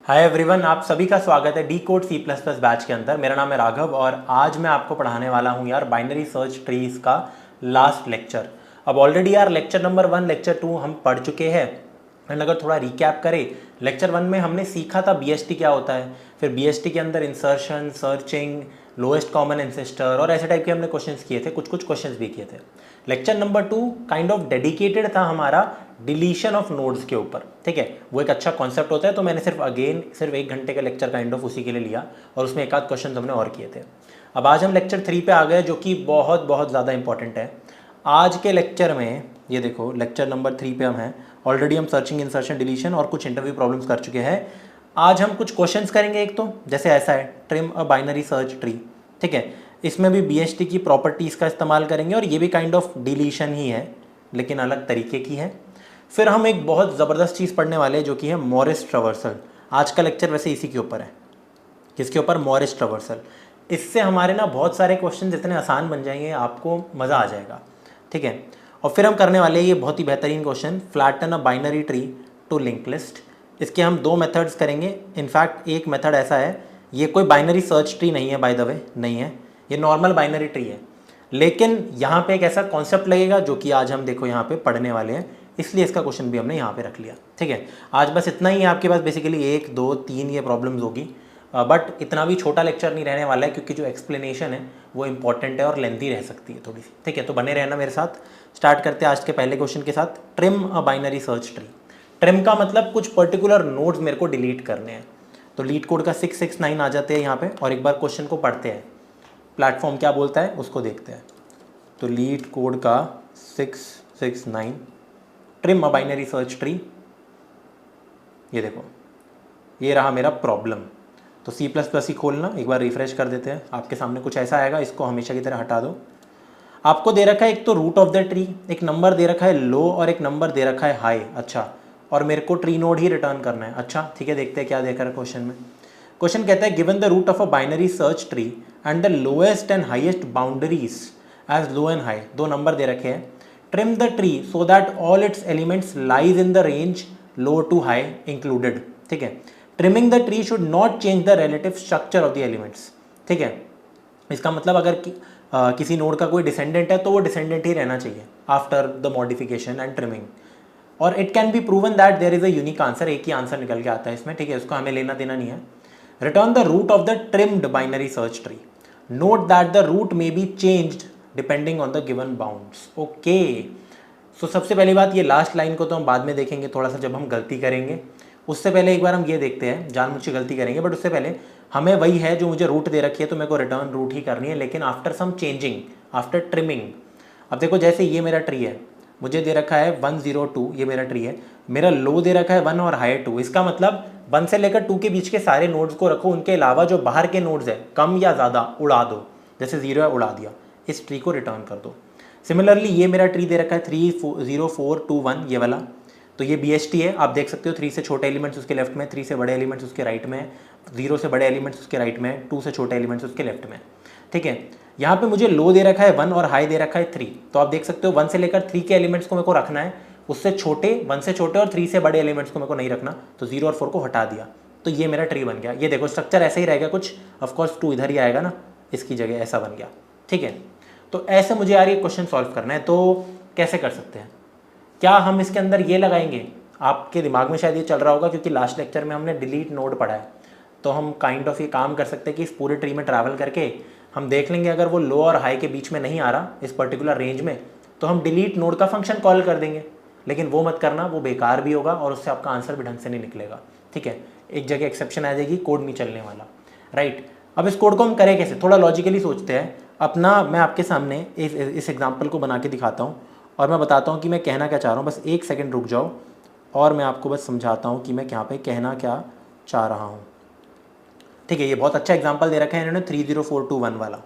Hi everyone, आप सभी का स्वागत है decode C plus plus batch के अंदर। मेरा नाम है राघव और आज मैं आपको पढ़ाने वाला हूँ यार बाइनरी सर्च ट्रीज का लास्ट लेक्चर। अब ऑलरेडी यार लेक्चर नंबर 1 लेक्चर 2 हम पढ़ चुके हैं। एंड अगर थोड़ा रिकैप करें, लेक्चर 1 में हमने सीखा था बीएसटी क्या होता है, फिर बीएसटी के अंदर insertion, searching, lowest common ancestor और ऐसे टाइप के हमने क्वेश्चंस किए थे, कुछ क्वेश्चंस भी किए थे। Lecture number 2 kind of dedicated था हमारा डिलीशन ऑफ नोड्स के ऊपर। ठीक है, वो एक अच्छा कॉन्सेप्ट होता है, तो मैंने सिर्फ 1 घंटे का लेक्चर काइंड ऑफ उसी के लिए लिया और उसमें एक आध क्वेश्चन हमने और किए थे। अब आज हम लेक्चर 3 पे आ गए, जो कि बहुत बहुत ज़्यादा इंपॉर्टेंट है। आज के लेक्चर में ये देखो, लेक्चर नंबर 3 पे हम हैं। ऑलरेडी हम सर्चिंग, इंसर्शन, डिलीशन और कुछ इंटरव्यू प्रॉब्लम्स कर चुके हैं। आज हम कुछ क्वेश्चंस करेंगे। एक तो जैसे ऐसा है, ट्रिम अ बाइनरी सर्च ट्री। ठीक है, इसमें भी बीएसटी की प्रॉपर्टीज़ का इस्तेमाल करेंगे और ये भी काइंड ऑफ डिलीशन ही है, लेकिन अलग तरीके की है। फिर हम एक बहुत ज़बरदस्त चीज़ पढ़ने वाले हैं, जो कि है मॉरिस ट्रैवर्सल। आज का लेक्चर वैसे इसी के ऊपर है। किसके ऊपर? Morris traversal. इससे हमारे ना बहुत सारे क्वेश्चन इतने आसान बन जाएंगे, आपको मज़ा आ जाएगा। ठीक है, और फिर हम करने वाले हैं ये बहुत ही बेहतरीन question, flatten a binary tree to link list. इसके हम 2 मेथड्स करेंगे। इनफैक्ट एक मेथड ऐसा है, ये कोई बाइनरी सर्च ट्री नहीं है, बाय द वे नहीं है, ये नॉर्मल बाइनरी ट्री है, लेकिन यहाँ पे एक ऐसा कॉन्सेप्ट लगेगा जो कि आज हम देखो यहाँ पे पढ़ने वाले हैं, इसलिए इसका क्वेश्चन भी हमने यहाँ पे रख लिया। ठीक है, आज बस इतना ही है आपके पास। बेसिकली 1 2 3 ये प्रॉब्लम्स होगी, बट इतना भी छोटा लेक्चर नहीं रहने वाला है, क्योंकि जो एक्सप्लेनेशन है वो इंपॉर्टेंट है और लेंथी रह सकती है थोड़ी सी। ठीक है, तो बने रहना मेरे साथ। स्टार्ट करते हैं आज के पहले क्वेश्चन के साथ, ट्रिम अ बाइनरी सर्च ट्री। ट्रिम का मतलब कुछ पर्टिकुलर नोड्स मेरे को डिलीट करने हैं। तो लीड कोड का 669 आ जाते हैं यहाँ पे, और एक बार क्वेश्चन को पढ़ते हैं, प्लेटफॉर्म क्या बोलता है उसको देखते हैं। तो लीड कोड का 669, ट्रिम अ बाइनरी सर्च ट्री। ये देखो, ये रहा मेरा प्रॉब्लम। तो सी प्लस प्लस ही खोलना, एक बार रिफ्रेश कर देते हैं, आपके सामने कुछ ऐसा आएगा। इसको हमेशा की तरह हटा दो। आपको दे रखा है एक तो रूट ऑफ द ट्री, एक नंबर दे रखा है लो और एक नंबर दे रखा है हाई। अच्छा, और मेरे को ट्री नोड ही रिटर्न करना है। अच्छा ठीक है, देखते हैं क्या देखा है क्वेश्चन में। क्वेश्चन कहता है given the root of a binary search tree and the lowest and highest boundaries as low and high. 2 number दे रखे हैं। Trim the tree so that all its elements lies in the range low to high included. ठीक है, trimming the tree should not change the relative structure of the elements. ठीक है, इसका मतलब अगर किसी नोड का कोई डिसेंडेंट है तो वो डिसेंडेंट ही रहना चाहिए after the modification and trimming. और it can be proven that there is a unique answer. एक ही आंसर निकल के आता है इसमें। ठीक है, उसको हमें लेना देना नहीं है। Return the root of the trimmed binary search tree. Note that the root may be changed depending on the given bounds. Okay, so सबसे पहली बात, ये लास्ट लाइन को तो हम बाद में देखेंगे थोड़ा सा, जब हम गलती करेंगे। उससे पहले एक बार हम ये देखते हैं, जानबूझ के गलती करेंगे, बट उससे पहले हमें वही है जो मुझे रूट दे रखी है, तो मेरे को रिटर्न रूट ही करनी है, लेकिन after some changing, after trimming. अब देखो, जैसे ये मेरा ट्री है, मुझे दे रखा है 102, ये मेरा ट्री है, मेरा लो दे रखा है 1 और हाई 2। इसका मतलब 1 से लेकर 2 के बीच के सारे नोड्स को रखो, उनके अलावा जो बाहर के नोड्स है कम या ज़्यादा उड़ा दो। जैसे 0 है, उड़ा दिया, इस ट्री को रिटर्न कर दो। सिमिलरली ये मेरा ट्री दे रखा है 30421, ये वाला, तो ये BST है। आप देख सकते हो 3 से छोटे एलिमेंट्स उसके लेफ्ट में, 3 से बड़े एलिमेंट्स उसके राइट में, 0 से बड़े एलिमेंट्स उसके राइट में, 2 से छोटे एलिमेंट्स उसके लेफ्ट में। ठीक है, यहाँ पे मुझे लो दे रखा है 1 और हाई दे रखा है 3। तो आप देख सकते हो 1 से लेकर 3 के एलिमेंट्स को मेरे को रखना है, उससे छोटे 1 से छोटे और 3 से बड़े एलिमेंट्स को मेरे को नहीं रखना, तो 0 और 4 को हटा दिया, तो ये मेरा ट्री बन गया। ये देखो, स्ट्रक्चर ऐसे ही रहेगा कुछ, ऑफकोर्स 2 इधर ही आएगा ना, इसकी जगह ऐसा बन गया। ठीक है, तो ऐसे मुझे यार ये क्वेश्चन सॉल्व करना है, तो कैसे कर सकते हैं? क्या हम इसके अंदर ये लगाएंगे? आपके दिमाग में शायद ये चल रहा होगा, क्योंकि लास्ट लेक्चर में हमने डिलीट नोड पढ़ा है, तो हम काइंड ऑफ ये काम कर सकते हैं कि इस पूरे ट्री में ट्रैवल करके हम देख लेंगे, अगर वो लो और हाई के बीच में नहीं आ रहा इस पर्टिकुलर रेंज में, तो हम डिलीट नोड का फंक्शन कॉल कर देंगे। लेकिन वो मत करना, वो बेकार भी होगा और उससे आपका आंसर भी ढंग से नहीं निकलेगा। ठीक है, एक जगह एक्सेप्शन आ जाएगी, कोड नहीं चलने वाला। राइट, अब इस कोड को हम करें कैसे? थोड़ा लॉजिकली सोचते हैं अपना। मैं आपके सामने इस एग्जाम्पल को बना के दिखाता हूँ और मैं बताता हूँ कि मैं कहना क्या चाह रहा हूँ। बस 1 सेकेंड रुक जाओ और मैं आपको बस समझाता हूँ कि मैं यहाँ पे कहना क्या चाह रहा हूँ। ठीक है, ये बहुत अच्छा एग्जांपल दे रखा है इन्होंने, 30421 वाला।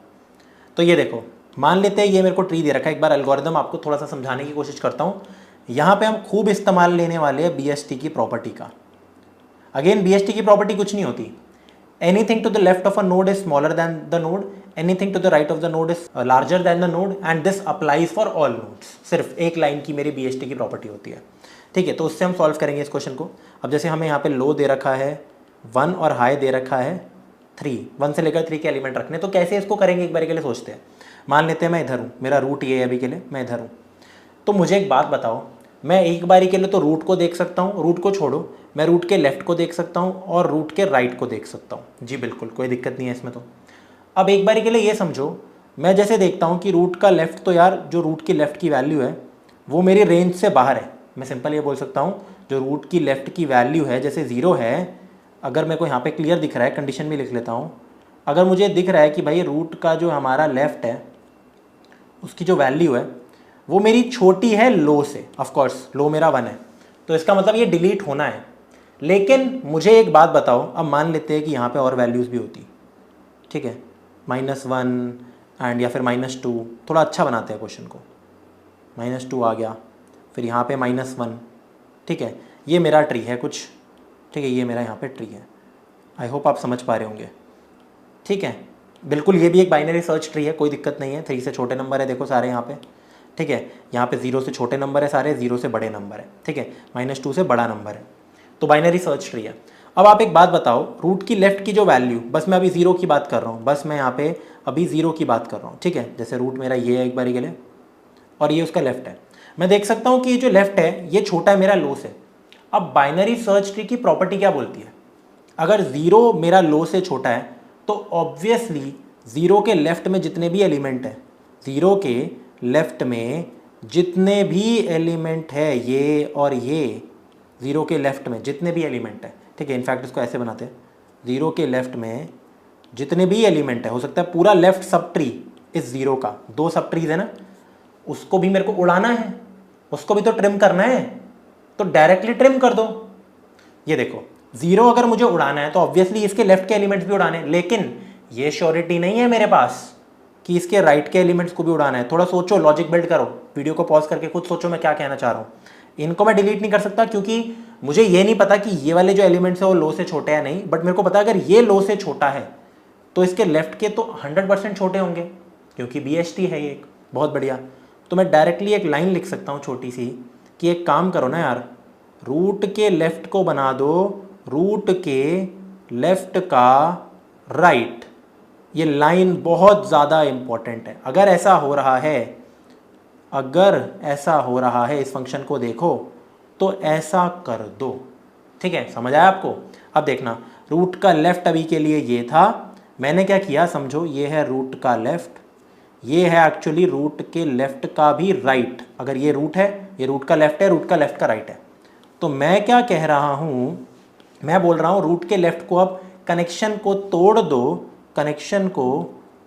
तो ये देखो, मान लेते हैं ये मेरे को ट्री दे रखा है। एक बार एल्गोरिदम आपको थोड़ा सा समझाने की कोशिश करता हूँ। यहाँ पे हम खूब इस्तेमाल लेने वाले हैं BST की प्रॉपर्टी का। अगेन BST की प्रॉपर्टी कुछ नहीं होती, anything to the left of a node is smaller than the node, anything to the right of the node is larger than the node, and this applies for all nodes. सिर्फ एक line की मेरी BST की property होती है। ठीक है, तो उससे हम सॉल्व करेंगे इस क्वेश्चन को। अब जैसे हमें यहाँ पे लो दे रखा है 1 और हाई दे रखा है 3, 1 से लेकर 3 के एलिमेंट रखने। तो कैसे इसको करेंगे एक बार के लिए सोचते हैं। मान लेते हैं मैं इधर हूँ, मेरा रूट ये है अभी के लिए, मैं इधर हूँ। तो मुझे एक बात बताओ, मैं एक बारी के लिए तो रूट को देख सकता हूँ, रूट को छोड़ो, मैं रूट के लेफ्ट को देख सकता हूँ और रूट के राइट को देख सकता हूँ। जी बिल्कुल, कोई दिक्कत नहीं है इसमें। तो अब एक बारी के लिए ये समझो, मैं जैसे देखता हूँ कि रूट का लेफ्ट, तो यार जो रूट की लेफ्ट की वैल्यू है वो मेरी रेंज से बाहर है। मैं सिंपल ये बोल सकता हूँ, जो रूट की लेफ्ट की वैल्यू है, जैसे 0 है, अगर मेरे को यहाँ पे क्लियर दिख रहा है, कंडीशन भी लिख लेता हूँ, अगर मुझे दिख रहा है कि भाई रूट का जो हमारा लेफ्ट है उसकी जो वैल्यू है वो मेरी छोटी है लो से, ऑफ कोर्स लो मेरा 1 है, तो इसका मतलब ये डिलीट होना है। लेकिन मुझे एक बात बताओ, अब मान लेते हैं कि यहाँ पे और वैल्यूज़ भी होती, ठीक है, -1 एंड या फिर -2, थोड़ा अच्छा बनाते हैं क्वेश्चन को, -2 आ गया, फिर यहाँ पे -1, ठीक है, ये मेरा ट्री है कुछ, ठीक है, ये मेरा यहाँ पे ट्री है। आई होप आप समझ पा रहे होंगे, ठीक है। बिल्कुल, ये भी एक बाइनरी सर्च ट्री है, कोई दिक्कत नहीं है। 3 से छोटे नंबर है, देखो सारे यहाँ पे, ठीक है, यहाँ पे 0 से छोटे नंबर है सारे, 0 से बड़े नंबर है, ठीक है, -2 से बड़ा नंबर है, तो बाइनरी सर्च ट्री है। अब आप एक बात बताओ, रूट की लेफ्ट की जो वैल्यू, बस मैं अभी 0 की बात कर रहा हूँ, बस मैं यहाँ पे अभी 0 की बात कर रहा हूँ, ठीक है, जैसे रूट मेरा ये है एक बारी के लिए और ये उसका लेफ्ट है, मैं देख सकता हूँ कि ये जो लेफ्ट है ये छोटा है मेरा लो से। अब बाइनरी सर्च ट्री की प्रॉपर्टी क्या बोलती है, अगर 0 मेरा लो से छोटा है तो ऑब्वियसली 0 के लेफ्ट में जितने भी एलिमेंट हैं, 0 के लेफ्ट में जितने भी एलिमेंट है, ये और ये, 0 के लेफ्ट में जितने भी एलिमेंट है, ठीक है, इनफैक्ट इसको ऐसे बनाते हैं, 0 के लेफ्ट में जितने भी एलिमेंट है, हो सकता है पूरा लेफ्ट सब ट्री इस 0 का, 2 सब ट्रीज है ना, उसको भी मेरे को उड़ाना है, उसको भी तो ट्रिम करना है, तो डायरेक्टली ट्रिम कर दो। ये देखो 0 अगर मुझे उड़ाना है तो ऑब्वियसली इसके लेफ्ट के एलिमेंट्स भी उड़ाने हैं, लेकिन ये श्योरिटी नहीं है मेरे पास कि इसके राइट के एलिमेंट्स को भी उड़ाना है। थोड़ा सोचो, लॉजिक बिल्ड करो, वीडियो को पॉज करके खुद सोचो मैं क्या कहना चाह रहा हूँ। इनको मैं डिलीट नहीं कर सकता क्योंकि मुझे ये नहीं पता कि ये वाले जो एलिमेंट्स है वो लो से छोटे हैं नहीं, बट मेरे को पता है अगर ये लो से छोटा है तो इसके लेफ्ट के तो 100% छोटे होंगे, क्योंकि BHT है ये एक, बहुत बढ़िया। तो मैं डायरेक्टली एक लाइन लिख सकता हूँ छोटी सी कि एक काम करो ना यार, रूट के लेफ्ट को बना दो रूट के लेफ्ट का राइट। ये लाइन बहुत ज़्यादा इंपॉर्टेंट है। अगर ऐसा हो रहा है, अगर ऐसा हो रहा है, इस फंक्शन को देखो तो ऐसा कर दो, ठीक है, समझ आया आपको। अब देखना, रूट का लेफ्ट अभी के लिए ये था, मैंने क्या किया समझो, ये है रूट का लेफ्ट, ये है एक्चुअली रूट के लेफ्ट का भी राइट। अगर ये रूट है, ये रूट का लेफ्ट है, रूट का लेफ्ट का राइट है, तो मैं क्या कह रहा हूँ, मैं बोल रहा हूँ रूट के लेफ्ट को अब कनेक्शन को तोड़ दो, कनेक्शन को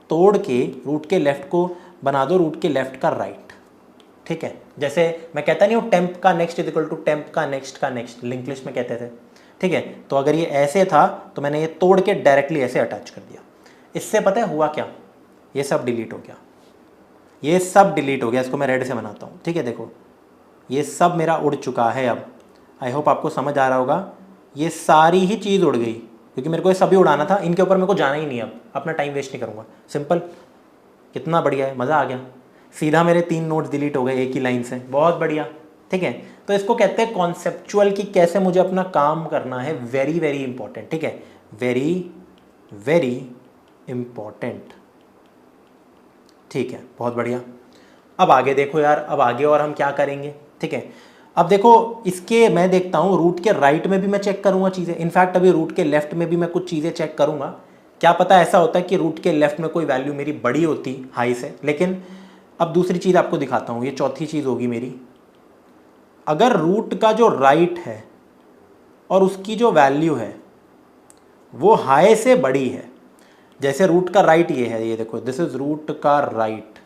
तोड़ के रूट के लेफ्ट को बना दो रूट के लेफ्ट का राइट, ठीक है। जैसे मैं कहता नहीं हूँ टेम्प का next is equal to temp का नेक्स्ट, लिंक लिस्ट में कहते थे, ठीक है। तो अगर ये ऐसे था तो मैंने ये तोड़ के डायरेक्टली ऐसे अटैच कर दिया। इससे पता है हुआ क्या, ये सब डिलीट हो गया, ये सब डिलीट हो गया। इसको मैं रेड से बनाता हूँ, ठीक है, देखो ये सब मेरा उड़ चुका है। अब आई होप आपको समझ आ रहा होगा, ये सारी ही चीज़ उड़ गई क्योंकि मेरे को ये सभी उड़ाना था, इनके ऊपर मेरे को जाना ही नहीं, अब अपना टाइम वेस्ट नहीं करूँगा, सिंपल। कितना बढ़िया है, मज़ा आ गया, सीधा मेरे 3 नोट्स डिलीट हो गए एक ही लाइन से, बहुत बढ़िया, ठीक है। तो इसको कहते हैं कॉन्सेप्चुअल, कि कैसे मुझे अपना काम करना है, वेरी वेरी इंपॉर्टेंट, ठीक है, वेरी वेरी इंपॉर्टेंट, ठीक है, बहुत बढ़िया। अब आगे देखो यार, अब आगे और हम क्या करेंगे, ठीक है। अब देखो इसके मैं देखता हूँ रूट के राइट में भी मैं चेक करूँगा चीज़ें, इनफैक्ट अभी रूट के लेफ्ट में भी मैं कुछ चीज़ें चेक करूँगा। क्या पता ऐसा होता है कि रूट के लेफ्ट में कोई वैल्यू मेरी बड़ी होती हाई से। लेकिन अब दूसरी चीज़ आपको दिखाता हूँ, ये चौथी चीज़ होगी मेरी। अगर रूट का जो राइट है और उसकी जो वैल्यू है वो हाई से बड़ी है, जैसे रूट का राइट ये है, ये देखो दिस इज रूट का राइट,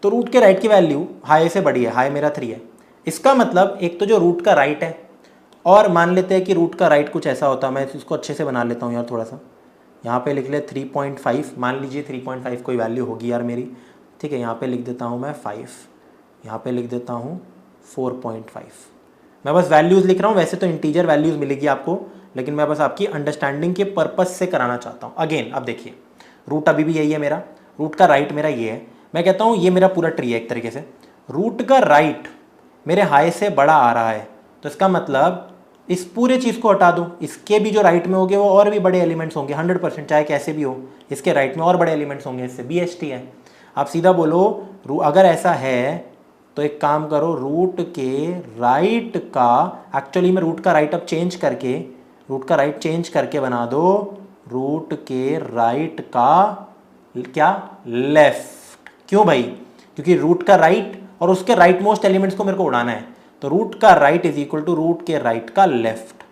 तो रूट के राइट की वैल्यू हाई से बड़ी है, हाई मेरा 3 है। इसका मतलब एक तो जो रूट का राइट है, और मान लेते हैं कि रूट का राइट कुछ ऐसा होता है, मैं इसको अच्छे से बना लेता हूँ यार, थोड़ा सा यहाँ पे लिख ले 3.5, मान लीजिए 3.5 कोई वैल्यू होगी यार मेरी, ठीक है। यहाँ पे लिख देता हूँ मैं 5, यहाँ पे लिख देता हूँ 4.5। मैं बस वैल्यूज़ लिख रहा हूँ, वैसे तो इंटीजर वैल्यूज़ मिलेगी आपको, लेकिन मैं बस आपकी अंडरस्टैंडिंग के पर्पस से कराना चाहता हूँ। अगेन अब देखिए, रूट अभी भी यही है मेरा, रूट का राइट मेरा ये है, मैं कहता हूँ ये मेरा पूरा ट्री है एक तरीके से। रूट का राइट मेरे हाई से बड़ा आ रहा है, तो इसका मतलब इस पूरे चीज़ को हटा दो, इसके भी जो राइट में होंगे वो और भी बड़े एलिमेंट्स होंगे 100%, चाहे कैसे भी हो, इसके राइट में और बड़े एलिमेंट्स होंगे, इससे BST है। आप सीधा बोलो अगर ऐसा है तो एक काम करो, रूट के राइट का, एक्चुअली में रूट का राइट अब चेंज करके, रूट का राइट चेंज करके बना दो रूट के राइट का क्या, लेफ्ट। क्यों भाई? क्योंकि रूट का राइट और उसके राइट मोस्ट एलिमेंट्स को मेरे को उड़ाना है, तो रूट का right is equal to root के राइट का लेफ्ट।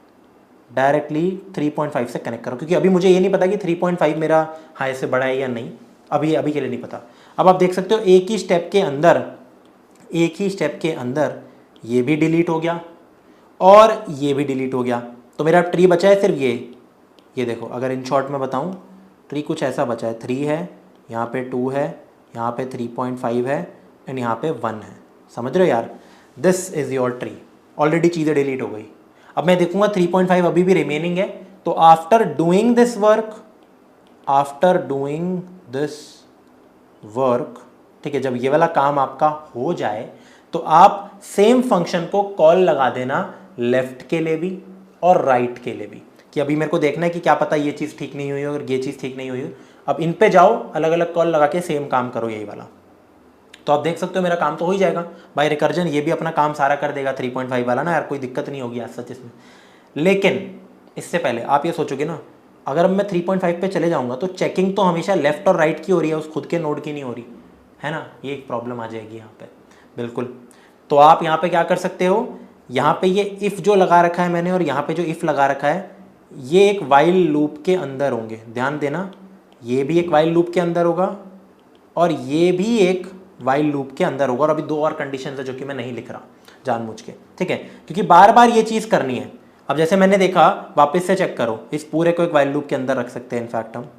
डायरेक्टली 3.5 से कनेक्ट करो, क्योंकि अभी मुझे ये नहीं पता कि 3.5 मेरा हाई से बड़ा है या नहीं, अभी के लिए नहीं पता। अब आप देख सकते हो एक ही स्टेप के अंदर ये भी डिलीट हो गया और ये भी डिलीट हो गया, तो मेरा ट्री बचा है सिर्फ ये देखो, अगर इन शॉर्ट में बताऊं, ट्री कुछ ऐसा बचा है, 3 है, यहाँ पे 2 है, यहाँ पे 3.5 है एंड यहाँ पे 1 है। समझ रहे हो यार? This is your tree. Already चीज़ें डिलीट हो गई। अब मैं देखूंगा 3.5 अभी भी रिमेनिंग है, तो आफ्टर डूइंग दिस वर्क, ठीक है, जब ये वाला काम आपका हो जाए तो आप सेम फंक्शन को कॉल लगा देना लेफ्ट के लिए भी और राइट के लिए भी, कि अभी मेरे को देखना है कि क्या पता ये चीज़ ठीक नहीं हुई और ये चीज़ ठीक नहीं हुई। अब इन पे जाओ, अलग अलग कॉल लगा के सेम काम करो यही वाला, तो आप देख सकते हो मेरा काम तो हो ही जाएगा बाय रिकर्जन। ये भी अपना काम सारा कर देगा 3.5 वाला ना यार, कोई दिक्कत नहीं होगी आज सच इसमें। लेकिन इससे पहले आप ये सोचोगे ना, अगर अब मैं 3.5 पे चले जाऊंगा तो चेकिंग तो हमेशा लेफ्ट और राइट की हो रही है, उस खुद के नोड की नहीं हो रही है ना, ये एक प्रॉब्लम आ जाएगी यहाँ पे। बिल्कुल, तो आप यहाँ पे क्या कर सकते हो, यहाँ पे ये इफ़ जो लगा रखा है मैंने और यहाँ पे जो इफ़ लगा रखा है, ये एक वाइल लूप के अंदर होंगे, ध्यान देना, ये भी एक वाइल लूप के अंदर होगा और ये भी एक वाइल लूप के अंदर होगा। और अभी 2 और कंडीशन है जो कि मैं नहीं लिख रहा जानबूझ के, ठीक है, क्योंकि बार बार ये चीज़ करनी है। अब जैसे मैंने देखा, वापस से चेक करो, इस पूरे को एक वाइल लूप के अंदर रख सकते हैं इनफैक्ट हम,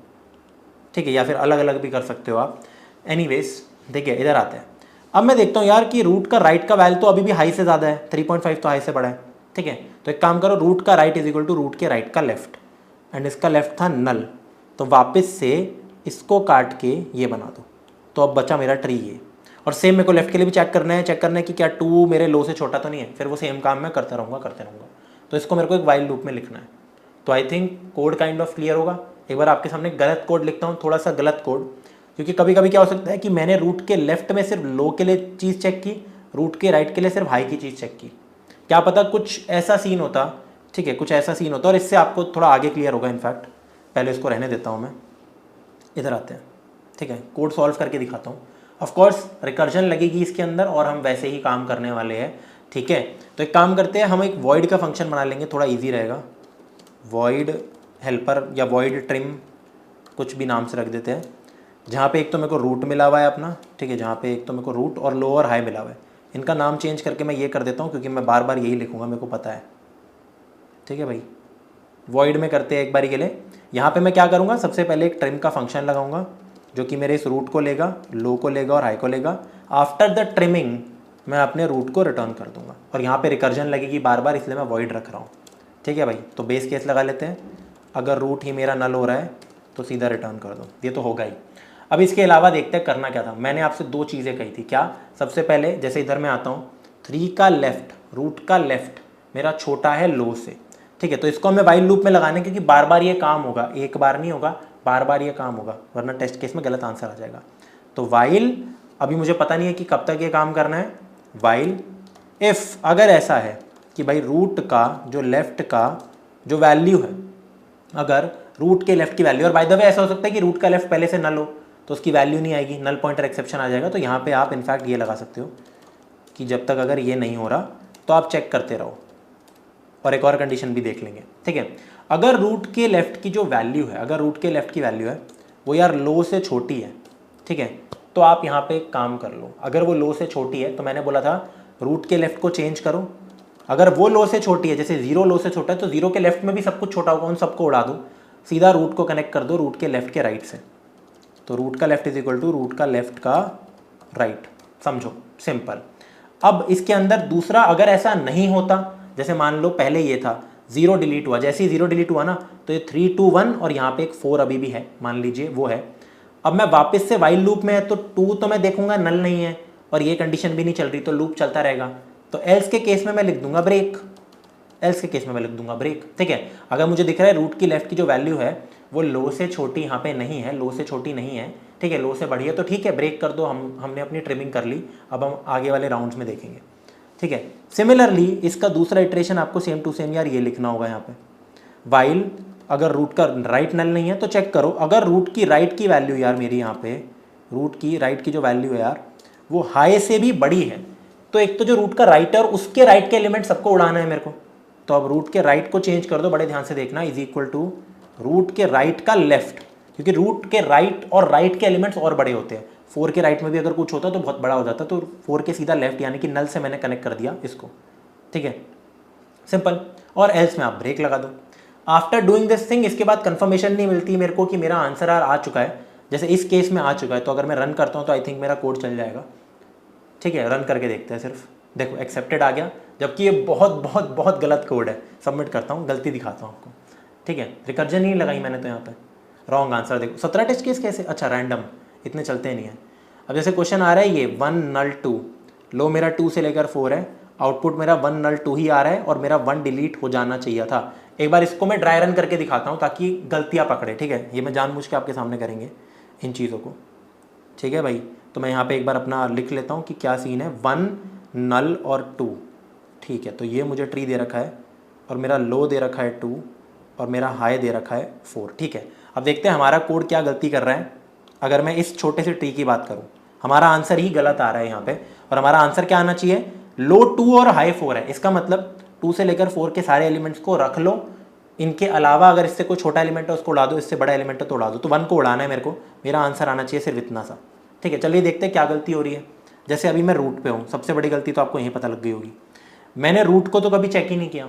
ठीक है, या फिर अलग अलग भी कर सकते हो आप। एनीवेज देखिए इधर आते हैं। अब मैं देखता हूँ यार कि रूट का राइट का वैल्यू तो अभी भी हाई से ज़्यादा है, 3.5 तो हाई से बड़ा है, ठीक है, तो एक काम करो, रूट का right is equal to root के राइट का लेफ्ट, एंड इसका लेफ्ट था नल, तो वापस से इसको काट के ये बना दो, तो अब बचा मेरा ट्री ये। और सेम मेरे को लेफ्ट के लिए भी चेक करना है कि क्या 2 मेरे लो से छोटा तो नहीं है, फिर वो सेम काम मैं करता रहूँगा। तो इसको मेरे को एक वाइल लूप में लिखना है। तो I think code kind of clear होगा। एक बार आपके सामने गलत कोड लिखता हूँ, थोड़ा सा गलत कोड, क्योंकि कभी कभी क्या हो सकता है कि मैंने रूट के लेफ्ट में सिर्फ लो के लिए चीज़ चेक की, रूट के राइट के लिए सिर्फ हाई की चीज़ चेक की, क्या पता कुछ ऐसा सीन होता, ठीक है, कुछ ऐसा सीन होता, और इससे आपको थोड़ा आगे क्लियर होगा। इनफैक्ट पहले इसको रहने देता हूँ मैं, इधर आते हैं, ठीक है, कोड सॉल्व करके दिखाता हूँ। ऑफकोर्स रिकर्जन लगेगी इसके अंदर और हम वैसे ही काम करने वाले हैं, ठीक है। तो एक काम करते हैं, हम एक वॉइड का फंक्शन बना लेंगे, थोड़ा इजी रहेगा। वॉइड हेल्पर या वॉइड ट्रिम, कुछ भी नाम से रख देते हैं, जहाँ पे एक तो मेरे को रूट मिला हुआ है अपना, ठीक है, जहाँ पे एक तो मेरे को रूट और लो और हाई मिला हुआ है, इनका नाम चेंज करके मैं ये कर देता हूँ, क्योंकि मैं बार बार यही लिखूँगा, मेरे को पता है, ठीक है भाई। वॉइड में करते हैं एक बारी के लिए। यहाँ पे मैं क्या करूँगा, सबसे पहले एक ट्रिम का फंक्शन लगाऊंगा जो कि मेरे इस रूट को लेगा, लो को लेगा और हाई को लेगा। आफ्टर द ट्रिमिंग मैं अपने रूट को रिटर्न कर दूंगा, और यहाँ पे रिकर्जन लगेगी बार बार, इसलिए मैं वॉइड रख रहा हूँ, ठीक है भाई। तो बेस केस लगा लेते हैं, अगर रूट ही मेरा नल हो रहा है तो सीधा रिटर्न कर दो, ये तो होगा ही। अब इसके अलावा देखते हैं करना क्या था। मैंने आपसे 2 चीज़ें कही थी, क्या? सबसे पहले जैसे इधर मैं आता हूँ, 3 का लेफ्ट, रूट का लेफ्ट मेरा छोटा है लो से, ठीक है, तो इसको हमें वाइल लूप में लगाना है, क्योंकि बार बार ये काम होगा, एक बार नहीं होगा, बार बार ये काम होगा, वरना टेस्ट केस में गलत आंसर आ जाएगा। तो वाइल, अभी मुझे पता नहीं है कि कब तक ये काम करना है। वाइल इफ़ अगर ऐसा है कि भाई रूट का जो लेफ्ट का जो वैल्यू है, अगर रूट के लेफ्ट की वैल्यू, और बाय द वे ऐसा हो सकता है कि रूट का लेफ्ट पहले से नल हो तो उसकी वैल्यू नहीं आएगी, नल पॉइंटर एक्सेप्शन आ जाएगा। तो यहाँ पे आप इनफैक्ट ये लगा सकते हो कि जब तक अगर ये नहीं हो रहा तो आप चेक करते रहो, और एक और कंडीशन भी देख लेंगे, ठीक है। अगर रूट के लेफ्ट की जो वैल्यू है, अगर रूट के लेफ्ट की वैल्यू है वो यार लो से छोटी है, ठीक है, तो आप यहाँ पे एक काम कर लो, अगर वो लो से छोटी है तो मैंने बोला था रूट के लेफ्ट को चेंज करो। अगर वो लो से छोटी है, जैसे 0 लो से छोटा है, तो 0 के लेफ्ट में भी सब कुछ छोटा होगा, उन सबको उड़ा दो, सीधा रूट को कनेक्ट कर दो रूट के लेफ्ट के राइट से। तो रूट का left is equal to root का लेफ्ट का राइट, समझो, सिंपल। अब इसके अंदर दूसरा, अगर ऐसा नहीं होता, जैसे मान लो पहले ये था 0 डिलीट हुआ, जैसे ही 0 डिलीट हुआ ना तो ये 3 2 1 और यहाँ पे एक 4 अभी भी है, मान लीजिए वो है। अब मैं वापस से वाइल लूप में है, तो 2 तो मैं देखूंगा नल नहीं है और ये कंडीशन भी नहीं चल रही, तो लूप चलता रहेगा। तो एल्स के केस में मैं लिख दूंगा ब्रेक, एल्स के केस में मैं लिख दूंगा ब्रेक। ठीक है, अगर मुझे दिख रहा है रूट की लेफ्ट की जो वैल्यू है वो लो से छोटी यहाँ पे नहीं है, लो से छोटी नहीं है, ठीक है, लो से बड़ी है, तो ठीक है ब्रेक कर दो, हमने अपनी ट्रिमिंग कर ली। अब हम आगे वाले राउंड्स में देखेंगे। ठीक है, सिमिलरली इसका दूसरा इटरेशन आपको सेम टू सेम यार ये लिखना होगा यहाँ पे, वाइल अगर रूट का राइट नल नहीं है तो चेक करो, अगर रूट की राइट की वैल्यू यार मेरी यहाँ पे रूट की राइट की जो वैल्यू है यार वो हाई से भी बड़ी है, तो एक तो जो रूट का राइट है और उसके राइट के एलिमेंट सबको उड़ाना है मेरे को, तो अब रूट के राइट को चेंज कर दो, बड़े ध्यान से देखना, इज इक्वल टू रूट के राइट का लेफ्ट, क्योंकि रूट के राइट और राइट के एलिमेंट्स और बड़े होते हैं। 4 के राइट में भी अगर कुछ होता तो बहुत बड़ा हो जाता, तो 4 के सीधा लेफ्ट यानी कि नल से मैंने कनेक्ट कर दिया इसको। ठीक है, सिंपल। और एल्स में आप ब्रेक लगा दो। आफ्टर डूइंग दिस थिंग, इसके बाद कंफर्मेशन नहीं मिलती मेरे को कि मेरा आंसर आ चुका है, जैसे इस केस में आ चुका है, तो अगर मैं रन करता हूँ तो आई थिंक मेरा कोड चल जाएगा। ठीक है, रन करके देखते हैं सिर्फ, देखो एक्सेप्टेड आ गया, जबकि ये बहुत बहुत बहुत गलत कोड है। सबमिट करता हूँ, गलती दिखाता हूँ आपको। ठीक है, रिकर्जन नहीं लगाई मैंने तो यहाँ पे, रॉन्ग आंसर देखो। 17 टेस्ट केस कैसे, अच्छा रैंडम, इतने चलते नहीं है। अब जैसे क्वेश्चन आ रहा है ये 1 नल 2, लो मेरा 2 से लेकर 4 है, आउटपुट मेरा 1 नल 2 ही आ रहा है और मेरा 1 डिलीट हो जाना चाहिए था। एक बार इसको मैं ड्राई रन करके दिखाता हूँ ताकि गलतियाँ पकड़े। ठीक है, ये मैं जानबूझ के आपके सामने करेंगे इन चीज़ों को। ठीक है भाई, तो मैं यहाँ पे एक बार अपना लिख लेता हूँ कि क्या सीन है, 1 नल और 2। ठीक है, तो ये मुझे ट्री दे रखा है और मेरा लो दे रखा है 2 और मेरा हाई दे रखा है 4। ठीक है, अब देखते हैं हमारा कोड क्या गलती कर रहा है। अगर मैं इस छोटे से ट्री की बात करूँ, हमारा आंसर ही गलत आ रहा है यहाँ पे, और हमारा आंसर क्या आना चाहिए, लो 2 और हाई 4 है। इसका मतलब 2 से लेकर 4 के सारे एलिमेंट्स को रख लो, इनके अलावा अगर इससे कोई छोटा एलिमेंट है उसको उड़ा दो, इससे बड़ा एलिमेंट है तो उड़ा दो, तो 1 को उड़ाना है मेरे को, मेरा आंसर आना चाहिए सिर्फ इतना सा। ठीक है, चलिए देखते हैं क्या गलती हो रही है। जैसे अभी मैं रूट पे हूँ, सबसे बड़ी गलती तो आपको यहीं पता लग गई होगी, मैंने रूट को तो कभी चेक ही नहीं किया।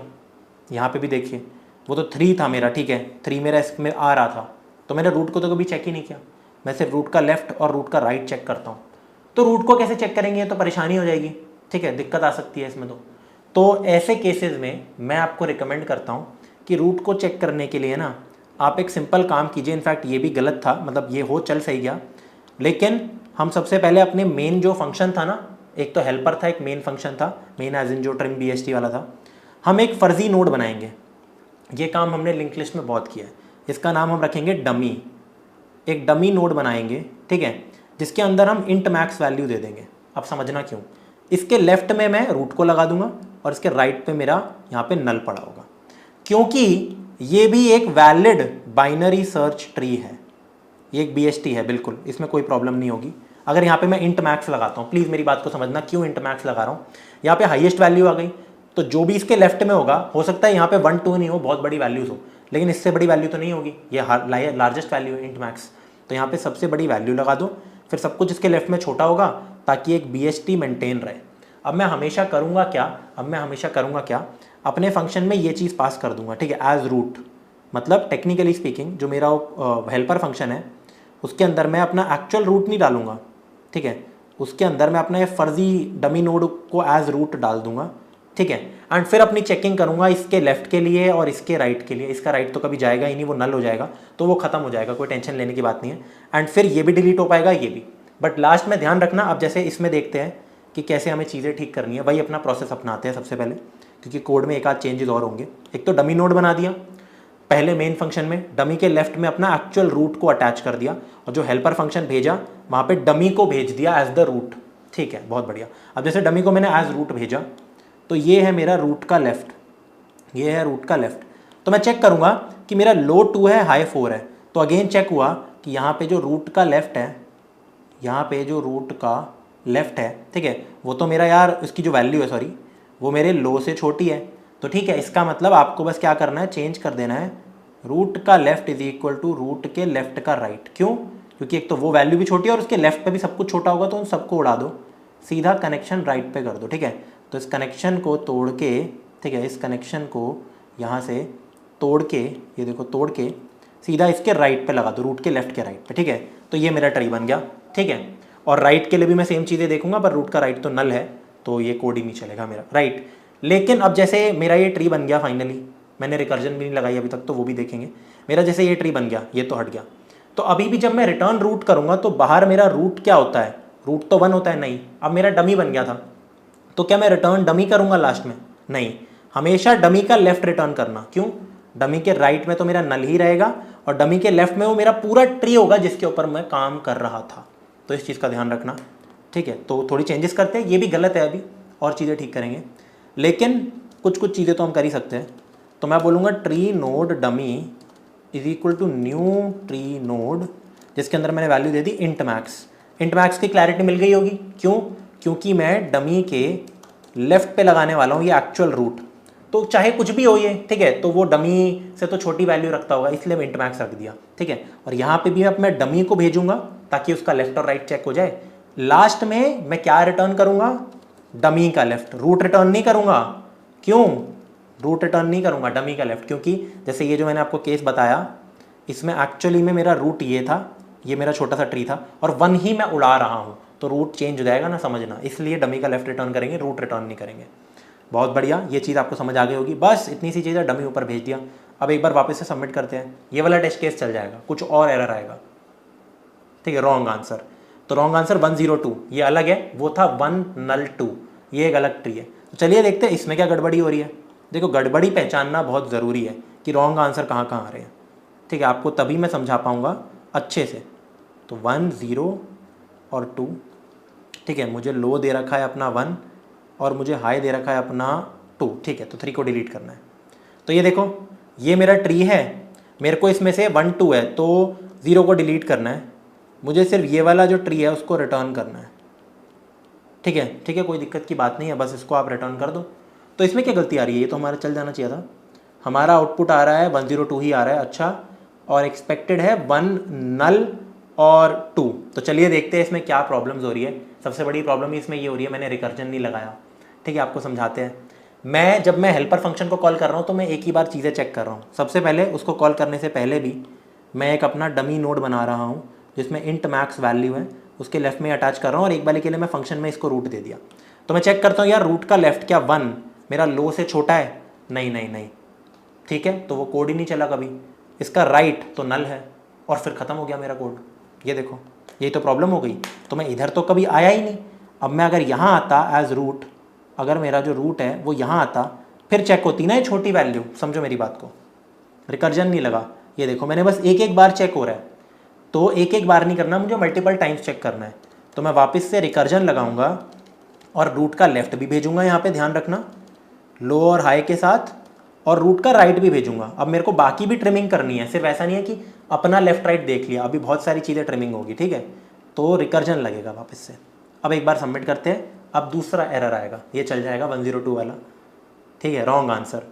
यहाँ पे भी देखिए, वो तो 3 था मेरा, ठीक है, 3 मेरा इसमें आ रहा था, तो मैंने रूट को तो कभी चेक ही नहीं किया। मैं सिर्फ रूट का लेफ्ट और रूट का राइट चेक करता हूँ, तो रूट को कैसे चेक करेंगे, तो परेशानी हो जाएगी। ठीक है, दिक्कत आ सकती है इसमें। तो ऐसे केसेस में मैं आपको रिकमेंड करता हूँ कि रूट को चेक करने के लिए ना आप एक सिंपल काम कीजिए। इनफैक्ट ये भी गलत था, मतलब ये हो चल सही गया, लेकिन हम सबसे पहले अपने मेन जो फंक्शन था ना, एक तो हेल्पर था, एक मेन फंक्शन था, मेन एज इन जो ट्रिम BST वाला था, हम एक फर्जी नोड बनाएंगे। ये काम हमने लिंक लिस्ट में बहुत किया है, इसका नाम हम रखेंगे डमी। एक डमी नोड बनाएंगे, ठीक है, जिसके अंदर हम इंट मैक्स वैल्यू दे देंगे। अब समझना क्यों, इसके लेफ्ट में मैं रूट को लगा दूंगा और इसके राइट पे मेरा यहाँ पे नल पड़ा होगा, क्योंकि ये भी एक वैलिड बाइनरी सर्च ट्री है, ये एक BST है, बिल्कुल इसमें कोई प्रॉब्लम नहीं होगी। अगर यहाँ पे मैं इंट मैक्स लगाता हूँ, प्लीज़ मेरी बात को समझना, क्यों इंट मैक्स लगा रहा हूँ, यहाँ पे हाईएस्ट वैल्यू आ गई, तो जो भी इसके लेफ्ट में होगा, हो सकता है यहाँ पे 1 2 नहीं हो, बहुत बड़ी वैल्यूज हो, लेकिन इससे बड़ी वैल्यू तो नहीं होगी, ये लार्जेस्ट वैल्यू है इंट मैक्स, तो यहाँ पे सबसे बड़ी वैल्यू लगा दो, फिर सब कुछ इसके लेफ्ट में छोटा होगा ताकि एक BST मेंटेन रहे। अब मैं हमेशा करूँगा क्या, अपने फंक्शन में ये चीज़ पास कर दूंगा, ठीक है, एज रूट, मतलब टेक्निकली स्पीकिंग जो मेरा हेल्पर फंक्शन है उसके अंदर मैं अपना एक्चुअल रूट नहीं डालूंगा, ठीक है, उसके अंदर मैं अपना ये फर्जी डमी नोड को एज रूट डाल दूंगा, ठीक है, एंड फिर अपनी चेकिंग करूंगा इसके लेफ्ट के लिए और इसके राइट के लिए। इसका राइट तो कभी जाएगा ही नहीं, वो नल हो जाएगा, तो वो खत्म हो जाएगा, कोई टेंशन लेने की बात नहीं है, एंड फिर ये भी डिलीट हो पाएगा, ये भी। बट लास्ट में ध्यान रखना, अब जैसे इसमें देखते हैं कि कैसे हमें चीज़ें ठीक करनी है, वही अपना प्रोसेस अपनाते हैं सबसे पहले, क्योंकि कोड में एक आध चेंजेस और होंगे। एक तो डमी नोड बना दिया पहले मेन फंक्शन में, डमी के लेफ्ट में अपना एक्चुअल रूट को अटैच कर दिया, और जो हेल्पर फंक्शन भेजा वहाँ पे डमी को भेज दिया एज द रूट, ठीक है, बहुत बढ़िया। अब जैसे डमी को मैंने एज रूट भेजा, तो ये है मेरा रूट का लेफ्ट, ये है रूट का लेफ्ट, तो मैं चेक करूँगा कि मेरा लो 2 है, हाई 4 है, तो अगेन चेक हुआ कि यहाँ पे जो रूट का लेफ्ट है, यहाँ पे जो रूट का लेफ्ट है, ठीक है, वो तो मेरा यार उसकी जो वैल्यू है, सॉरी, वो मेरे लो से छोटी है, तो ठीक है, इसका मतलब आपको बस क्या करना है, चेंज कर देना है, रूट का left is equal to root के लेफ्ट का राइट। क्यों, क्योंकि एक तो वो वैल्यू भी छोटी है और उसके लेफ्ट पे भी सब कुछ छोटा होगा, तो उन सबको उड़ा दो, सीधा कनेक्शन राइट पे कर दो, ठीक है। तो इस कनेक्शन को तोड़ के, ठीक है, इस कनेक्शन को यहाँ से तोड़ के, ये देखो तोड़ के सीधा इसके राइट पे लगा दो, रूट के लेफ्ट के राइट पे, ठीक है, तो ये मेरा ट्री बन गया, ठीक है। और राइट के लिए भी मैं सेम चीज़ें देखूंगा, पर रूट का राइट तो नल है, तो ये कोड ही नहीं चलेगा मेरा, राइट। लेकिन अब जैसे मेरा ये ट्री बन गया फाइनली, मैंने रिकर्जन भी नहीं लगाई अभी तक, तो वो भी देखेंगे। मेरा जैसे ये ट्री बन गया, ये तो हट गया, तो अभी भी जब मैं रिटर्न रूट करूंगा तो बाहर मेरा रूट क्या होता है, रूट तो 1 होता है, नहीं, अब मेरा डमी बन गया था, तो क्या मैं रिटर्न डमी करूंगा लास्ट में, नहीं, हमेशा डमी का लेफ्ट रिटर्न करना। क्यों? डमी के राइट में तो मेरा नल ही रहेगा और डमी के लेफ्ट में वो मेरा पूरा ट्री होगा जिसके ऊपर मैं काम कर रहा था। तो इस चीज़ का ध्यान रखना, ठीक है। तो थोड़ी चेंजेस करते हैं, ये भी गलत है, अभी और चीज़ें ठीक करेंगे, लेकिन कुछ कुछ चीज़ें तो हम कर ही सकते हैं। तो मैं बोलूँगा tree node dummy is equal to new tree node, जिसके अंदर मैंने वैल्यू दे दी इंट मैक्स। इंट मैक्स की क्लैरिटी मिल गई होगी। क्यों? क्योंकि मैं डमी के लेफ्ट पे लगाने वाला हूँ ये एक्चुअल रूट, तो चाहे कुछ भी हो ये, ठीक है, तो वो डमी से तो छोटी वैल्यू रखता होगा, इसलिए मैं इंट मैक्स रख दिया, ठीक है। और यहाँ पे भी मैं डमी को भेजूंगा ताकि उसका लेफ्ट और राइट चेक हो जाए। लास्ट में मैं क्या रिटर्न करूंगा? डमी का लेफ्ट, रूट रिटर्न नहीं करूंगा। क्यों रूट रिटर्न नहीं करूंगा? डमी का लेफ्ट, क्योंकि जैसे ये जो मैंने आपको केस बताया, इसमें एक्चुअली में मेरा रूट ये था, ये मेरा छोटा सा ट्री था और 1 ही मैं उड़ा रहा हूँ, तो रूट चेंज हो जाएगा ना, समझना। इसलिए डमी का लेफ्ट रिटर्न करेंगे, रूट रिटर्न नहीं करेंगे। बहुत बढ़िया, ये चीज़ आपको समझ आ गई होगी। बस इतनी सी चीज़ है, डमी ऊपर भेज दिया। अब एक बार वापस से सबमिट करते हैं, ये वाला टेस्ट केस चल जाएगा, कुछ और एरर आएगा, ठीक है। रॉन्ग आंसर, तो रॉन्ग आंसर 102, ये अलग है, वो था 1 नल 2, ये एक अलग ट्री है। तो चलिए देखते हैं इसमें क्या गड़बड़ी हो रही है। देखो, गड़बड़ी पहचानना बहुत ज़रूरी है कि रॉन्ग आंसर कहाँ कहाँ आ रहे हैं, ठीक है। आपको तभी मैं समझा पाऊँगा अच्छे से। तो 1 0 और 2, ठीक है। मुझे लो दे रखा है अपना 1 और मुझे हाई दे रखा है अपना 2, ठीक है। तो 3 को डिलीट करना है। तो ये देखो, ये मेरा ट्री है, मेरे को इसमें से 1 2 है, तो 0 को डिलीट करना है। मुझे सिर्फ ये वाला जो ट्री है उसको रिटर्न करना है, ठीक है, ठीक है। कोई दिक्कत की बात नहीं है, बस इसको आप रिटर्न कर दो। तो इसमें क्या गलती आ रही है? ये तो हमारा चल जाना चाहिए था। हमारा आउटपुट आ रहा है 102 ही आ रहा है, अच्छा, और एक्सपेक्टेड है 1 नल और 2। तो चलिए देखते हैं इसमें क्या प्रॉब्लम्स हो रही है। सबसे बड़ी प्रॉब्लम इसमें ये हो रही है, मैंने रिकर्जन नहीं लगाया, ठीक है। आपको समझाते हैं। जब मैं हेल्पर फंक्शन को कॉल कर रहा हूँ तो मैं एक ही बार चीज़ें चेक कर रहा हूँ। सबसे पहले उसको कॉल करने से पहले भी मैं एक अपना डमी नोड बना रहा हूँ जिसमें इंट मैक्स वैल्यू है, उसके लेफ्ट में अटैच कर रहा हूँ और एक बार के लिए मैं फंक्शन में इसको रूट दे दिया। तो मैं चेक करता हूँ यार, रूट का लेफ्ट क्या 1 मेरा लो से छोटा है? नहीं नहीं नहीं, ठीक है, तो वो कोड ही नहीं चला कभी। इसका राइट तो नल है और फिर ख़त्म हो गया मेरा कोड। ये देखो, यही तो प्रॉब्लम हो गई। तो मैं इधर तो कभी आया ही नहीं। अब मैं अगर यहाँ आता एज रूट, अगर मेरा जो रूट है वो यहाँ आता, फिर चेक होती ना ये छोटी वैल्यू। समझो मेरी बात को, रिकर्जन नहीं लगा। ये देखो, मैंने बस एक एक बार चेक हो रहा है, तो एक एक बार नहीं करना, मुझे मल्टीपल टाइम्स चेक करना है। तो मैं वापस से रिकर्जन लगाऊंगा और रूट का लेफ्ट भी भेजूंगा, यहाँ पे ध्यान रखना, लो और हाई के साथ, और रूट का राइट भी भेजूंगा। अब मेरे को बाकी भी ट्रिमिंग करनी है, सिर्फ ऐसा नहीं है कि अपना लेफ्ट राइट देख लिया, अभी बहुत सारी चीज़ें ट्रिमिंग होगी, ठीक है। तो रिकर्जन लगेगा वापस से। अब एक बार सबमिट करते हैं, अब दूसरा एरर आएगा, ये चल जाएगा 102 वाला, ठीक है, रॉन्ग आंसर।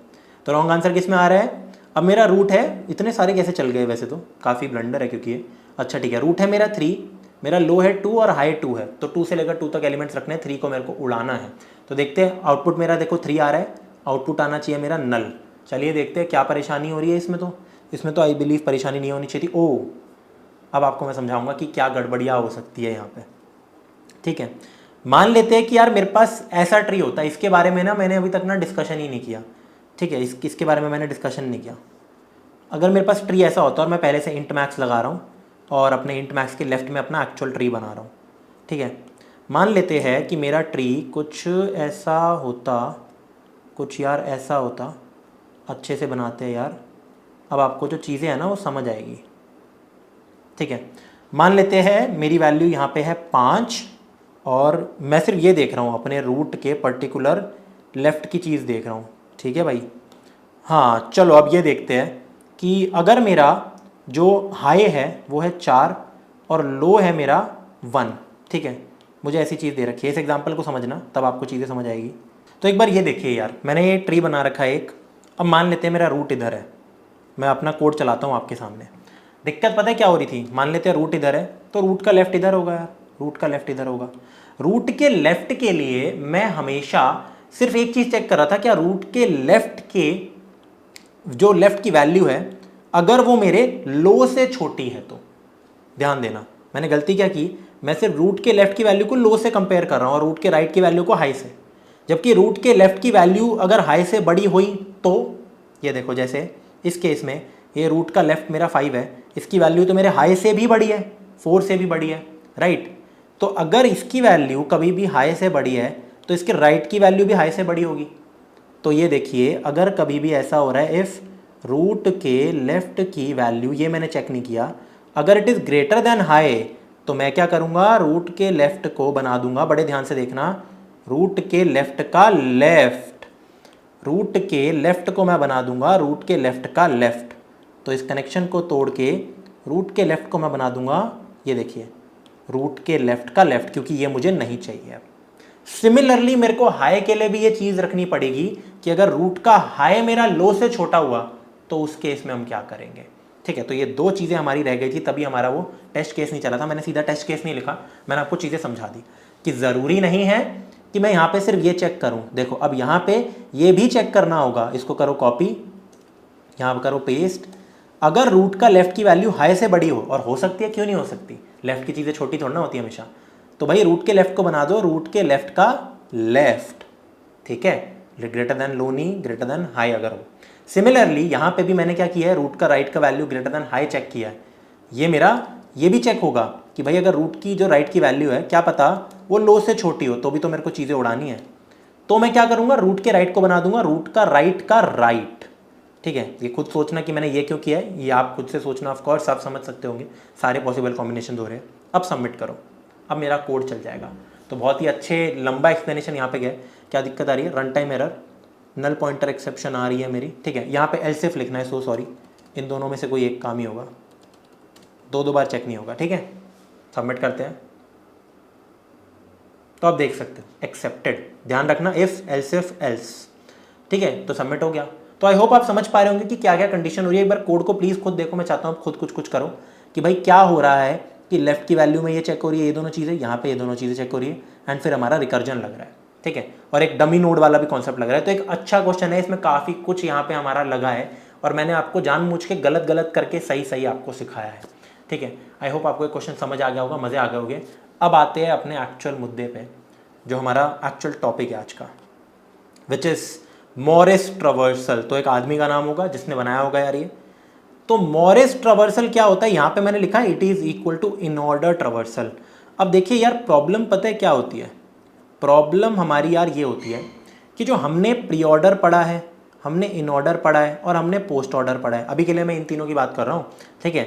तो रॉन्ग आंसर किस में आ रहा है? अब मेरा रूट है, इतने सारे कैसे चल गए, वैसे तो काफ़ी ब्लंडर है क्योंकि ये, अच्छा ठीक है, रूट है मेरा 3, मेरा लो है 2 और हाई 2 है, तो 2 से लेकर 2 तक एलिमेंट्स रखने हैं, 3 को मेरे को उड़ाना है। तो देखते हैं, आउटपुट मेरा देखो 3 आ रहा है, आउटपुट आना चाहिए मेरा नल। चलिए देखते हैं क्या परेशानी हो रही है इसमें तो आई बिलीव परेशानी नहीं होनी चाहिए थी। ओ, अब आपको मैं समझाऊंगा कि क्या गड़बड़ियाँ हो सकती है यहाँ पे, ठीक है। मान लेते हैं कि यार मेरे पास ऐसा ट्री होता है, इसके बारे में ना मैंने अभी तक ना डिस्कशन ही नहीं किया, ठीक है, इसके बारे में मैंने डिस्कशन नहीं किया। अगर मेरे पास ट्री ऐसा होता और मैं पहले से इंट मैक्स लगा रहा हूँ और अपने इंट मैक्स के लेफ्ट में अपना एक्चुअल ट्री बना रहा हूँ, ठीक है। मान लेते हैं कि मेरा ट्री कुछ ऐसा होता, कुछ यार ऐसा होता, अच्छे से बनाते हैं यार, अब आपको जो चीज़ें हैं ना वो समझ आएगी, ठीक है। मान लेते हैं मेरी वैल्यू यहाँ पे है 5 और मैं सिर्फ ये देख रहा हूँ अपने रूट के पर्टिकुलर लेफ़्ट की चीज़ देख रहा हूँ, ठीक है भाई। हाँ चलो अब ये देखते हैं कि अगर मेरा जो हाई है वो है 4 और लो है मेरा 1, ठीक है, मुझे ऐसी चीज़ दे रखी है। इस एग्जांपल को समझना, तब आपको चीज़ें समझ आएगी। तो एक बार ये देखिए यार, मैंने ये ट्री बना रखा है एक। अब मान लेते हैं मेरा रूट इधर है, मैं अपना कोड चलाता हूँ आपके सामने। दिक्कत पता है क्या हो रही थी? मान लेते हैं रूट इधर है, तो रूट का लेफ्ट इधर होगा यार, रूट का लेफ्ट इधर होगा। रूट के लेफ्ट के लिए मैं हमेशा सिर्फ एक चीज़ चेक कर रहा था, क्या रूट के लेफ्ट के जो लेफ्ट की वैल्यू है अगर वो मेरे लो से छोटी है तो। ध्यान देना, मैंने गलती क्या की, मैं सिर्फ रूट के लेफ्ट की वैल्यू को लो से कंपेयर कर रहा हूँ और रूट के राइट की वैल्यू को हाई से। जबकि रूट के लेफ्ट की वैल्यू अगर हाई से बड़ी हुई तो, ये देखो जैसे इस केस में ये रूट का लेफ्ट मेरा 5 है, इसकी वैल्यू तो मेरे हाई से भी बड़ी है, 4 से भी बड़ी है, राइट। तो अगर इसकी वैल्यू कभी भी हाई से बड़ी है तो इसके राइट की वैल्यू भी हाई से बड़ी होगी। तो ये देखिए अगर कभी भी ऐसा हो रहा है इफ़ रूट के लेफ्ट की वैल्यू, ये मैंने चेक नहीं किया, अगर it is greater than high तो मैं क्या करूँगा, रूट के लेफ्ट को बना दूंगा, बड़े ध्यान से देखना, रूट के लेफ्ट का लेफ्ट, रूट के लेफ्ट को मैं बना दूंगा रूट के लेफ्ट का लेफ्ट। तो इस कनेक्शन को तोड़ के रूट के लेफ्ट को मैं बना दूंगा, ये देखिए रूट के लेफ्ट का लेफ्ट, क्योंकि ये मुझे नहीं चाहिए। सिमिलरली मेरे को हाई के लिए भी ये चीज़ रखनी पड़ेगी कि अगर रूट का हाई मेरा लो से छोटा हुआ तो उस केस में हम क्या करेंगे। ठीक है, तो ये दो चीज़ें हमारी रह गई थी, तभी हमारा वो टेस्ट केस नहीं चला था। मैंने सीधा टेस्ट केस नहीं लिखा, मैंने आपको चीज़ें समझा दी कि ज़रूरी नहीं है कि मैं यहाँ पे सिर्फ ये चेक करूँ। देखो अब यहाँ पे ये भी चेक करना होगा, इसको करो कॉपी, यहाँ पर करो पेस्ट। अगर रूट का लेफ्ट की वैल्यू हाई से बड़ी हो, और हो सकती है, क्यों नहीं हो सकती, लेफ्ट की चीज़ें छोटी थोड़ा ना होती है हमेशा, तो भाई रूट के लेफ्ट को बना दो रूट के लेफ्ट का लेफ्ट। ठीक है, ग्रेटर देन लो नहीं, ग्रेटर देन हाई अगर हो। सिमिलरली यहाँ पे भी मैंने क्या किया है, रूट का राइट का value greater than high check किया है। ये मेरा ये भी चेक होगा कि भाई अगर रूट की जो राइट की वैल्यू है, क्या पता वो लो से छोटी हो, तो भी तो मेरे को चीज़ें उड़ानी है। तो मैं क्या करूँगा, रूट के राइट को बना दूंगा रूट का राइट। ठीक है, ये खुद सोचना कि मैंने ये क्यों किया है, ये आप खुद से सोचना, ऑफ कोर्स आप समझ सकते होंगे, सारे पॉसिबल कॉम्बिनेशन हो रहे हैं। अब सबमिट करो, अब मेरा कोड चल जाएगा। तो बहुत ही अच्छे लंबा एक्सप्लेनेशन यहाँ पे गया। क्या दिक्कत आ रही है, run time error, null pointer exception आ रही है मेरी। ठीक है, यहाँ पे एल्स इफ लिखना है, सो सॉरी, इन दोनों में से कोई एक काम ही होगा, दो बार चेक नहीं होगा। ठीक है, सबमिट करते हैं। तो आप देख सकते हो एक्सेप्टेड, ध्यान रखना इफ एल्स इफ एल्स। ठीक है, तो सबमिट हो गया। तो आई होप आप समझ पा रहे होंगे कि क्या क्या कंडीशन हो रही है। एक बार कोड को प्लीज़ खुद देखो, मैं चाहता हूँ खुद कुछ करो कि भाई क्या हो रहा है कि लेफ्ट की वैल्यू में ये चेक हो रही है, ये दोनों चीज़ें, यहाँ पे ये दोनों चीज़ें चेक हो रही है, एंड फिर हमारा रिकर्जन लग रहा है। ठीक है, और एक डमी नोड वाला भी कॉन्सेप्ट लग रहा है। तो एक अच्छा क्वेश्चन है, इसमें काफ़ी कुछ यहाँ पे हमारा लगा है, और मैंने आपको जानबूझ के गलत करके सही आपको सिखाया है। ठीक है, आई होप आपको एक क्वेश्चन समझ आ गया होगा, मज़े आ गए होंगे। अब आते हैं अपने एक्चुअल मुद्दे पे, जो हमारा एक्चुअल टॉपिक है आज का, विच इज़ मॉरिस ट्रावर्सल। तो एक आदमी का नाम होगा जिसने बनाया होगा यार ये। तो मॉरिस ट्रावर्सल क्या होता है, यहाँ पे मैंने लिखा है it is equal to in order traversal. अब देखिए यार, प्रॉब्लम पता है क्या होती है, प्रॉब्लम हमारी यार ये होती है कि जो हमने प्री ऑर्डर पढ़ा है, हमने इन ऑर्डर पढ़ा है, और हमने पोस्ट ऑर्डर पढ़ा है। अभी के लिए मैं इन तीनों की बात कर रहा हूँ। ठीक है,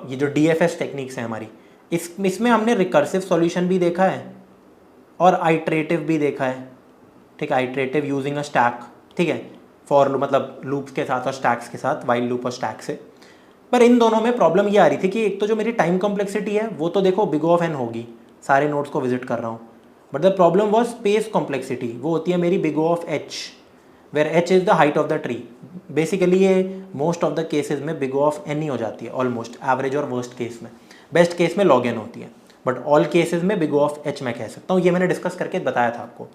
ये जो DFS टेक्निक्स हैं हमारी, इसमें हमने रिकर्सिव सॉल्यूशन भी देखा है और आइट्रेटिव भी देखा है। ठीक है, आइट्रेटिव यूजिंग अ स्टैक। ठीक है, फॉर मतलब लूप्स के साथ और स्टैक्स के साथ, वाइल लूप और स्टैक से। पर इन दोनों में प्रॉब्लम ये आ रही थी कि एक तो जो मेरी टाइम कॉम्प्लेक्सिटी है वो तो देखो बिग ऑफ एन होगी, सारे नोड्स को विजिट कर रहा हूँ, but the problem was space complexity, वो होती है मेरी big of H, where H is the height of the tree. Basically ये मोस्ट ऑफ द केसेस में बिग ऑफ एन ही हो जाती है, ऑलमोस्ट एवरेज और वर्स्ट केस में। बेस्ट केस में लॉग एन होती है, बट ऑल केसेस में बिग ऑफ एच मैं कह सकता हूँ। ये मैंने डिस्कस करके बताया था आपको।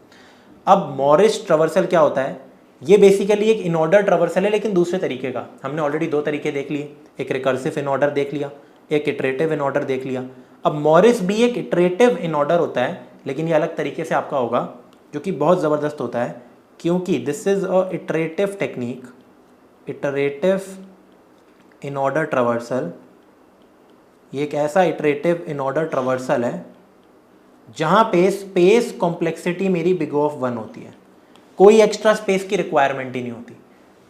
अब मॉरिस ट्रावर्सल क्या होता है, ये बेसिकली एक इन ऑर्डर ट्रावर्सल है, लेकिन दूसरे तरीके का। हमने ऑलरेडी दो तरीके देख लिए, एक रिकर्सिव इन ऑर्डर देख लिया, एक इटरेटिव इन ऑर्डर देख लिया। अब मॉरिस भी एक इटरेटिव इन ऑर्डर होता है, लेकिन ये अलग तरीके से आपका होगा, जो कि बहुत ज़बरदस्त होता है, क्योंकि this is a iterative technique, iterative in order traversal. ये एक ऐसा इटरेटिव इन ऑर्डर ट्रावर्सल है जहाँ पे स्पेस कॉम्प्लेक्सिटी मेरी बिग ऑफ 1 होती है, कोई एक्स्ट्रा स्पेस की रिक्वायरमेंट ही नहीं होती।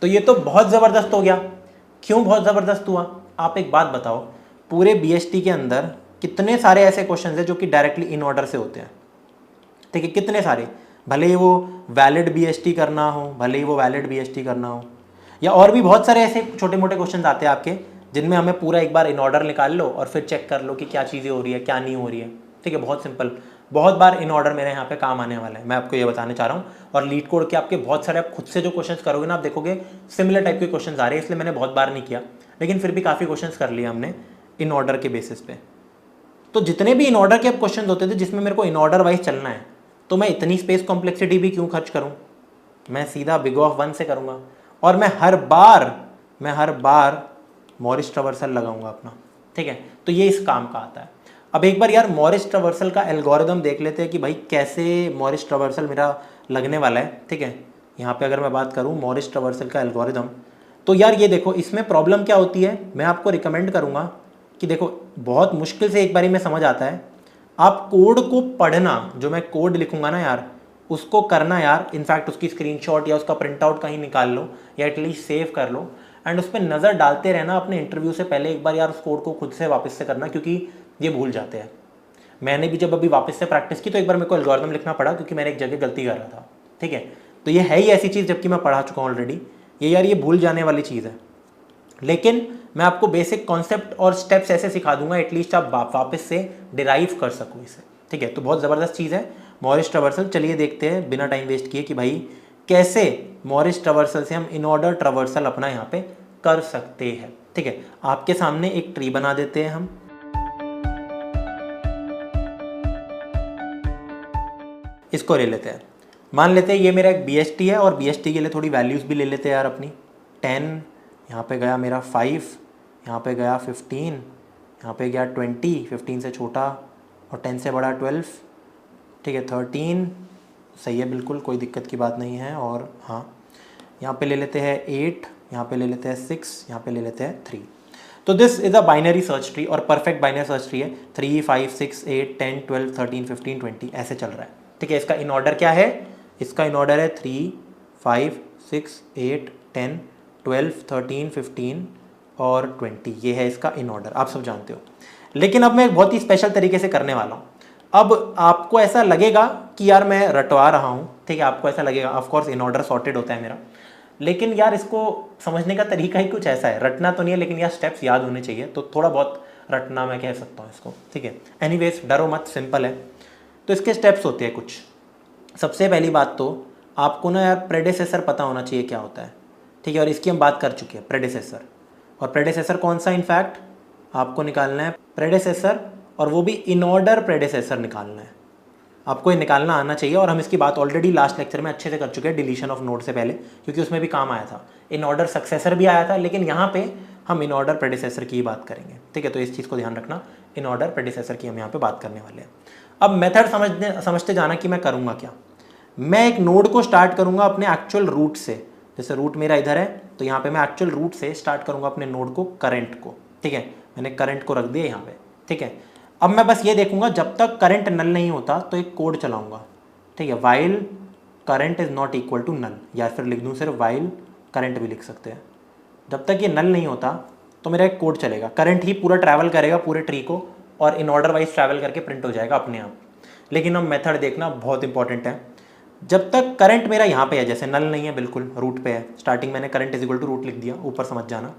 तो ये तो बहुत ज़बरदस्त हो गया। क्यों बहुत ज़बरदस्त हुआ, आप एक बात बताओ, पूरे BST के अंदर कितने सारे ऐसे क्वेश्चन हैं जो कि डायरेक्टली इन ऑर्डर से होते हैं। ठीक है, कितने सारे, भले ही वो वैलिड BST करना हो, भले ही वो वैलिड BST करना हो, या और भी बहुत सारे ऐसे छोटे मोटे क्वेश्चन आते हैं आपके, जिनमें हमें पूरा एक बार इन ऑर्डर निकाल लो और फिर चेक कर लो कि क्या चीज़ें हो रही है, क्या नहीं हो रही है। ठीक है, बहुत सिंपल, बहुत बार इन ऑर्डर मेरे यहाँ पे काम आने वाला है, मैं आपको ये बताने चाह रहा हूँ। और लीड कोड के आपके बहुत सारे, आप खुद से जो क्वेश्चंस करोगे ना, आप देखोगे सिमिलर टाइप के क्वेश्चंस आ रहे हैं, इसलिए मैंने बहुत बार नहीं किया, लेकिन फिर भी काफ़ी क्वेश्चंस कर लिए हमने इन ऑर्डर के बेसिस पे। तो जितने भी इन ऑर्डर के अब क्वेश्चन होते थे जिसमें मेरे को इन ऑर्डर वाइज चलना है, तो मैं इतनी स्पेस कॉम्प्लेक्सिटी भी क्यों खर्च करूँ, मैं सीधा बिग ऑफ 1 से करूँगा, और मैं हर बार मॉरिस ट्रावर्सल लगाऊंगा अपना। ठीक है, तो ये इस काम का आता है। अब एक बार यार मॉरिस ट्रावर्सल का एल्गोरिदम देख लेते हैं कि भाई कैसे मॉरिस ट्रावर्सल मेरा लगने वाला है। ठीक है, यहाँ पे अगर मैं बात करूँ मॉरिस ट्रावर्सल का एल्गोरिदम, तो यार ये देखो, इसमें प्रॉब्लम क्या होती है, मैं आपको रिकमेंड करूँगा कि देखो, बहुत मुश्किल से एक बारी में समझ आता है। आप कोड को पढ़ना, जो मैं कोड लिखूंगा ना यार, उसको करना यार, इनफैक्ट उसकी स्क्रीनशॉट या उसका प्रिंट आउट कहीं निकाल लो या एटलीस्ट सेव कर लो एंड उस पर नज़र डालते रहना अपने इंटरव्यू से पहले एक बार यार, उस कोड को खुद से वापस से करना, क्योंकि ये भूल जाते हैं। मैंने भी जब अभी वापस से प्रैक्टिस की तो एक बार मेरे को एल्गोरिथम लिखना पड़ा क्योंकि मैंने एक जगह गलती कर रहा था, ठीक है। तो ये है ही ऐसी चीज़, जबकि मैं पढ़ा चुका हूँ ऑलरेडी, ये यार ये भूल जाने वाली चीज़ है। लेकिन मैं आपको बेसिक कॉन्सेप्ट और स्टेप्स ऐसे सिखा दूंगा एटलीस्ट आप वापस से डिराइव कर सको इसे, ठीक है। तो बहुत ज़बरदस्त चीज़ है मॉरिस ट्रैवर्सल। चलिए देखते हैं बिना टाइम वेस्ट किए कि भाई कैसे मॉरिस ट्रैवर्सल से हम इन ऑर्डर ट्रैवर्सल अपना यहाँ पे कर सकते हैं, ठीक है। आपके सामने एक ट्री बना देते हैं हम, इसको ले लेते हैं। मान लेते हैं ये मेरा एक BST है और BST के लिए थोड़ी वैल्यूज़ भी ले लेते हैं यार अपनी। 10 यहाँ पे गया मेरा 5, यहाँ पे गया 15, यहाँ पे गया 20, 15 से छोटा और 10 से बड़ा 12, ठीक है। 13 सही है, बिल्कुल कोई दिक्कत की बात नहीं है। और हाँ, यहाँ पे ले लेते हैं 8, यहाँ पे ले लेते हैं 6, यहाँ पे ले लेते हैं 3। तो this is a binary search tree और परफेक्ट बाइनरी सर्च ट्री है। 3, 5, 6, 8, 10, 12, 13, 15, 20 ऐसे चल रहा है, ठीक है। इसका इन ऑर्डर क्या है? इसका इन ऑर्डर है 3, 5, 6, 8, 10, 12, 13, 15 और 20। ये है इसका इन ऑर्डर, आप सब जानते हो। लेकिन अब मैं एक बहुत ही स्पेशल तरीके से करने वाला हूँ। अब आपको ऐसा लगेगा कि यार मैं रटवा रहा हूँ, ठीक है, आपको ऐसा लगेगा। Of course in order sorted होता है मेरा, लेकिन यार इसको समझने का तरीका ही कुछ ऐसा है। रटना तो नहीं है, लेकिन यार स्टेप्स याद होने चाहिए, तो थोड़ा बहुत रटना मैं कह सकता हूँ इसको, ठीक है। एनीवेज डरो मत, सिंपल है। तो इसके स्टेप्स होते हैं कुछ। सबसे पहली बात तो आपको ना यार प्रेडेसेसर पता होना चाहिए क्या होता है, ठीक है। और इसकी हम बात कर चुके हैं, प्रेडेसेसर। और प्रेडेसेसर कौन सा? इनफैक्ट आपको निकालना है प्रेडेसेसर, और वो भी इन ऑर्डर प्रेडेसेसर निकालना है। आपको ये निकालना आना चाहिए। और हम इसकी बात ऑलरेडी लास्ट लेक्चर में अच्छे से कर चुके हैं, डिलीशन ऑफ नोड से पहले, क्योंकि उसमें भी काम आया था। इन ऑर्डर सक्सेसर भी आया था, लेकिन यहाँ पे हम इन ऑर्डर प्रेडेसेसर की बात करेंगे, ठीक है। तो इस चीज़ को ध्यान रखना, इन ऑर्डर प्रेडेसेसर की हम यहाँ पे बात करने वाले हैं। अब मेथड समझते जाना कि मैं करूँगा क्या। मैं एक नोड को स्टार्ट करूँगा अपने एक्चुअल रूट से। जैसे रूट मेरा इधर है, तो यहाँ पे मैं एक्चुअल रूट से स्टार्ट करूँगा अपने नोड को, करंट को, ठीक है। मैंने करंट को रख दिया यहाँ पे, ठीक है। अब मैं बस ये देखूंगा जब तक करंट नल नहीं होता तो एक कोड चलाऊंगा, ठीक है। While current is not equal to null, या फिर लिख दूँ सिर्फ वाइल करंट भी लिख सकते हैं। जब तक ये नल नहीं होता तो मेरा एक कोड चलेगा, करंट ही पूरा ट्रैवल करेगा पूरे ट्री को और इन ऑर्डर वाइज ट्रैवल करके प्रिंट हो जाएगा अपने आप। लेकिन अब मेथड देखना बहुत इंपॉर्टेंट है। जब तक करंट मेरा यहाँ पे है, जैसे नल नहीं है, बिल्कुल रूट पे है, स्टार्टिंग मैंने current is equal to root लिख दिया, ऊपर समझ जाना।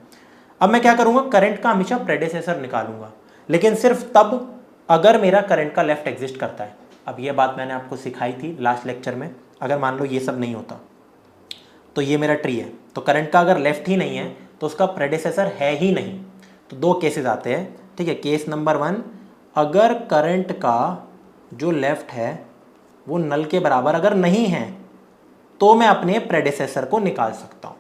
अब मैं क्या करूँगा, करंट का हमेशा प्रेडेसेसर निकालूंगा, लेकिन सिर्फ तब अगर मेरा करंट का लेफ्ट एग्जिस्ट करता है। अब ये बात मैंने आपको सिखाई थी लास्ट लेक्चर में। अगर मान लो ये सब नहीं होता तो ये मेरा ट्री है, तो करंट का अगर लेफ्ट ही नहीं है तो उसका प्रेडेसेसर है ही नहीं। तो दो केसेस आते हैं, ठीक है। केस नंबर 1, अगर करंट का जो लेफ्ट है वो नल के बराबर अगर नहीं है तो मैं अपने प्रेडेसेसर को निकाल सकता हूँ,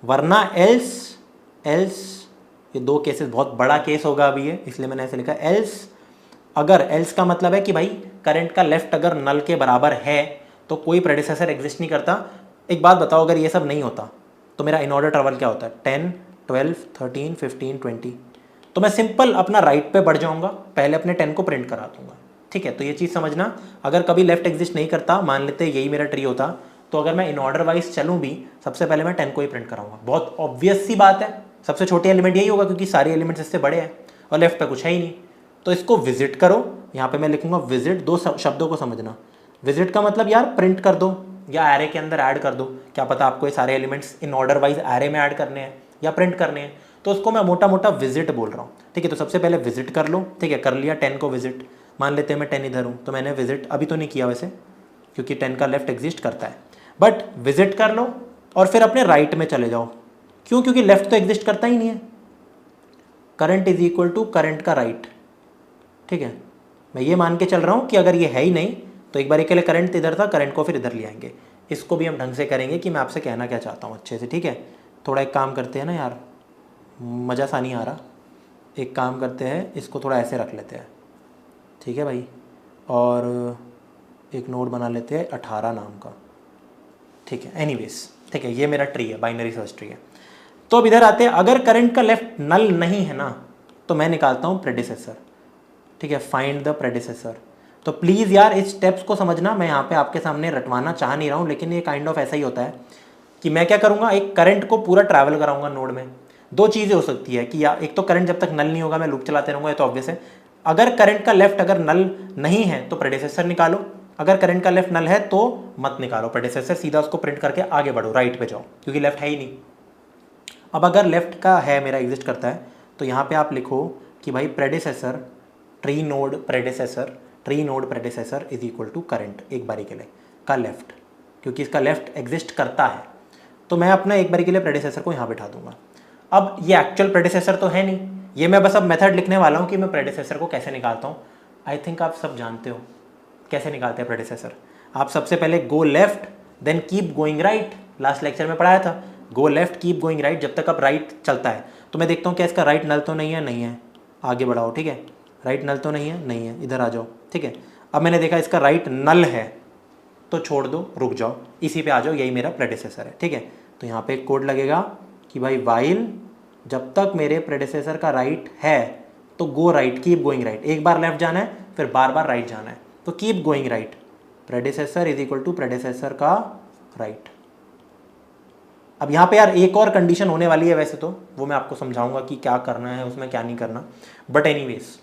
वरना एल्स ये दो केसेस, बहुत बड़ा केस होगा अभी ये, इसलिए मैंने ऐसे लिखा एल्स। अगर एल्स का मतलब है कि भाई करंट का लेफ्ट अगर नल के बराबर है तो कोई प्रेडिसेसर एग्जिस्ट नहीं करता। एक बात बताओ, अगर ये सब नहीं होता तो मेरा इन ऑर्डर ट्रैवल क्या होता है? 10, 12, 13, 15, 20। तो मैं सिंपल अपना राइट पे बढ़ जाऊंगा, पहले अपने 10 को प्रिंट करा दूंगा, ठीक है। तो ये चीज़ समझना, अगर कभी लेफ्ट एग्जिस्ट नहीं करता, मान लेते यही मेरा ट्री होता, तो अगर मैं इन ऑर्डर वाइज चलूँ भी, सबसे पहले मैं 10 को ही प्रिंट कराऊंगा। बहुत ऑब्वियस सी बात है, सबसे छोटे एलिमेंट यही होगा क्योंकि सारे एलिमेंट्स इससे बड़े हैं और लेफ्ट पे कुछ है ही नहीं। तो इसको विजिट करो, यहाँ पे मैं लिखूंगा विजिट। दो शब्दों को समझना, विजिट का मतलब यार प्रिंट कर दो या एरे के अंदर ऐड कर दो। क्या पता आपको ये सारे elements in order wise array में ऐड करने हैं या प्रिंट करने हैं, तो उसको मैं मोटा मोटा विजिट बोल रहा हूँ, ठीक है। तो सबसे पहले विजिट कर लो, ठीक है। कर लिया 10 को विजिट, मान लेते हैं मैं 10 इधर हूँ तो मैंने विजिट अभी तो नहीं किया वैसे, क्योंकि 10 का लेफ्ट एग्जिस्ट करता है, बट विजिट कर लो और फिर अपने राइट में चले जाओ। क्यों? क्योंकि लेफ्ट तो एग्जिस्ट करता ही नहीं है। Current is equal to current का राइट, ठीक है। मैं ये मान के चल रहा हूँ कि अगर ये है ही नहीं तो एक बार के लिए करंट इधर था, करंट को फिर इधर ले आएंगे। इसको भी हम ढंग से करेंगे कि मैं आपसे कहना क्या चाहता हूँ अच्छे से, ठीक है। थोड़ा एक काम करते हैं ना यार, मज़ा सा नहीं आ रहा, एक काम करते हैं, इसको थोड़ा ऐसे रख लेते हैं, ठीक है भाई। और एक नोड बना लेते हैं 18 नाम का, ठीक है। एनीवेज, ठीक है, ये मेरा ट्री है, बाइनरी सर्च ट्री है। तो अब इधर आते हैं, अगर करंट का लेफ्ट नल नहीं है ना तो मैं निकालता हूँ प्रेडिसेसर, ठीक है। Find the predecessor. तो प्लीज़ यार इस स्टेप्स को समझना, मैं यहाँ पे आपके सामने रटवाना चाह नहीं रहा हूँ, लेकिन ये काइंड ऑफ ऐसा ही होता है कि मैं क्या करूँगा, एक करंट को पूरा ट्रैवल कराऊंगा नोड में। दो चीज़ें हो सकती है कि या एक तो करंट जब तक नल नहीं होगा मैं लूप चलाते रहूँगा, ये तो ऑब्वियस है। अगर करंट का लेफ्ट अगर नल नहीं है तो प्रेडिसेसर निकालो, अगर करंट का लेफ्ट नल है तो मत निकालो प्रेडिसेसर, सीधा उसको प्रिंट करके आगे बढ़ो, राइट पे जाओ, क्योंकि लेफ्ट है ही नहीं। अब अगर लेफ्ट का है, मेरा एग्जिस्ट करता है, तो यहाँ पे आप लिखो कि भाई predecessor tree node predecessor is equal to current एक बारी के लिए का लेफ्ट, क्योंकि इसका लेफ्ट एग्जिस्ट करता है तो मैं अपना एक बारी के लिए प्रेडिसेसर को यहाँ बिठा दूंगा। अब ये एक्चुअल प्रेडिसेसर तो है नहीं, ये मैं बस अब मेथड लिखने वाला हूँ कि मैं प्रेडिसेसर को कैसे निकालता हूँ। आई थिंक आप सब जानते हो कैसे निकालते हैं प्रेडिसेसर। आप सबसे पहले go left then keep going right, last lecture में पढ़ाया था, go left keep going right, जब तक अब राइट चलता है तो मैं देखता हूँ क्या इसका राइट नल तो नहीं है, नहीं है, आगे बढ़ाओ, ठीक है, राइट नल तो नहीं है, नहीं है, इधर आ जाओ, ठीक है। अब मैंने देखा इसका राइट नल है तो छोड़ दो, रुक जाओ, इसी पे आ जाओ, यही मेरा प्रेडिसेसर है, ठीक है। तो यहाँ पे एक कोड लगेगा कि भाई वाइल जब तक मेरे प्रेडिसेसर का राइट है तो go right keep going right, एक बार लेफ्ट जाना है फिर बार बार राइट जाना है, तो keep going right, predecessor is equal to predecessor का राइट। अब यहाँ पे यार एक और कंडीशन होने वाली है, वैसे तो वो मैं आपको समझाऊंगा कि क्या करना है उसमें क्या नहीं करना, बट एनीवेज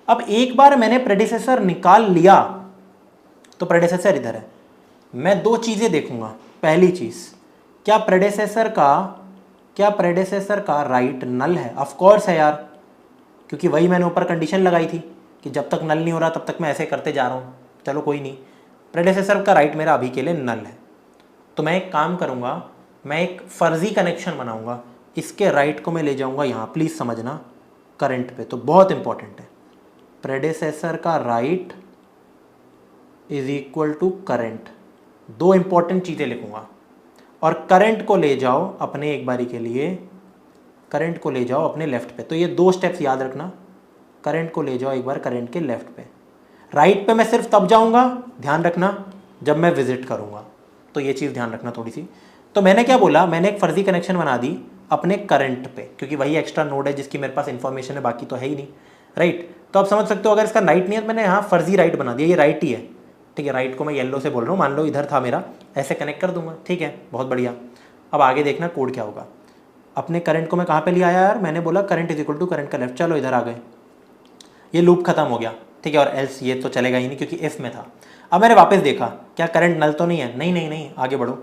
अब एक बार मैंने प्रेडिसेसर निकाल लिया तो प्रेडिसेसर इधर है, मैं दो चीज़ें देखूंगा। पहली चीज़, क्या प्रेडिसेसर का राइट नल है? ऑफ कोर्स है यार, क्योंकि वही मैंने ऊपर कंडीशन लगाई थी कि जब तक नल नहीं हो रहा तब तक मैं ऐसे करते जा रहा हूँ। चलो कोई नहीं, प्रेडिसेसर का राइट मेरा अभी के लिए नल है, तो मैं एक काम करूँगा, मैं एक फर्जी कनेक्शन बनाऊँगा, इसके राइट को मैं ले जाऊँगा यहाँ, प्लीज़ समझना, करंट पे, तो बहुत इंपॉर्टेंट है, प्रेडिसेसर का right is equal to current, दो इंपॉर्टेंट चीज़ें लिखूँगा, और करंट को ले जाओ अपने एक बारी के लिए, करंट को ले जाओ अपने लेफ्ट पे। तो ये दो स्टेप्स याद रखना, करंट को ले जाओ एक बार करंट के लेफ्ट पे, राइट पे मैं सिर्फ तब जाऊंगा, ध्यान रखना, जब मैं विजिट करूंगा, तो ये चीज़ ध्यान रखना थोड़ी सी। तो मैंने क्या बोला, मैंने एक फर्जी कनेक्शन बना दी अपने करंट पे, क्योंकि वही एक्स्ट्रा नोड है जिसकी मेरे पास इंफॉर्मेशन है, बाकी तो है ही नहीं, राइट। तो आप समझ सकते हो अगर इसका राइट नहीं है तो मैंने यहाँ फर्जी राइट बना दिया, ये राइट ही है, ठीक है, राइट को मैं येलो से बोल रहा हूँ, मान लो इधर था मेरा, ऐसे कनेक्ट कर दूंगा, ठीक है, बहुत बढ़िया। अब आगे देखना कोड क्या होगा। अपने करंट को मैं कहाँ पे ले आया यार, मैंने बोला current is equal to current का लेफ्ट, चलो इधर आ गए, ये लूप खत्म हो गया, ठीक है, और एल्स ये तो चलेगा ही नहीं क्योंकि इफ में था। अब मैंने वापस देखा, क्या करंट नल तो नहीं है, नहीं नहीं नहीं, आगे बढ़ो,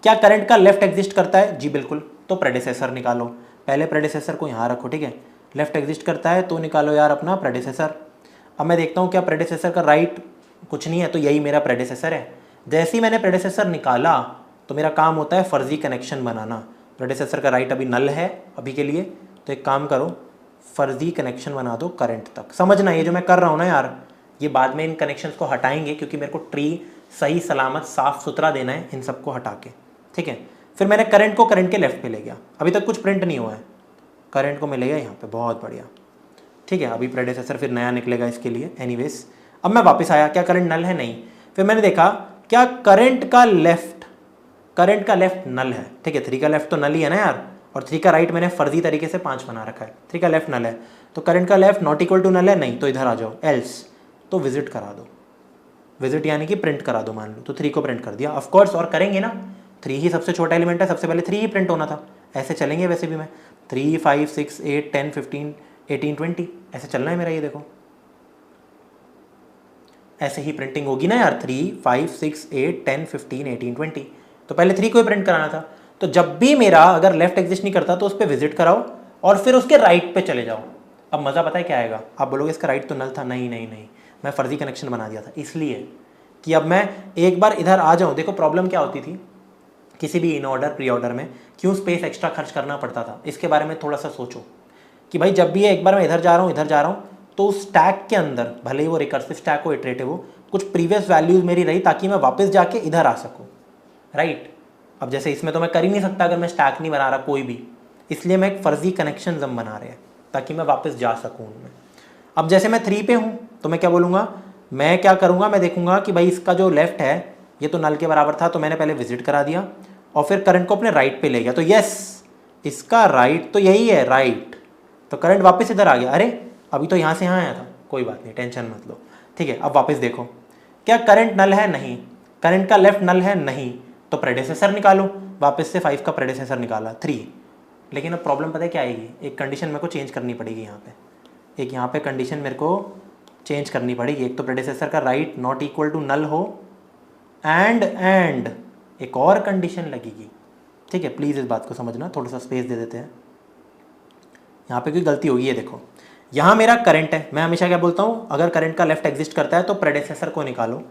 क्या करंट का लेफ्ट एग्जिस्ट करता है, जी बिल्कुल, तो प्रेडिसेसर निकालो, पहले प्रेडिसेसर को यहाँ रखो, ठीक है, लेफ्ट एग्जिस्ट करता है तो निकालो यार अपना प्रेडिसेसर। अब मैं देखता हूँ क्या प्रेडिसेसर का राइट कुछ नहीं है, तो यही मेरा प्रेडिसेसर है। जैसे ही मैंने प्रेडिसेसर निकाला तो मेरा काम होता है फर्जी कनेक्शन बनाना, प्रेडिसेसर का राइट अभी नल है अभी के लिए, तो एक काम करो, फर्जी कनेक्शन बना दो करंट तक। समझना ये जो मैं कर रहा हूँ ना यार, ये बाद में इन कनेक्शंस को हटाएंगे क्योंकि मेरे को ट्री सही सलामत साफ सुथरा देना है इन सबको हटा के, ठीक है। फिर मैंने करंट को करंट के लेफ्ट पे ले गया, अभी तक कुछ प्रिंट नहीं हुआ है, करंट को मैं ले गया यहाँ पे, बहुत बढ़िया, ठीक है। अभी प्रेडिसेसर फिर नया निकलेगा इसके लिए, एनीवेज। अब मैं वापस आया, क्या करंट नल है, नहीं। फिर मैंने देखा क्या करंट का लेफ्ट नल है, ठीक है, 3 का लेफ्ट तो नल ही है ना यार, और 3 का राइट मैंने फर्जी तरीके से 5 बना रखा है, 3 का लेफ्ट नल है, तो करंट का left not equal to null है, नहीं, तो इधर आ जाओ, एल्स तो विजिट करा दो, विजिट यानी कि प्रिंट करा दो, मान लो, तो 3 को प्रिंट कर दिया, ऑफ कोर्स, और करेंगे ना, 3 ही सबसे छोटा एलिमेंट है, सबसे पहले 3 ही प्रिंट होना था, ऐसे चलेंगे वैसे भी मैं 3 5 6 8 10 15 18 20 ऐसे चलना है मेरा, ये देखो ऐसे ही प्रिंटिंग होगी ना यार, 3 5 6 8 10 15 18 20, तो पहले 3 को ही प्रिंट कराना था। तो जब भी मेरा अगर लेफ्ट एग्जिस्ट नहीं करता तो उस पर विजिट कराओ और फिर उसके राइट पे चले जाओ। अब मज़ा पता है क्या आएगा, आप बोलोगे इसका राइट तो नल था, नहीं नहीं नहीं, मैं फर्जी कनेक्शन बना दिया था, इसलिए कि अब मैं एक बार इधर आ जाऊँ। देखो प्रॉब्लम क्या होती थी किसी भी इन ऑर्डर प्री ऑर्डर में, क्यों स्पेस एक्स्ट्रा खर्च करना पड़ता था, इसके बारे में थोड़ा सा सोचो कि भाई जब भी एक बार मैं इधर जा रहा हूँ तो उस स्टैक के अंदर, भले ही वो रिकर्सिव स्टैक हो इटरेटिव हो, कुछ प्रीवियस वैल्यूज मेरी रही ताकि मैं वापस जाके इधर आ सकूँ, राइट। अब जैसे इसमें तो मैं कर ही नहीं सकता अगर मैं स्टैक नहीं बना रहा कोई भी, इसलिए मैं एक फर्जी कनेक्शन हम बना रहे हैं ताकि मैं वापस जा सकूँ उनमें। अब जैसे मैं 3 पे हूँ तो मैं क्या बोलूँगा, मैं क्या करूँगा, मैं देखूँगा कि भाई इसका जो लेफ्ट है ये तो नल के बराबर था, तो मैंने पहले विजिट करा दिया और फिर करंट को अपने राइट पे ले गया, तो यस इसका राइट तो यही है, राइट, तो करंट वापस इधर आ गया। अरे अभी तो यहाँ से यहाँ आया था, कोई बात नहीं, टेंशन मत लो, ठीक है। अब वापस देखो, क्या करंट नल है? नहीं। करंट का लेफ्ट नल है? नहीं। तो प्रेडिसेसर निकालो, वापस से 5 का प्रेडिसेसर निकाला 3। लेकिन अब प्रॉब्लम पता है क्या आएगी, एक कंडीशन मेरे को चेंज करनी पड़ेगी यहाँ पे, एक यहाँ पे कंडीशन मेरे को चेंज करनी पड़ेगी। एक तो प्रेडिसेसर का right not equal to null हो, एंड एक और कंडीशन लगेगी। ठीक है, प्लीज़ इस बात को समझना, थोड़ा सा स्पेस दे देते हैं। यहाँ पे कोई गलती होगी, ये देखो, यहाँ मेरा करंट है, मैं हमेशा क्या बोलता हूँ, अगर करंट का लेफ्ट एग्जिस्ट करता है तो प्रेडिसेसर को निकालो।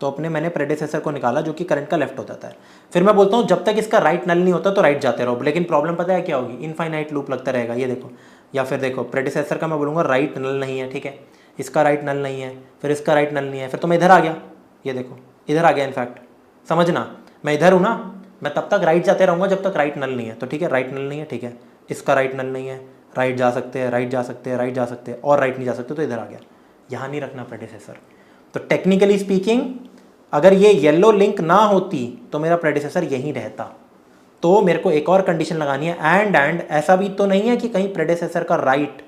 तो मैंने प्रेडिसेसर को निकाला जो कि करंट का लेफ्ट हो जाता है। फिर मैं बोलता हूँ जब तक इसका राइट नल नहीं होता तो राइट जाते रहो, लेकिन प्रॉब्लम पता है क्या होगी, इनफाइनाइट लूप लगता रहेगा। ये देखो, या फिर देखो प्रेडिसेसर का मैं बोलूँगा राइट नल नहीं है, ठीक है, इसका राइट नल नहीं है, फिर इसका राइट नल नहीं है, फिर तो मैं इधर आ गया। ये देखो इधर आ गया, इनफैक्ट समझना, मैं इधर हूँ ना, मैं तब तक राइट जाते रहूँगा जब तक राइट नल नहीं है। तो ठीक है, राइट नल नहीं है, ठीक है, इसका राइट नल नहीं है, राइट जा सकते हैं, राइट जा सकते हैं, राइट जा सकते हैं, और राइट नहीं जा सकते, तो इधर आ गया। यहाँ नहीं रखना प्रेडिसेसर। तो टेक्निकली स्पीकिंग अगर ये येलो लिंक ना होती तो मेरा प्रेडिसेसर यहीं रहता। तो मेरे को एक और कंडीशन लगानी है, एंड ऐसा भी तो नहीं है कि कहीं प्रेडिसेसर का राइट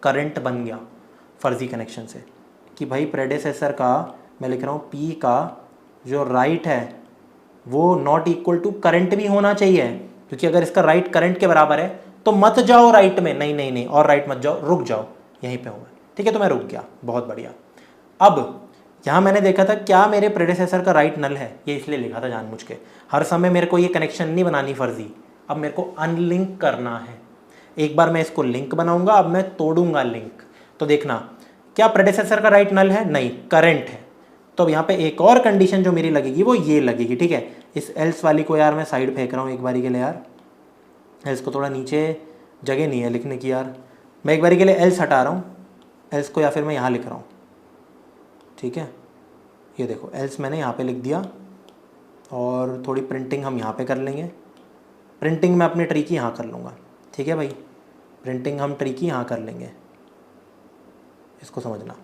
करंट बन गया फर्जी कनेक्शन से, कि भाई प्रेडिसेसर का, मैं लिख रहा हूँ पी का जो राइट है वो नॉट इक्वल टू करंट भी होना चाहिए, क्योंकि अगर इसका राइट करंट के बराबर है तो मत जाओ राइट में, नहीं नहीं नहीं, और राइट मत जाओ, रुक जाओ, यहीं पे हूँ मैं। ठीक है, तो मैं रुक गया, बहुत बढ़िया। अब यहाँ मैंने देखा था क्या मेरे प्रेडिसेसर का राइट नल है, ये इसलिए लिखा था जानबूझ के, हर समय मेरे को ये कनेक्शन नहीं बनानी फर्जी, अब मेरे को अनलिंक करना है। एक बार मैं इसको लिंक बनाऊंगा, अब मैं तोड़ूंगा लिंक। तो देखना, क्या प्रेडिसेसर का राइट नल है? नहीं, करंट है। तो अब यहाँ पे एक और कंडीशन जो मेरी लगेगी वो ये लगेगी। ठीक है, इस एल्स वाली को यार मैं साइड फेंक रहा हूँ एक बारी के लिए यार, एल्स को थोड़ा नीचे, जगह नहीं है लिखने की यार, मैं एक बारी के लिए एल्स हटा रहा हूँ, एल्स को, या फिर मैं यहाँ लिख रहा हूँ। ठीक है, ये देखो एल्स मैंने यहाँ पे लिख दिया, और थोड़ी प्रिंटिंग हम यहाँ पे कर लेंगे। प्रिंटिंग मैं अपने ट्री की यहाँ कर लूँगा। ठीक है भाई, प्रिंटिंग हम ट्री की यहाँ कर लेंगे, इसको समझना।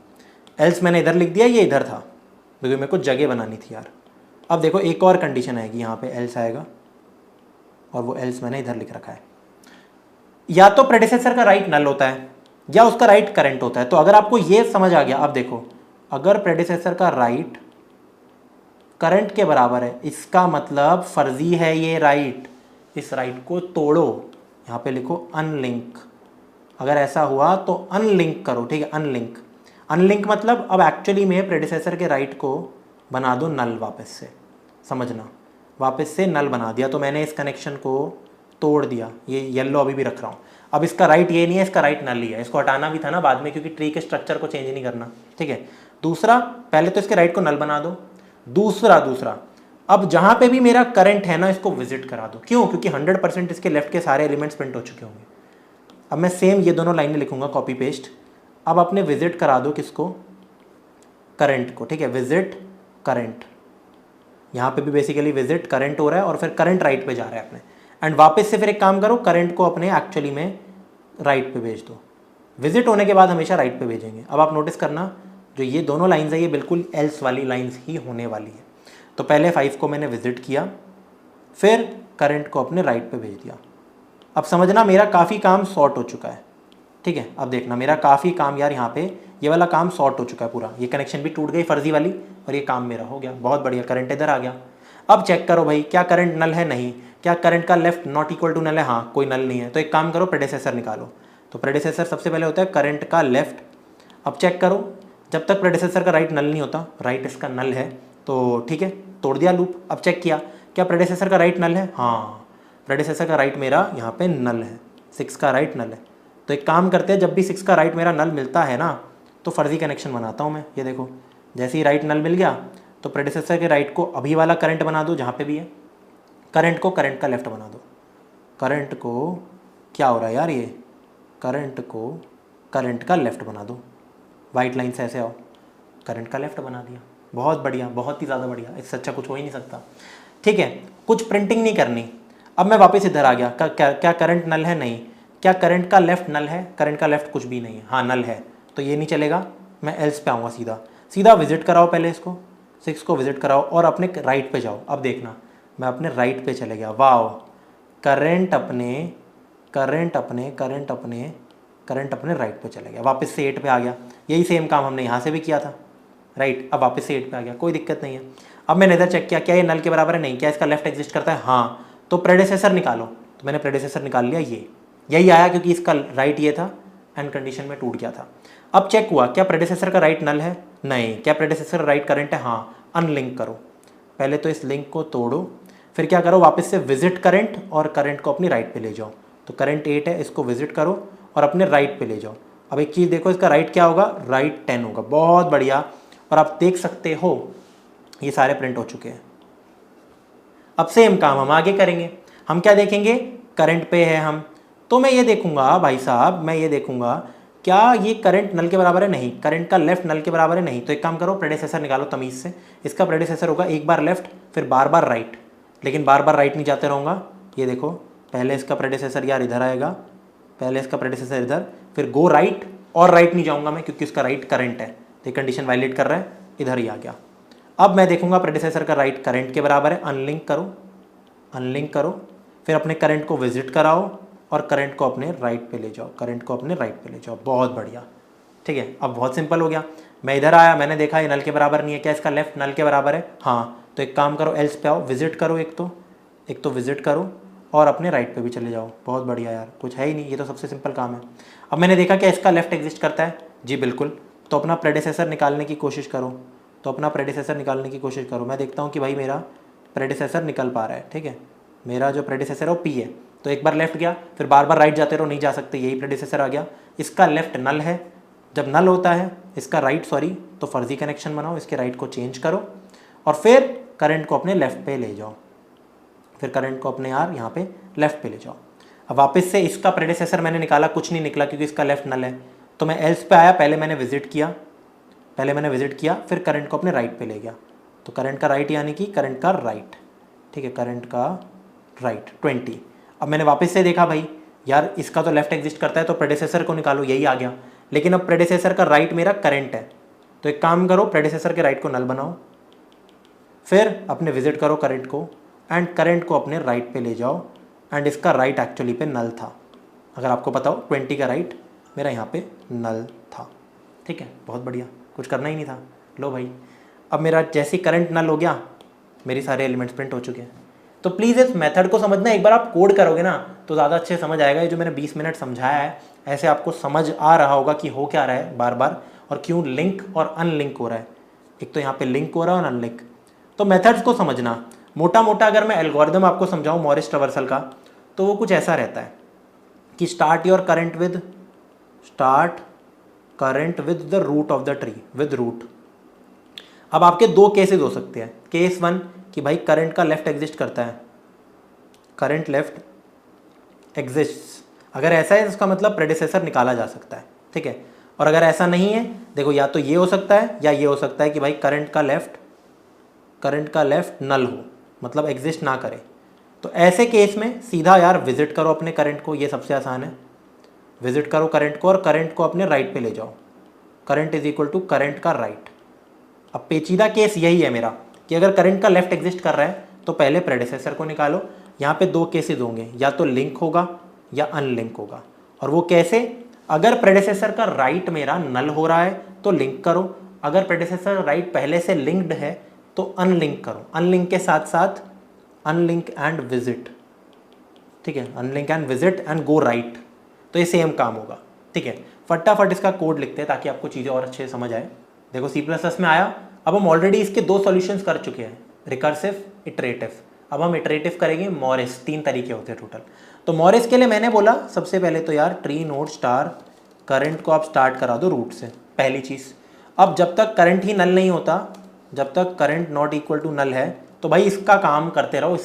एल्स मैंने इधर लिख दिया, ये इधर था क्योंकि मेरे को जगह बनानी थी यार। अब देखो एक और कंडीशन आएगी, यहाँ पे एल्स आएगा, और वो एल्स मैंने इधर लिख रखा है। या तो प्रेडिसेसर का राइट नल होता है या उसका राइट करंट होता है। तो अगर आपको ये समझ आ गया, अब देखो अगर प्रेडिसेसर का राइट करंट के बराबर है, इसका मतलब फर्जी है ये राइट, इस राइट को तोड़ो, यहाँ पे लिखो अनलिंक। अगर ऐसा हुआ तो अनलिंक करो। ठीक है, अनलिंक, अनलिंक मतलब अब एक्चुअली में प्रेडिसेसर के राइट को बना दो नल, वापस से समझना, वापस से नल बना दिया। तो मैंने इस कनेक्शन को तोड़ दिया, ये येलो अभी भी रख रहा हूँ। अब इसका राइट ये नहीं है, इसका राइट नल ही है, इसको हटाना भी था ना बाद में, क्योंकि ट्री के स्ट्रक्चर को चेंज नहीं करना। ठीक है, दूसरा, पहले तो इसके राइट को नल बना दो। दूसरा अब जहाँ पे भी मेरा करंट है ना, इसको विजिट करा दो। क्यों? क्योंकि 100% इसके लेफ्ट के सारे एलिमेंट्स प्रिंट हो चुके होंगे। अब मैं सेम ये दोनों लाइनें लिखूंगा, कॉपी पेस्ट। अब अपने विजिट करा दो किसको? करंट को। ठीक है, विजिट करंट, यहाँ पे भी बेसिकली विजिट करंट हो रहा है, और फिर करंट राइट पे जा रहा है अपने, एंड वापस से फिर एक काम करो, करंट को अपने एक्चुअली में राइट पे भेज दो। विजिट होने के बाद हमेशा राइट पे भेजेंगे। अब आप नोटिस करना, जो ये दोनों लाइन्स है ये बिल्कुल एल्स वाली लाइन्स ही होने वाली है। तो पहले 5 को मैंने विजिट किया, फिर करंट को अपने राइट पे भेज दिया। अब समझना मेरा काफ़ी काम सॉर्ट हो चुका है। ठीक है, अब देखना मेरा काफ़ी काम यार, यहाँ पे ये वाला काम सॉर्ट हो चुका है पूरा, ये कनेक्शन भी टूट गई फर्जी वाली, और ये काम मेरा हो गया, बहुत बढ़िया। करंट इधर आ गया। अब चेक करो भाई, क्या करंट नल है? नहीं। क्या करंट का left not equal to null है? हाँ, कोई नल नहीं है। तो एक काम करो, प्रेडिसेसर निकालो। तो प्रेडिसेसर सबसे पहले होता है करंट का लेफ्ट। अब चेक करो, जब तक प्रेडिसेसर का राइट नल नहीं होता, राइट इसका नल है, तो ठीक है, तोड़ दिया लूप। अब चेक किया, क्या प्रेडिसेसर का राइट नल है? हाँ, प्रेडिसेसर का राइट मेरा यहाँ पे नल है, 6 का राइट नल है। तो एक काम करते हैं, जब भी 6 का राइट मेरा नल मिलता है ना, तो फर्जी कनेक्शन बनाता हूँ मैं। ये देखो, जैसे ही राइट नल मिल गया तो प्रेडिसेसर के राइट को अभी वाला करंट बना दो जहाँ पे भी है, करंट को करंट का लेफ्ट बना दो। करंट को क्या हो रहा है यार, ये करंट को करंट का लेफ्ट बना दो। वाइट लाइन से ऐसे आओ, करंट का लेफ्ट बना दिया। बहुत बढ़िया, बहुत ही ज़्यादा बढ़िया, इससे अच्छा कुछ हो ही नहीं सकता। ठीक है, कुछ प्रिंटिंग नहीं करनी। अब मैं वापस इधर आ गया, क्या करंट नल है? नहीं। क्या करंट का लेफ्ट नल है? करंट का लेफ्ट कुछ भी नहीं है। हाँ, नल है, तो ये नहीं चलेगा, मैं एल्स पे आऊँगा सीधा। सीधा विजिट कराओ, पहले इसको 6 को विजिट कराओ और अपने राइट पे जाओ। अब देखना, मैं अपने राइट पे चले गया। वाह, करंट अपने राइट पे चले गया, वापस से 8 पे आ गया। यही सेम काम हमने यहाँ से भी किया था। राइट। अब वापस से 8 पे आ गया, कोई दिक्कत नहीं है। अब मैंने इधर चेक किया, क्या ये नल के बराबर है? नहीं। क्या इसका लेफ्ट एग्जिस्ट करता है? हाँ। तो प्रेडिसेसर निकालो, तो मैंने प्रेडिसेसर निकाल लिया, ये यही आया क्योंकि इसका राइट ये था एंड कंडीशन में टूट गया था। अब चेक हुआ, क्या प्रेडिसेसर का राइट नल है? नहीं। क्या प्रेडिसेसर राइट करंट है? हाँ। अनलिंक करो, पहले तो इस लिंक को तोड़ो, फिर क्या करो, वापस से विजिट करंट और करंट को अपनी राइट पे ले जाओ। तो करंट 8 है, इसको विजिट करो और अपने राइट पे ले जाओ। अब एक चीज़ देखो, इसका राइट क्या होगा? राइट 10 होगा। बहुत बढ़िया। और आप देख सकते हो ये सारे प्रिंट हो चुके हैं। अब सेम काम हम आगे करेंगे। हम क्या देखेंगे? करंट पे है हम, तो मैं ये देखूंगा भाई साहब, मैं ये देखूंगा क्या ये करंट नल के बराबर है? नहीं। करंट का लेफ्ट नल के बराबर है? नहीं। तो एक काम करो, प्रेडिसेसर निकालो तमीज से। इसका प्रेडिसेसर होगा एक बार लेफ्ट फिर बार बार राइट, लेकिन बार बार राइट नहीं जाते रहूँगा। ये देखो, पहले इसका प्रेडिसेसर यार इधर आएगा, पहले इसका प्रेडिसेसर इधर, फिर गो राइट, और राइट नहीं जाऊँगा मैं क्योंकि उसका राइट करंट है, तो कंडीशन वायलेट कर रहा है, इधर ही आ गया। अब मैं देखूंगा प्रेडिसेसर का राइट करंट के बराबर है, अनलिंक करो, अनलिंक करो, फिर अपने करंट को विजिट कराओ और करंट को अपने राइट पे ले जाओ, करंट को अपने राइट पे ले जाओ। बहुत बढ़िया, ठीक है। अब बहुत सिंपल हो गया। मैं इधर आया, मैंने देखा ये नल के बराबर नहीं है, क्या इसका लेफ्ट नल के बराबर है? हाँ। तो एक काम करो, एल्स पे आओ, विजिट करो, एक तो विजिट करो और अपने राइट पे भी चले जाओ। बहुत बढ़िया यार, कुछ है ही नहीं, ये तो सबसे सिंपल काम है। अब मैंने देखा क्या इसका लेफ्ट एग्जिस्ट करता है? जी बिल्कुल। तो अपना प्रेडिसेसर निकालने की कोशिश करो, तो अपना प्रेडिसेसर निकालने की कोशिश करो। मैं देखता हूँ कि भाई मेरा प्रेडिसेसर निकल पा रहा है, ठीक है। मेरा जो प्रेडिसेसर है वो पी है, तो एक बार लेफ्ट गया फिर बार बार राइट जाते रहो, नहीं जा सकते, यही प्रेडिसेसर आ गया। इसका लेफ्ट नल है, जब नल होता है इसका राइट सॉरी, तो फर्जी कनेक्शन बनाओ, इसके राइट को चेंज करो और फिर करंट को अपने लेफ्ट पे ले जाओ, फिर करंट को अपने यार यहाँ पे लेफ्ट पे ले जाओ। अब वापस से इसका प्रेडिसेसर मैंने निकाला, कुछ नहीं निकला क्योंकि इसका लेफ्ट नल है। तो मैं एल्स पे आया, पहले मैंने विजिट किया, फिर करंट को अपने राइट पे ले गया। तो करंट का राइट यानी कि करंट का राइट, ठीक है, करंट का राइट 20। अब मैंने वापस से देखा भाई यार इसका तो लेफ्ट एग्जिस्ट करता है, तो प्रेडिसेसर को निकालो, यही आ गया। लेकिन अब प्रेडिसेसर का राइट मेरा करंट है, तो एक काम करो, प्रेडिसेसर के राइट को नल बनाओ, फिर अपने विजिट करो करंट को एंड करंट को अपने राइट पे ले जाओ एंड इसका राइट एक्चुअली पे नल था। अगर आपको पता हो 20 का राइट मेरा यहाँ पे नल था, ठीक है। बहुत बढ़िया, कुछ करना ही नहीं था। लो भाई, अब मेरा जैसे करंट नल हो गया, मेरे सारे एलिमेंट्स प्रिंट हो चुके हैं। तो प्लीज़ इस मेथड को समझना, एक बार आप कोड करोगे ना तो ज़्यादा अच्छे समझ आएगा। ये जो मैंने 20 मिनट समझाया है, ऐसे आपको समझ आ रहा होगा कि हो क्या रहा है बार बार और क्यों लिंक और अनलिंक हो रहा है। एक तो यहाँ पे लिंक हो रहा है और अनलिंक। तो मेथड्स को समझना, मोटा मोटा अगर मैं एल्गोरिदम आपको समझाऊँ मॉरिस ट्रावर्सल का, तो वो कुछ ऐसा रहता है कि start current with the root of the tree, with root. अब आपके दो केसेस हो सकते हैं। केस 1 कि भाई करंट का लेफ्ट एग्जिस्ट करता है, करंट लेफ्ट एग्जिस्ट, अगर ऐसा है इसका मतलब प्रेडिसेसर निकाला जा सकता है, ठीक है। और अगर ऐसा नहीं है, देखो या तो ये हो सकता है या ये हो सकता है कि भाई करंट का लेफ्ट नल हो, मतलब एग्जिस्ट ना करे। तो ऐसे केस में सीधा यार विजिट करो अपने करंट को, ये सबसे आसान है। विजिट करो करंट को और करंट को अपने राइट पे ले जाओ, current is equal to current का राइट। अब पेचीदा केस यही है मेरा कि अगर करंट का लेफ्ट एग्जिस्ट कर रहा है तो पहले प्रेडिसेसर को निकालो। यहाँ पे दो केसेस होंगे, या तो लिंक होगा या अनलिंक होगा। और वो कैसे? अगर प्रेडिसेसर का राइट मेरा नल हो रहा है तो लिंक करो, अगर प्रेडिसेसर राइट पहले से लिंक्ड है तो अनलिंक करो। अनलिंक के साथ साथ अनलिंक एंड विजिट, ठीक है, unlink and visit and go right, तो ये सेम काम होगा, ठीक है। फटाफट इसका कोड लिखते हैं ताकि आपको चीज़ें और अच्छे से समझ आए। देखो C++ में आया, अब हम ऑलरेडी इसके दो सॉल्यूशंस कर चुके हैं, रिकर्सिव, इटरेटिव। अब हम इटरेटिव करेंगे मॉरिस, 3 तरीके होते हैं टोटल। तो मॉरिस के लिए मैंने बोला सबसे पहले तो यार ट्री नोड स्टार करंट को आप स्टार्ट करा दो रूट से, पहली चीज़। अब जब तक करंट ही नल नहीं होता, जब तक current not equal to null है, तो भाई इसका काम करते रहो,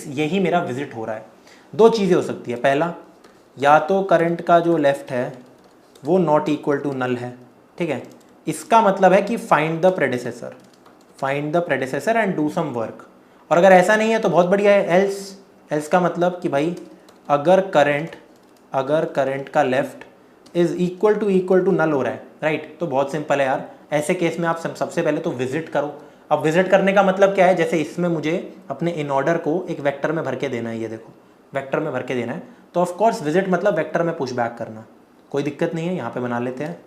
यही मेरा विजिट हो रहा है। दो चीज़ें हो सकती है, पहला या तो करंट का जो लेफ्ट है वो नॉट इक्वल टू नल है, ठीक है, इसका मतलब है कि find the predecessor and do some work. और अगर ऐसा नहीं है तो बहुत बढ़िया है, एल्स का मतलब कि भाई अगर करंट का left is equal to null हो रहा है, राइट, तो बहुत सिंपल है यार। ऐसे केस में आप सबसे पहले तो विजिट करो। अब विजिट करने का मतलब क्या है, जैसे इसमें मुझे अपने इन ऑर्डर को एक वेक्टर में भर के देना है, ये देखो वेक्टर में भर के देना है, तो ऑफ कोर्स विजिट मतलब वेक्टर में पुश बैक करना, कोई दिक्कत नहीं है। यहाँ पे बना लेते हैं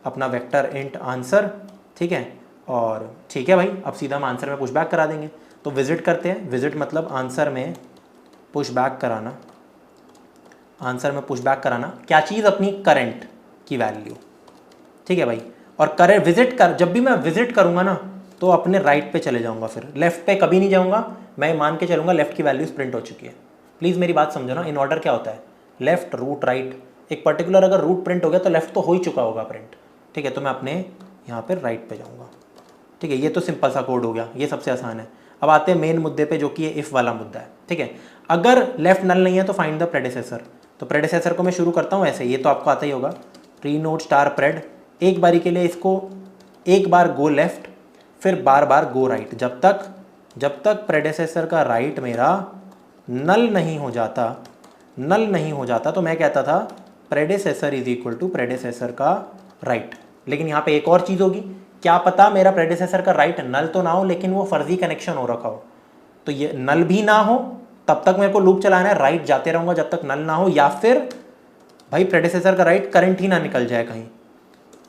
अपना वेक्टर इंट आंसर, ठीक है, और ठीक है भाई, अब सीधा हम आंसर में पुश बैक करा देंगे। तो विजिट करते हैं, विजिट मतलब आंसर में पुश बैक कराना, आंसर में पुश बैक कराना क्या चीज़, अपनी करंट की वैल्यू, ठीक है भाई। और करंट विजिट कर, जब भी मैं विजिट करूंगा ना तो अपने राइट पे चले जाऊंगा, फिर लेफ्ट पे कभी नहीं जाऊंगा, मैं मान के चलूंगा लेफ्ट की वैल्यूज प्रिंट हो चुकी है। प्लीज़ मेरी बात समझो ना, इन ऑर्डर क्या होता है, लेफ्ट रूट राइट, एक पर्टिकुलर अगर रूट प्रिंट हो गया तो लेफ्ट तो हो ही चुका होगा प्रिंट, ठीक है। तो मैं अपने यहाँ पर राइट पे जाऊँगा, ठीक है। ये तो सिंपल सा कोड हो गया, ये सबसे आसान है। अब आते हैं मेन मुद्दे पे जो कि ये इफ़ वाला मुद्दा है, ठीक है। अगर लेफ्ट नल नहीं है तो फाइंड द प्रेडिसेसर। तो प्रेडिसेसर को मैं शुरू करता हूँ ऐसे, ये तो आपको आता ही होगा, ट्री नोड स्टार प्रेड, एक बारी के लिए इसको एक बार गो लेफ्ट फिर बार बार गो राइट, जब तक प्रेडिसेसर का राइट मेरा नल नहीं हो जाता, तो मैं कहता था predecessor is equal to predecessor का राइट। लेकिन यहाँ पे एक और चीज़ होगी, क्या पता मेरा प्रेडिसेसर का राइट नल तो ना हो लेकिन वो फर्जी कनेक्शन हो रखा हो, तो ये नल भी ना हो तब तक मेरे को लूप चलाना है, राइट जाते रहूँगा जब तक नल ना हो, या फिर भाई प्रेडिसेसर का राइट करंट ही ना निकल जाए कहीं,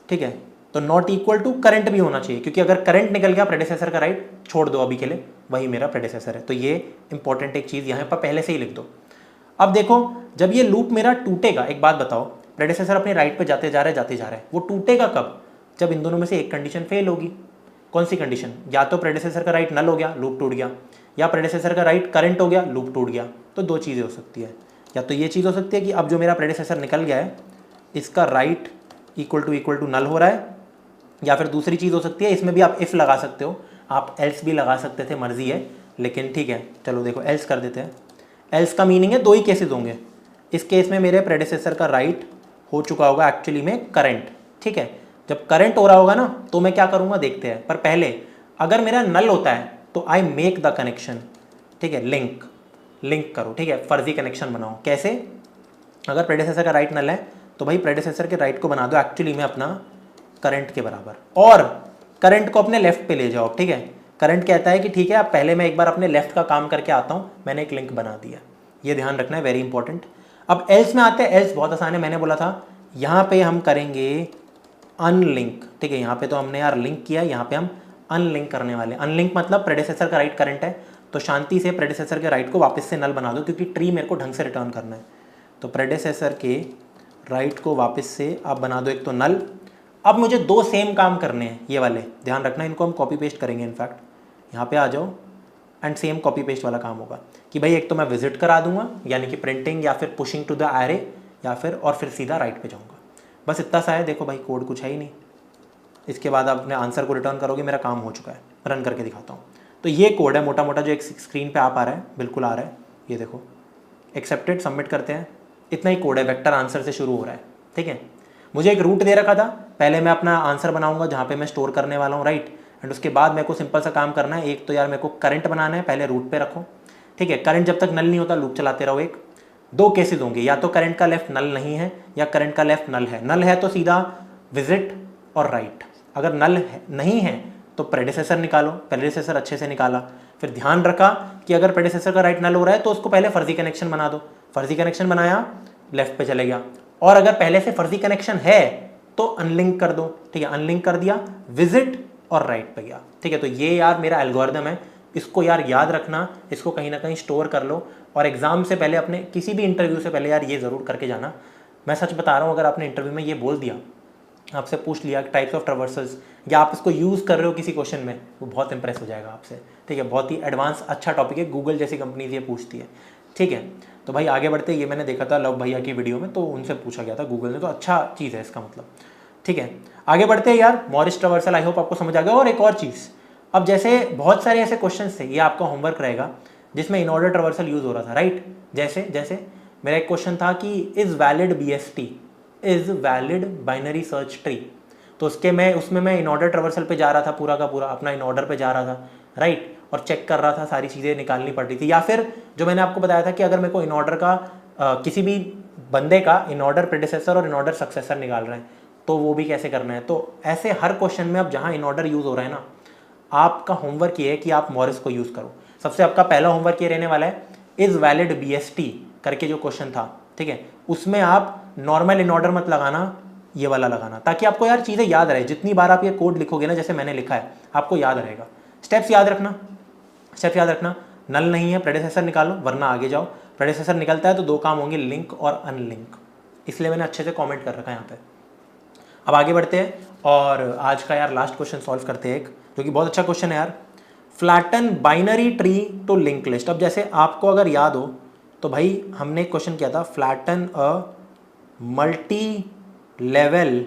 ठीक है। तो नॉट इक्वल टू करंट भी होना चाहिए, क्योंकि अगर करंट निकल गया प्रेडिसेसर का राइट छोड़ दो अभी के लिए, वही मेरा प्रेडिसेसर है। तो ये इंपॉर्टेंट एक चीज़ यहाँ पर पहले से ही लिख दो। अब देखो, जब ये लूप मेरा टूटेगा, एक बात बताओ, प्रेडिसेसर अपने राइट पे जाते जा रहे हैं, वो टूटेगा कब, जब इन दोनों में से एक कंडीशन फेल होगी। कौन सी कंडीशन, या तो प्रेडिसेसर का राइट नल हो गया लूप टूट गया, या प्रेडिसेसर का राइट करंट हो गया लूप टूट गया। तो दो चीज़ें हो सकती है, या तो ये चीज़ हो सकती है कि अब जो मेरा प्रेडिसेसर निकल गया है इसका राइट इक्वल टू नल हो रहा है, या फिर दूसरी चीज़ हो सकती है, इसमें भी आप इफ़ लगा सकते हो, आप एल्स भी लगा सकते थे, मर्जी है, लेकिन ठीक है चलो देखो एल्स कर देते हैं। एल्स का मीनिंग है दो ही केसेस होंगे, इस केस में मेरे प्रेडिसेसर का राइट हो चुका होगा एक्चुअली में करंट, ठीक है। जब करंट हो रहा होगा ना तो मैं क्या करूँगा देखते हैं, पर पहले अगर मेरा नल होता है तो आई मेक द कनेक्शन, ठीक है, लिंक करो, ठीक है, फर्जी कनेक्शन बनाओ। कैसे, अगर प्रेडिसेसर का राइट नल है तो भाई प्रेडिसेसर के राइट को बना दो एक्चुअली में अपना करंट के बराबर, और करंट को अपने लेफ्ट पे ले जाओ, ठीक है। करंट कहता है कि ठीक है अब पहले मैं एक बार अपने लेफ्ट का काम करके आता हूँ, मैंने एक लिंक बना दिया, ये ध्यान रखना है, वेरी इंपॉर्टेंट। अब एल्स में आते हैं, एल्स बहुत आसान है, मैंने बोला था यहाँ पे हम करेंगे अनलिंक, ठीक है। यहाँ पे तो हमने यार लिंक किया, यहाँ पे हम अनलिंक करने वाले। अनलिंक मतलब प्रेडिसेसर का राइट करंट है, तो शांति से प्रेडिसेसर के राइट को वापस से नल बना दो, क्योंकि ट्री मेरे को ढंग से रिटर्न करना है। तो प्रेडिसेसर के राइट को वापस से आप बना दो एक तो नल। अब मुझे दो सेम काम करने हैं, ये वाले ध्यान रखना, इनको हम कॉपी पेस्ट करेंगे। इनफैक्ट यहाँ पे आ जाओ एंड सेम कॉपी पेस्ट वाला काम होगा कि भाई एक तो मैं विजिट करा दूंगा, यानी कि प्रिंटिंग या फिर पुशिंग टू द एरे, या फिर और फिर सीधा राइट पे जाऊँगा। बस इतना सा है, देखो भाई कोड कुछ है ही नहीं। इसके बाद आप अपने आंसर को रिटर्न करोगे, मेरा काम हो चुका है। रन करके दिखाता हूँ। तो ये कोड है मोटा मोटा जो एक स्क्रीन पे आप आ रहा है, बिल्कुल आ रहा है, ये देखो, एक्सेप्टेड, सबमिट करते हैं, इतना ही कोड है, वेक्टर आंसर से शुरू हो रहा है, ठीक है। मुझे एक रूट दे रखा था, पहले मैं अपना आंसर बनाऊंगा जहाँ पे मैं स्टोर करने वाला हूँ, राइट, एंड उसके बाद मेरे को सिंपल सा काम करना है, एक तो यार मेरे को करंट बनाना है, पहले रूट पे रखो, ठीक है। करंट जब तक नल नहीं होता लूप चलाते रहो। एक दो केसेस होंगे, या तो करंट का लेफ्ट नल नहीं है या करंट का लेफ्ट नल है। नल है तो सीधा विजिट और राइट, अगर नल नहीं है तो प्रेडिसेसर निकालो, प्रेडिसेसर अच्छे से निकाला, फिर ध्यान रखा कि अगर प्रेडिसेसर का राइट नल हो रहा है तो उसको पहले फर्जी कनेक्शन बना दो, फर्जी कनेक्शन बनाया लेफ्ट पे चले गया, और अगर पहले से फर्जी कनेक्शन है तो अनलिंक कर दो, ठीक है, अनलिंक कर दिया, विजिट और राइट पे गया, ठीक है। तो ये यार मेरा एल्गोरिदम है, इसको यार याद रखना, इसको कहीं ना कहीं स्टोर कर लो, और एग्जाम से पहले अपने किसी भी इंटरव्यू से पहले यार ये ज़रूर करके जाना। मैं सच बता रहा हूँ, अगर आपने इंटरव्यू में ये बोल दिया, आपसे पूछ लिया टाइप्स ऑफ ट्रावर्सल्स, या आप इसको यूज़ कर रहे हो किसी क्वेश्चन में, वो बहुत इंप्रेस हो जाएगा आपसे, ठीक है। बहुत ही एडवांस अच्छा टॉपिक है, गूगल जैसी कंपनीज ये पूछती है, ठीक है। तो भाई आगे बढ़ते, ये मैंने देखा था लव भैया की वीडियो में, तो उनसे पूछा गया था गूगल ने, तो अच्छा चीज़ है इसका मतलब, ठीक है। आगे बढ़ते हैं यार, मॉरिस ट्रावर्सल, आई होप आपको समझ आ गया। और एक और चीज़, अब जैसे बहुत सारे ऐसे क्वेश्चन थे, ये आपका होमवर्क रहेगा जिसमें इन ऑर्डर ट्रावर्सल यूज़ हो रहा था, राइट। जैसे मेरा एक क्वेश्चन था कि is valid BST, is valid binary search tree, तो उसमें मैं इन ऑर्डर ट्रावर्सल पे जा रहा था, पूरा का पूरा अपना इन ऑर्डर पे जा रहा था, राइट, और चेक कर रहा था, सारी चीज़ें निकालनी पड़ रही थी। या फिर जो मैंने आपको बताया था कि अगर मेरे को इन ऑर्डर का किसी भी बंदे का इन ऑर्डर प्रेडिसेसर और इन ऑर्डर सक्सेसर निकाल रहे हैं, तो वो भी कैसे करना है। तो ऐसे हर क्वेश्चन में अब जहाँ इन ऑर्डर यूज़ हो रहा है ना, आपका होमवर्क ये है कि आप मॉरिस को यूज़ करो। सबसे आपका पहला होमवर्क ये रहने वाला है, इज़ वैलिड BST करके जो क्वेश्चन था, ठीक है, उसमें आप नॉर्मल इन ऑर्डर मत लगाना, ये वाला लगाना, ताकि आपको यार चीज़ें याद रहे। जितनी बार आप ये कोड लिखोगे ना, जैसे मैंने लिखा है, आपको याद रहेगा। स्टेप्स याद रखना, स्टेप याद रखना। नल नहीं है, प्रेडिसेसर निकालो वरना आगे जाओ। प्रेडिसेसर निकलता है तो दो काम होंगे, लिंक और अनलिंक, इसलिए मैंने अच्छे से कमेंट कर रखा है यहाँ पे। अब आगे बढ़ते हैं और आज का यार लास्ट क्वेश्चन सॉल्व करते हैं, एक जो कि बहुत अच्छा क्वेश्चन है यार। Flatten binary tree to link list. अब जैसे आपको अगर याद हो तो भाई हमने एक क्वेश्चन किया था, flatten a multi level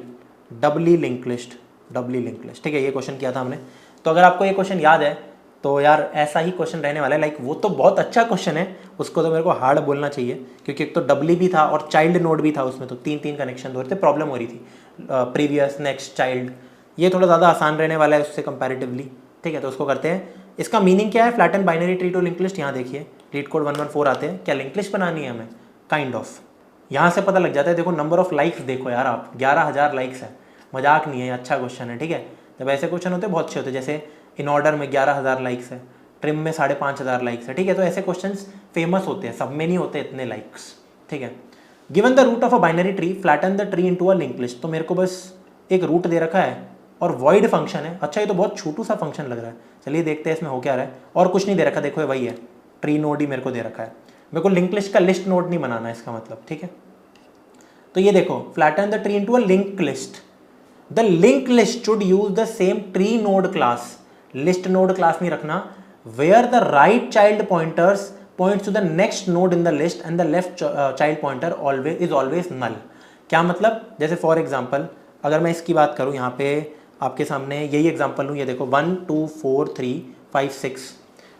doubly link list, doubly link list, ठीक है, ये क्वेश्चन किया था हमने। तो अगर आपको ये क्वेश्चन याद है तो यार ऐसा ही क्वेश्चन रहने वाला है। लाइक वो तो बहुत अच्छा क्वेश्चन है, उसको तो मेरे को हार्ड बोलना चाहिए, क्योंकि एक तो डबली भी था और चाइल्ड नोड भी था उसमें, तो तीन तीन कनेक्शन हो रहे थे, प्रॉब्लम हो रही थी, प्रीवियस, नेक्स्ट, चाइल्ड। ये थोड़ा ज़्यादा आसान रहने वाला है उससे कंपैरेटिवली, ठीक है। तो उसको करते हैं। इसका मीनिंग क्या है, flatten binary tree to link list. यहाँ देखिए लीड कोड 114 आते हैं। क्या लिंक लिस्ट बनानी है हमें? Kind of. यहाँ से पता लग जाता है, देखो नंबर ऑफ लाइक्स देखो यार आप, 11,000 लाइक्स है, मजाक नहीं है, अच्छा क्वेश्चन है, ठीक है। जब ऐसे क्वेश्चन होते हैं बहुत अच्छे होते हैं, जैसे इन ऑर्डर में 11,000 लाइक्स है, ट्रिम में 5,500 लाइक्स है, ठीक है। तो ऐसे क्वेश्चंस फेमस होते हैं, सब में नहीं होते इतने लाइक्स, ठीक है। Given the root of a binary tree, flatten the tree into a link list. तो मेरे को बस एक रूट दे रखा है और वॉइड फंक्शन है। अच्छा ये तो बहुत छोटू सा फंक्शन लग रहा है, चलिए देखते हैं इसमें हो क्या रहा है। और कुछ नहीं दे रखा, देखो वही है, ट्री नोड ही मेरे को दे रखा है। मेरे को लिंक लिस्ट का लिस्ट नोड नहीं बनाना है इसका मतलब, ठीक है। तो ये देखो, flatten the tree into a link list. The link list should use the same tree node class, list node class नहीं रखना, where the right child pointers points to the next node in the list and the left child pointer always is always null. क्या मतलब, जैसे for example अगर मैं इसकी बात करूं, यहाँ पे आपके सामने यही एग्जाम्पल लूँ, ये देखो 1 2 4 3 5 6।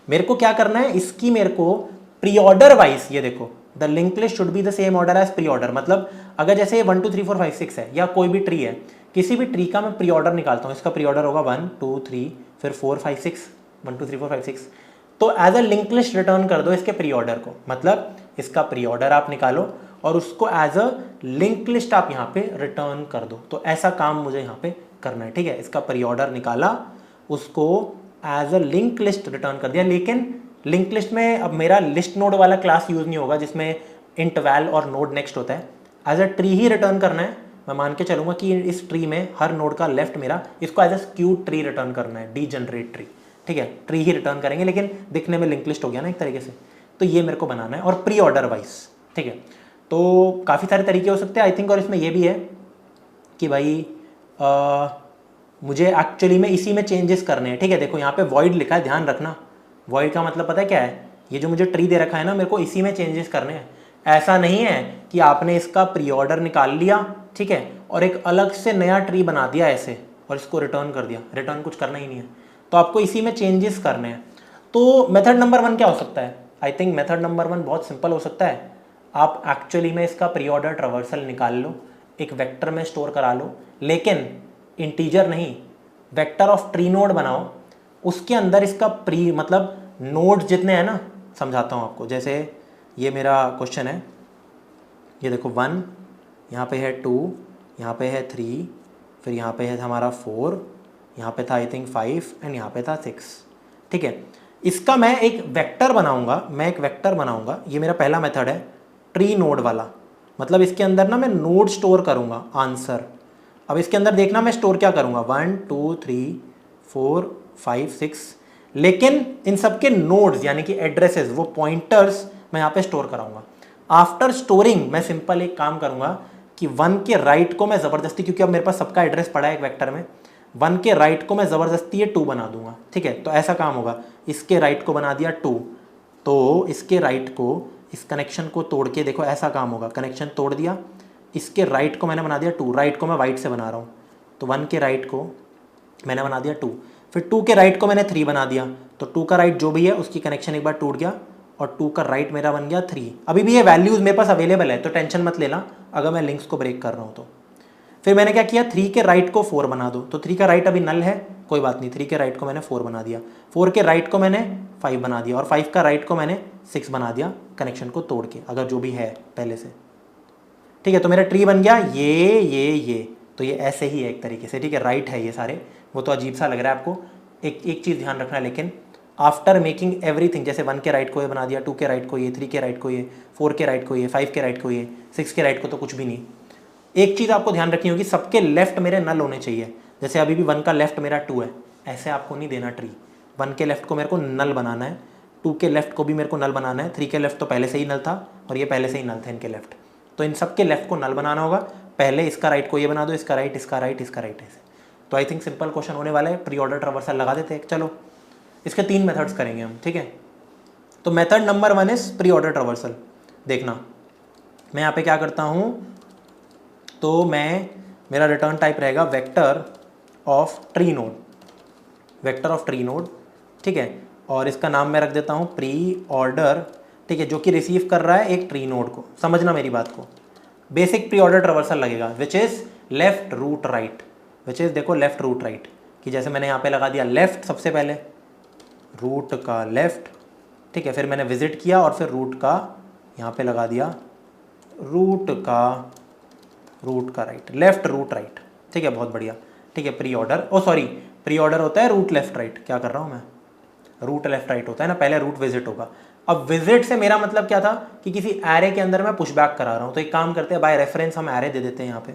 मेरे को क्या करना है, इसकी मेरे को प्री ऑर्डर वाइज, ये देखो the link list should be the same order as pre order. मतलब अगर जैसे 1 2 3 4 5 6 है, या कोई भी ट्री है, किसी भी ट्री का मैं प्री ऑर्डर निकालता हूँ, इसका प्री ऑर्डर होगा 1 2 3 फिर 4 5 6, 1 2 3 4 5 6। तो as a link list return कर दो इसके प्री ऑर्डर को, मतलब इसका प्री ऑर्डर आप निकालो और उसको एज अ लिंक लिस्ट आप यहाँ पे रिटर्न कर दो। तो ऐसा काम मुझे यहाँ पे करना है, ठीक है। इसका प्री ऑर्डर निकाला, उसको as a link list return कर दिया। लेकिन लिंक लिस्ट में अब मेरा लिस्ट नोड वाला क्लास यूज नहीं होगा जिसमें इंट वैल और नोड नेक्स्ट होता है, एज अ ट्री ही रिटर्न करना है। मैं मान के चलूंगा कि इस ट्री में हर नोड का लेफ्ट मेरा, इसको as a skewed tree return करना है, डीजनरेट ट्री, ठीक है। ट्री ही रिटर्न करेंगे, लेकिन दिखने में लिंक लिस्ट हो गया ना एक तरीके से। तो ये मेरे को बनाना है और प्री ऑर्डर वाइज, ठीक है। तो काफ़ी सारे तरीके हो सकते हैं आई थिंक, और इसमें ये भी है कि भाई मुझे एक्चुअली में इसी में चेंजेस करने हैं, ठीक है। देखो यहाँ पे वॉइड लिखा है, ध्यान रखना, वॉइड का मतलब पता है क्या है, ये जो मुझे ट्री दे रखा है ना, मेरे को इसी में चेंजेस करने हैं। ऐसा नहीं है कि आपने इसका प्री ऑर्डर निकाल लिया, ठीक है, और एक अलग से नया ट्री बना दिया ऐसे और इसको रिटर्न कर दिया। रिटर्न कुछ करना ही नहीं है, तो आपको इसी में चेंजेस करने हैं। तो मेथड नंबर 1 क्या हो सकता है? आई थिंक मेथड नंबर 1 बहुत सिंपल हो सकता है। आप एक्चुअली में इसका प्री ऑर्डर ट्रावर्सल निकाल लो, एक वेक्टर में स्टोर करा लो, लेकिन इंटीजर नहीं, वेक्टर ऑफ ट्री नोड बनाओ, उसके अंदर इसका प्री मतलब नोड जितने हैं ना, समझाता हूँ आपको। जैसे ये मेरा क्वेश्चन है, ये देखो 1, यहाँ पे है 2, यहाँ पे है 3, फिर यहाँ पे है हमारा 4, यहाँ पे था आई थिंक 5 एंड यहाँ पे था 6, ठीक है। इसका मैं एक वेक्टर बनाऊंगा, ये मेरा पहला मेथड है ट्री नोड वाला। मतलब इसके अंदर ना मैं नोड स्टोर करूंगा, आंसर। अब इसके अंदर देखना मैं स्टोर क्या करूंगा, 1 2 3 4 5 6, लेकिन इन सबके नोड्स यानी कि एड्रेसेस, वो पॉइंटर्स मैं यहाँ पे स्टोर कराऊंगा। आफ्टर स्टोरिंग मैं सिंपल एक काम करूंगा कि 1 के राइट को मैं ज़बरदस्ती, क्योंकि अब मेरे पास सबका एड्रेस पड़ा है एक वेक्टर में, 1 के राइट को मैं ज़बरदस्ती ये 2 बना दूंगा, ठीक है। तो ऐसा काम होगा, इसके राइट को बना दिया 2, तो इसके राइट को, इस कनेक्शन को तोड़ के देखो ऐसा काम होगा, कनेक्शन तोड़ दिया, इसके राइट को मैंने बना दिया 2, राइट को मैं वाइट से बना रहा हूँ, तो 1 के राइट को मैंने बना दिया 2, फिर 2 के राइट को मैंने 3 बना दिया, तो 2 का राइट जो भी है उसकी कनेक्शन एक बार टूट गया और 2 का राइट मेरा बन गया 3। अभी भी ये वैल्यूज़ मेरे पास अवेलेबल है, तो टेंशन मत लेना अगर मैं लिंक्स को ब्रेक कर रहा हूँ तो। फिर मैंने क्या किया, 3 के राइट को 4 बना दो, तो 3 का राइट अभी नल है, कोई बात नहीं, 3 के राइट को मैंने 4 बना दिया, 4 के राइट को मैंने 5 बना दिया और 5 का राइट को मैंने 6 बना दिया, कनेक्शन को तोड़ के, अगर जो भी है पहले से, ठीक है। तो मेरा ट्री बन गया ये, तो ये ऐसे ही है एक तरीके से, ठीक है। राइट है ये सारे, वो तो अजीब सा लग रहा है आपको। एक चीज़ ध्यान रखना, लेकिन आफ्टर मेकिंग एवरीथिंग, जैसे 1 के राइट को ये बना दिया, 2 के राइट को ये, 3 के राइट को ये, 4 के राइट को ये, 5 के राइट को ये, 6 के राइट को तो कुछ भी नहीं, एक चीज़ आपको ध्यान रखनी होगी, सबके लेफ्ट मेरे नल होने चाहिए। जैसे अभी भी 1 का लेफ्ट मेरा 2 है, ऐसे आपको नहीं देना ट्री। 1 के लेफ्ट को मेरे को नल बनाना है, 2 के लेफ्ट को भी मेरे को नल बनाना है, 3 के लेफ्ट तो पहले से ही नल था और ये पहले से ही नल था इनके लेफ्ट। तो इन सब के लेफ्ट को नल बनाना होगा। पहले इसका राइट को ये बना दो, इसका राइट, इसका राइट, इसका राइट, ऐसे। तो आई थिंक सिंपल क्वेश्चन होने वाला है। प्री ऑर्डर ट्रावर्सल लगा देते हैं। चलो इसके 3 मेथड्स करेंगे हम, ठीक है। तो method number 1 is pre order traversal. देखना मैं यहाँ पे क्या करता हूँ, तो मेरा रिटर्न टाइप रहेगा vector of tree node, vector of tree node, ठीक है। और इसका नाम मैं रख देता हूँ प्री ऑर्डर, ठीक है, जो कि रिसीव कर रहा है एक ट्री नोड को। समझना मेरी बात को, बेसिक प्री ऑर्डर ट्रावर्सल लगेगा which is left root right, which is देखो लेफ्ट रूट राइट, कि जैसे मैंने यहाँ पे लगा दिया लेफ्ट, सबसे पहले रूट का लेफ्ट, ठीक है, फिर मैंने विजिट किया और फिर रूट का यहाँ पे लगा दिया रूट का राइट, लेफ्ट रूट राइट, ठीक है, बहुत बढ़िया, ठीक है। प्री ऑर्डर, ओ सॉरी, प्री ऑर्डर होता है रूट लेफ्ट राइट, क्या कर रहा हूँ मैं, रूट लेफ्ट राइट होता है ना, पहले रूट विजिट होगा। अब विजिट से मेरा मतलब क्या था कि किसी एरे के अंदर मैं पुशबैक करा रहा हूँ। तो एक काम करते हैं, बाय रेफरेंस हम एरे दे देते हैं यहाँ पे,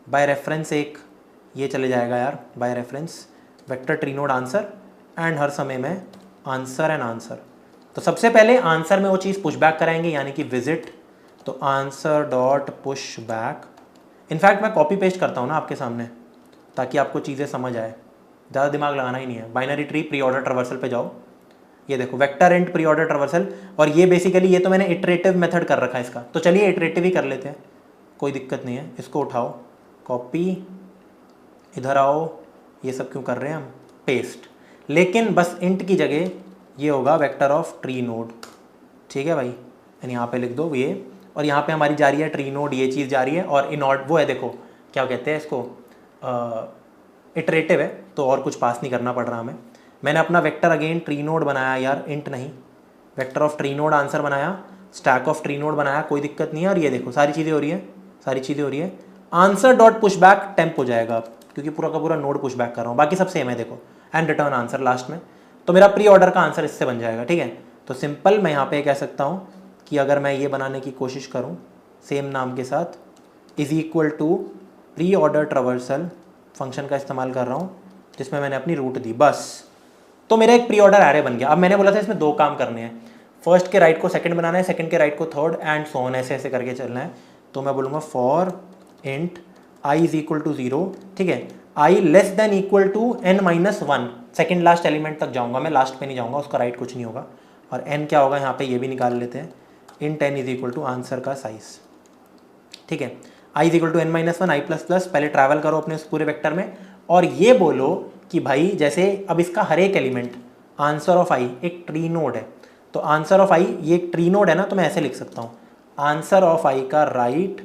बाय रेफरेंस एक ये चले जाएगा यार, by reference vector tree node answer and हर समय में आंसर एंड आंसर। तो सबसे पहले आंसर में वो चीज़ पुशबैक कराएंगे यानी कि विजिट, तो answer dot push back. In fact मैं कॉपी पेस्ट करता हूँ ना आपके सामने ताकि आपको चीज़ें समझ आए, ज़्यादा दिमाग लगाना ही नहीं है। Binary tree pre order traversal पे जाओ, ये देखो vector and pre order traversal. और ये बेसिकली ये तो मैंने इटरेटिव मेथड कर रखा है इसका, तो चलिए इटरेटिव ही कर लेते हैं, कोई दिक्कत नहीं है। इसको उठाओ, कॉपी, इधर आओ, ये सब क्यों कर रहे हैं हम, पेस्ट। लेकिन बस इंट की जगह ये होगा वेक्टर ऑफ ट्री नोड, ठीक है भाई, यानी यहाँ पे लिख दो ये, और यहाँ पे हमारी जा रही है ट्री नोड, ये चीज़ जा रही है, और इन ऑर्डर वो है, देखो क्या कहते हैं इसको, इटरेटिव है, तो और कुछ पास नहीं करना पड़ रहा हमें। मैंने अपना वेक्टर अगेन ट्री नोड बनाया यार, इंट नहीं, vector of tree node answer बनाया, स्टैक ऑफ ट्री नोड बनाया, कोई दिक्कत नहीं है। और ये देखो सारी चीज़ें हो रही है, सारी चीज़ें हो रही है। Answer dot push back temp हो जाएगा अब, क्योंकि पूरा का पूरा नोड पुश बैक कर रहा हूँ, बाकी सब सेम है देखो, एंड रिटर्न आंसर लास्ट में। तो मेरा प्री ऑर्डर का आंसर इससे बन जाएगा, ठीक है। तो सिंपल मैं यहाँ पे कह सकता हूँ कि अगर मैं ये बनाने की कोशिश करूँ सेम नाम के साथ, is equal to pre order traversal function का इस्तेमाल कर रहा हूँ जिसमें मैंने अपनी रूट दी, बस। तो मेरा एक प्री ऑर्डर एरे बन गया। अब मैंने बोला था इसमें 2 काम करने हैं, फर्स्ट के राइट को सेकंड बनाना है, सेकंड के राइट को थर्ड, एंड सो ऑन, ऐसे ऐसे करके चलना है। तो मैं बोलूँगा for int i is equal to 0, ठीक है, i less than equal to n-1, second last element तक जाऊँगा मैं, लास्ट पे नहीं जाऊँगा, उसका राइट कुछ नहीं होगा। और n क्या होगा यहाँ पे, ये भी निकाल लेते हैं, int n is equal to answer का साइज, ठीक है। I is equal to n-1, i plus plus, पहले ट्रैवल करो अपने उस पूरे वेक्टर में, और ये बोलो कि भाई जैसे अब इसका हर एक एलिमेंट आंसर ऑफ आई एक ट्री नोड है, तो आंसर ऑफ आई ये एक ट्री नोड है ना, तो मैं ऐसे लिख सकता हूँ आंसर ऑफ आई का राइट,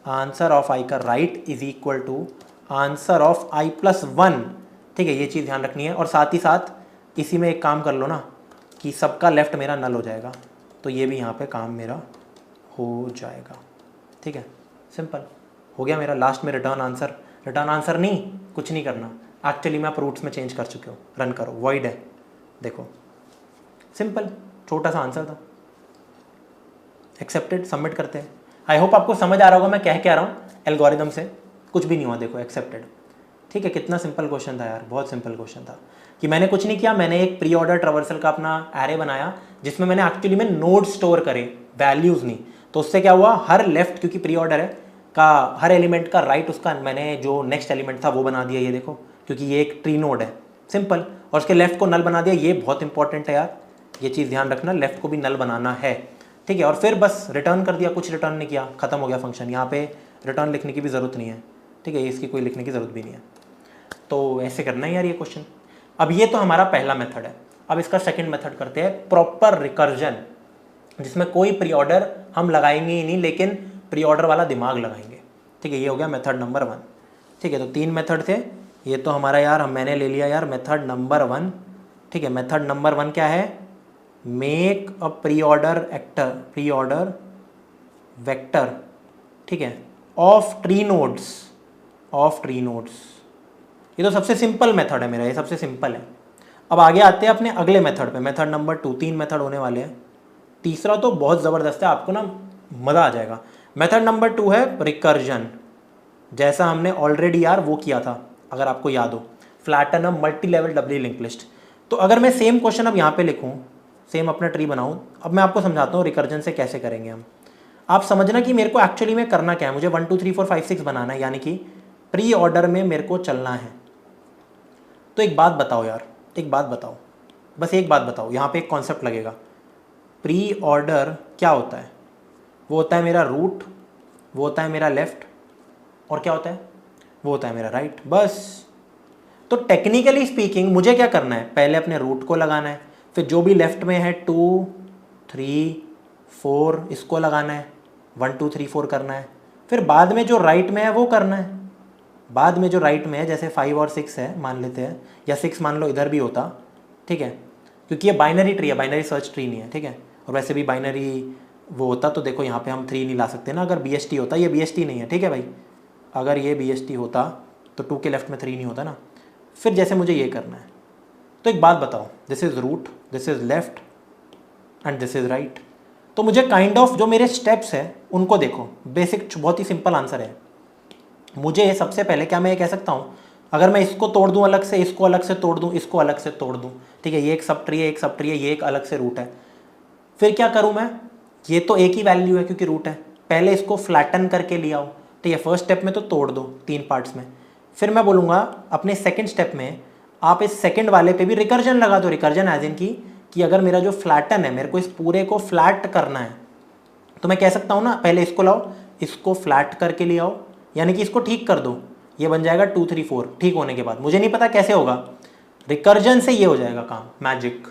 आंसर ऑफ आई का right is equal to answer of I plus 1, ठीक है, ये चीज़ ध्यान रखनी है। और साथ ही साथ इसी में एक काम कर लो ना कि सबका लेफ्ट मेरा नल हो जाएगा, तो ये भी यहाँ पे काम मेरा हो जाएगा, ठीक है, सिंपल हो गया मेरा। लास्ट में रिटर्न आंसर नहीं, कुछ नहीं करना, एक्चुअली मैं आप रूट्स में चेंज कर चुके हो, रन करो, वॉइड है, देखो सिंपल, छोटा सा आंसर था, एक्सेप्टेड, सबमिट करते हैं। आई होप आपको समझ आ रहा होगा मैं कह के आ रहा हूँ, एल्गोरिदम से कुछ भी नहीं हुआ, देखो एक्सेप्टेड, ठीक है। कितना सिंपल क्वेश्चन था यार, बहुत सिंपल क्वेश्चन था कि मैंने कुछ नहीं किया, मैंने एक प्री ऑर्डर ट्रावर्सल का अपना एरे बनाया जिसमें मैंने एक्चुअली में नोड स्टोर करे, वैल्यूज़ नहीं। तो उससे क्या हुआ, हर लेफ्ट, क्योंकि प्री ऑर्डर है, का हर एलिमेंट का राइट उसका मैंने जो नेक्स्ट एलिमेंट था वो बना दिया, ये देखो, क्योंकि ये एक ट्री नोड है, सिंपल। और उसके लेफ्ट को नल बना दिया, ये बहुत इंपॉर्टेंट है यार, ये चीज़ ध्यान रखना, लेफ्ट को भी नल बनाना है, ठीक है। और फिर बस रिटर्न कर दिया, कुछ रिटर्न नहीं किया, खत्म हो गया फंक्शन। यहाँ पे रिटर्न लिखने की भी ज़रूरत नहीं है, ठीक है, इसकी कोई लिखने की ज़रूरत भी नहीं है। तो ऐसे करना है यार ये क्वेश्चन। अब ये तो हमारा पहला मेथड है। अब इसका सेकंड मेथड करते हैं, प्रॉपर रिकर्जन, जिसमें कोई प्री ऑर्डर हम लगाएंगे ही नहीं, लेकिन प्री ऑर्डर वाला दिमाग लगाएंगे, ठीक है। ये हो गया मेथड नंबर 1, ठीक है। तो 3 मेथड थे, ये तो हमारा यार मैंने ले लिया यार मेथड नंबर 1, ठीक है। मेथड नंबर 1 क्या है, make a pre order vector, ठीक है, ऑफ ट्री नोड्स, ये तो सबसे सिंपल मेथड है मेरा, ये सबसे सिंपल है। अब आगे आते हैं अपने अगले मेथड पे, मेथड नंबर 2, 3 मेथड होने वाले हैं। तीसरा तो बहुत ज़बरदस्त है, आपको ना मज़ा आ जाएगा। मेथड नंबर 2 है रिकर्जन, जैसा हमने ऑलरेडी यार वो किया था, अगर आपको याद हो, flatten a multi level doubly link list. तो अगर मैं सेम क्वेश्चन अब यहाँ पे लिखूँ, सेम अपना ट्री बनाऊँ, अब मैं आपको समझाता हूँ रिकर्जन से कैसे करेंगे हम। आप समझना कि मेरे को एक्चुअली में करना क्या है, मुझे 1 2 3 4 5 6 बनाना है, यानी कि प्री ऑर्डर में मेरे को चलना है। तो एक बात बताओ यार, एक बात बताओ, बस एक बात बताओ, यहाँ पे एक कॉन्सेप्ट लगेगा। प्री ऑर्डर क्या होता है? वो होता है मेरा रूट, वो होता है मेरा लेफ्ट, और क्या होता है? वो होता है मेरा राइट, बस। तो टेक्निकली स्पीकिंग मुझे क्या करना है, पहले अपने रूट को लगाना है, फिर जो भी लेफ्ट में है 2 3 4 इसको लगाना है, 1 2 3 4 करना है, फिर बाद में जो राइट में है वो करना है। बाद में जो राइट में है, जैसे 5 और 6 है मान लेते हैं, या 6 मान लो इधर भी होता, ठीक है, क्योंकि ये बाइनरी ट्री है, बाइनरी सर्च ट्री नहीं है, ठीक है। और वैसे भी बाइनरी वो होता तो देखो यहाँ पे हम 3 नहीं ला सकते ना, अगर BST होता, ये BST नहीं है, ठीक है भाई, अगर ये BST होता तो 2 के लेफ्ट में 3 नहीं होता ना। फिर जैसे मुझे ये करना है, तो एक बात बताओ, this is root, this is left and this is right. तो मुझे काइंड ऑफ जो मेरे स्टेप्स है उनको देखो, बेसिक बहुत ही सिंपल आंसर है। मुझे सबसे पहले क्या मैं ये कह सकता हूँ, अगर मैं इसको तोड़ दूँ अलग से, इसको अलग से तोड़ दूँ, इसको अलग से तोड़ दूँ, ठीक है, ये एक सब ट्री है, एक सब ट्री है, ये एक अलग से रूट है, फिर क्या करूँ मैं, ये तो एक ही वैल्यू है क्योंकि रूट है, पहले इसको फ्लैटन करके ले आओ, ठीक है, फर्स्ट स्टेप में तो तोड़ दो 3 पार्ट्स में। फिर मैं बोलूँगा अपने सेकंड स्टेप में आप इस सेकंड वाले पे भी रिकर्जन लगा दो, रिकर्जन एज इन कि अगर मेरा जो फ्लैटन है, मेरे को इस पूरे को फ्लैट करना है, तो मैं कह सकता हूँ ना, पहले इसको लाओ, इसको फ्लैट करके ले आओ, यानी कि इसको ठीक कर दो, ये बन जाएगा 2 3 4। ठीक होने के बाद मुझे नहीं पता कैसे होगा, रिकर्जन से ये हो जाएगा काम, मैजिक।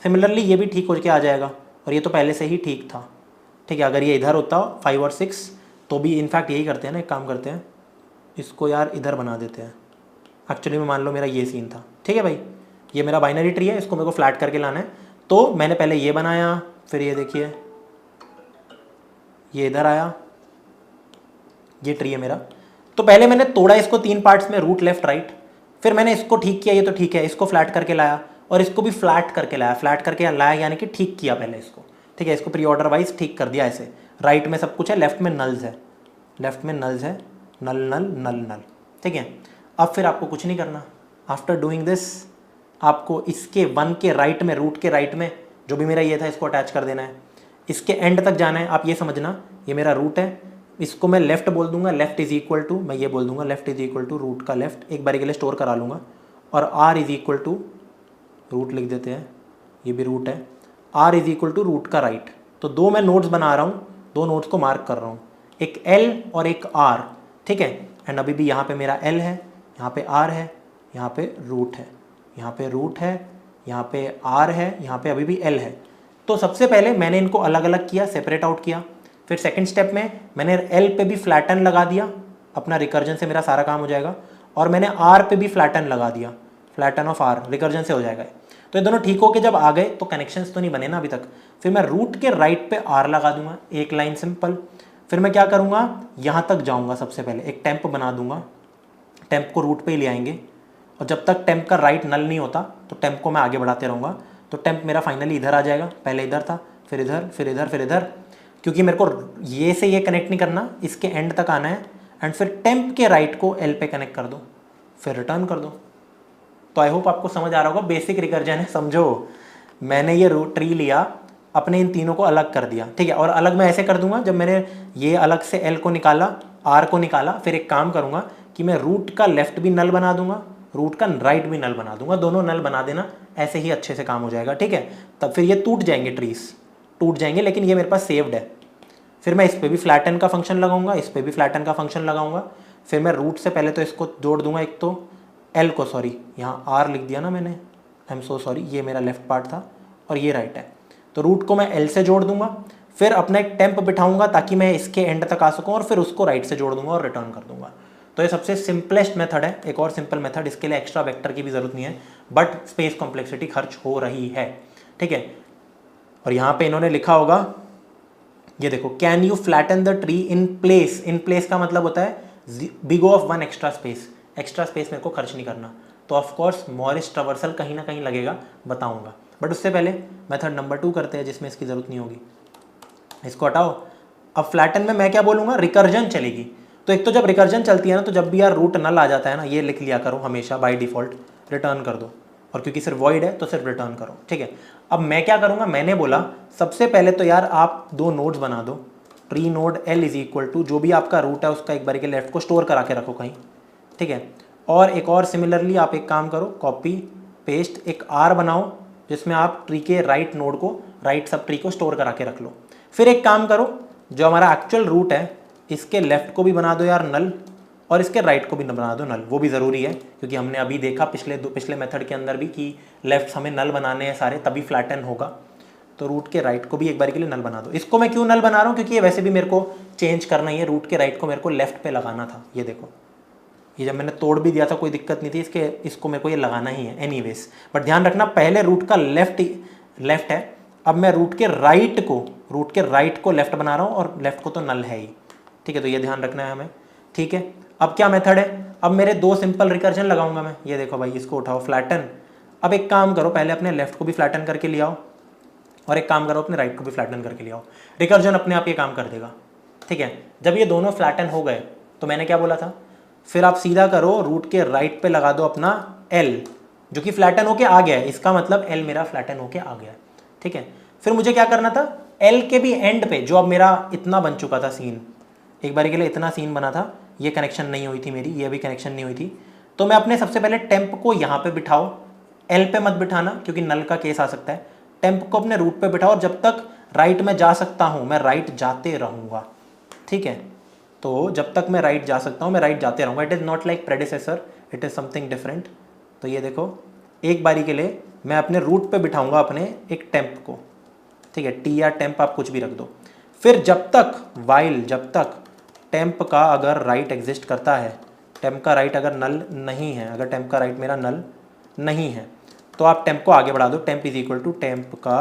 सिमिलरली ये भी ठीक हो के आ जाएगा, और ये तो पहले से ही ठीक था, ठीक है। अगर ये इधर होता 5 और 6 तो भी इनफैक्ट यही करते हैं ना, एक काम करते हैं, इसको यार इधर बना देते हैं। एक्चुअली में मान लो मेरा ये सीन था, ठीक है भाई, ये मेरा बाइनरी ट्री है, इसको मेरे को फ्लैट करके लाना है, तो मैंने पहले ये बनाया, फिर ये देखिए ये इधर आया, ये ट्री है मेरा। तो पहले मैंने तोड़ा इसको 3 पार्ट्स में, रूट लेफ्ट राइट, फिर मैंने इसको ठीक किया, ये तो ठीक है, इसको फ्लैट करके लाया, और इसको भी फ्लैट करके लाया, फ्लैट करके लाया यानी कि ठीक किया पहले इसको, ठीक है, इसको प्री ऑर्डर वाइज ठीक कर दिया ऐसे। राइट में सब कुछ है, लेफ्ट में नल्स है, लेफ्ट में नल्स है, नल नल नल नल, ठीक है। अब फिर आपको कुछ नहीं करना, आफ्टर डूइंग दिस आपको इसके 1 के राइट में, रूट के राइट में जो भी मेरा ये था इसको अटैच कर देना है, इसके एंड तक जाना है। आप ये समझना, ये मेरा रूट है, इसको मैं लेफ्ट बोल दूंगा, लेफ्ट इज इक्वल टू, मैं ये बोल दूंगा left is equal to root का लेफ्ट, एक बारी के लिए स्टोर करा लूँगा, और r is equal to root लिख देते हैं, ये भी रूट है, r is equal to root का राइट। तो 2 मैं नोट्स बना रहा हूँ, 2 नोट्स को मार्क कर रहा हूँ, एक l और एक r, ठीक है। एंड अभी भी यहाँ पे मेरा l है, यहाँ पे r है, यहाँ पे रूट है, यहाँ पे रूट है, यहाँ पे r है, यहाँ पे अभी भी l है। तो सबसे पहले मैंने इनको अलग अलग किया, सेपरेट आउट किया। फिर सेकंड स्टेप में मैंने l पे भी फ्लैटन लगा दिया, अपना रिकर्जन से मेरा सारा काम हो जाएगा, और मैंने r पे भी फ्लैटन लगा दिया, फ्लैटन ऑफ r, रिकर्जन से हो जाएगा। तो ये दोनों ठीक होके जब आ गए तो कनेक्शंस तो नहीं बने ना अभी तक। फिर मैं रूट के राइट पे r लगा दूंगा, एक लाइन सिंपल। फिर मैं क्या करूँगा, यहाँ तक जाऊँगा, सबसे पहले एक टेम्प बना दूंगा, टेम्प को रूट पे ही ले आएंगे, और जब तक टेम्प का राइट नल नहीं होता तो टेम्प को मैं आगे बढ़ाते रहूँगा। तो टेम्प मेरा फाइनली इधर आ जाएगा, पहले इधर था, फिर इधर, फिर इधर, फिर इधर, क्योंकि मेरे को ये से ये कनेक्ट नहीं करना, इसके एंड तक आना है। एंड फिर टेम्प के राइट को एल पे कनेक्ट कर दो, फिर रिटर्न कर दो। तो आई होप आपको समझ आ रहा होगा, बेसिक रिकर्जन है, समझो। मैंने ये रूट ट्री लिया, अपने इन तीनों को अलग कर दिया, ठीक है, और अलग मैं ऐसे कर दूंगा, जब मैंने ये अलग से एल को निकाला, आर को निकाला, फिर एक काम करूंगा कि मैं रूट का लेफ्ट भी नल बना दूंगा, रूट का राइट भी नल बना दूंगा, दोनों नल बना देना, ऐसे ही अच्छे से काम हो जाएगा, ठीक है। तब फिर ये टूट जाएंगे, ट्रीज टूट जाएंगे, लेकिन ये मेरे पास सेव्ड है। फिर मैं इस पर भी फ्लैटन का फंक्शन लगाऊंगा, इस पर भी फ्लैटन का फंक्शन लगाऊंगा। फिर मैं रूट से पहले तो इसको जोड़ दूंगा, एक तो एल को, सॉरी यहाँ आर लिख दिया ना मैंने, आई एम सो सॉरी, ये मेरा लेफ्ट पार्ट था और ये राइट है। तो रूट को मैं एल से जोड़ दूंगा, फिर अपना एक टेम्प बिठाऊंगा ताकि मैं इसके एंड तक आ सकूँ, और फिर उसको राइट से जोड़ दूंगा और रिटर्न कर दूंगा। तो ये सबसे सिंपलेस्ट मेथड है। एक और सिंपल मेथड, इसके लिए एक्स्ट्रा वेक्टर की भी जरूरत नहीं है, बट स्पेस कॉम्प्लेक्सिटी खर्च हो रही है, ठीक है। और यहाँ पे इन्होंने लिखा होगा, ये देखो, can you flatten the tree in place. In place का मतलब होता है big of 1 extra space, extra space मेरे को खर्च नहीं करना। तो ऑफकोर्स मॉरिस ट्रावर्सल कहीं ना कहीं लगेगा, बताऊंगा, बट उससे पहले मेथड नंबर 2 करते हैं, जिसमें इसकी जरूरत नहीं होगी। इसको हटाओ, अब फ्लैटन में मैं क्या बोलूँगा, रिकर्जन चलेगी। तो एक तो जब रिकर्जन चलती है ना, तो जब भी यार रूट नल आ जाता है ना, ये लिख लिया करो हमेशा बाय डिफ़ॉल्ट, रिटर्न कर दो। और क्योंकि सिर्फ वॉइड है तो सिर्फ रिटर्न करो, ठीक है। अब मैं क्या करूँगा, मैंने बोला सबसे पहले तो यार आप 2 नोड्स बना दो। Tree node L is equal to जो भी आपका रूट है उसका एक बार के लेफ्ट को स्टोर करा के रखो कहीं, ठीक है। और एक और सिमिलरली आप एक काम करो, कॉपी पेस्ट एक R बनाओ जिसमें आप ट्री के राइट नोड को, राइट सब ट्री को स्टोर करा के रख लो। फिर एक काम करो, जो हमारा एक्चुअल रूट है इसके लेफ्ट को भी बना दो यार नल, और इसके राइट को भी बना दो नल। वो भी ज़रूरी है क्योंकि हमने अभी देखा पिछले मेथड के अंदर भी कि लेफ्ट हमें नल बनाने हैं सारे, तभी फ्लैटन होगा। तो रूट के राइट को भी एक बार के लिए नल बना दो। इसको मैं क्यों नल बना रहा हूँ, क्योंकि ये वैसे भी मेरे को चेंज करना ही है, रूट के राइट को मेरे को लेफ्ट पे लगाना था। ये देखो, ये जब मैंने तोड़ भी दिया था कोई दिक्कत नहीं थी, इसको मेरे को ये लगाना ही है एनीवेज। बट ध्यान रखना पहले रूट का लेफ्ट है, अब मैं रूट के राइट को लेफ्ट बना रहा हूँ और लेफ्ट को तो नल है ही, ठीक है। तो ये ध्यान रखना है हमें, ठीक है। अब क्या मेथड है, अब मेरे 2 सिंपल रिकर्जन लगाऊंगा मैं। ये देखो भाई, इसको उठाओ फ्लैटन। अब एक काम करो, पहले अपने लेफ्ट को भी फ्लैटन करके ले आओ और एक काम करो अपने राइट को भी फ्लैटन करके ले आओ। रिकर्जन अपने आप ये काम कर देगा, ठीक है। जब ये दोनों फ्लैटन हो गए तो मैंने क्या बोला था, फिर आप सीधा करो रूट के राइट पे लगा दो अपना L जो कि फ्लैटन होके आ गया है। इसका मतलब L मेरा फ्लैटन होके आ गया है, ठीक है। फिर मुझे क्या करना था, L के भी एंड पे जो अब मेरा इतना बन चुका था सीन, एक बार के लिए इतना सीन बना था, ये कनेक्शन नहीं हुई थी मेरी, ये भी कनेक्शन नहीं हुई थी। तो मैं अपने सबसे पहले टेम्प को यहाँ पे बिठाओ, L पे मत बिठाना क्योंकि नल का केस आ सकता है। टेम्प को अपने रूट पे बिठाओ और जब तक राइट में जा सकता हूँ मैं राइट जाते रहूँगा, ठीक है। तो जब तक मैं राइट जा सकता हूँ मैं राइट जाते रहूँगा। It is not like predecessor, it is something different. तो ये देखो, एक बारी के लिए मैं अपने रूट पे बिठाऊँगा अपने एक टेम्प को, ठीक है। टी या टेम्प आप कुछ भी रख दो। फिर जब तक टेम्प का अगर राइट एग्जिस्ट करता है, टेम्प का राइट अगर नल नहीं है, अगर टेम्प का राइट मेरा नल नहीं है तो आप टेम्प को आगे बढ़ा दो। Temp is equal to temp का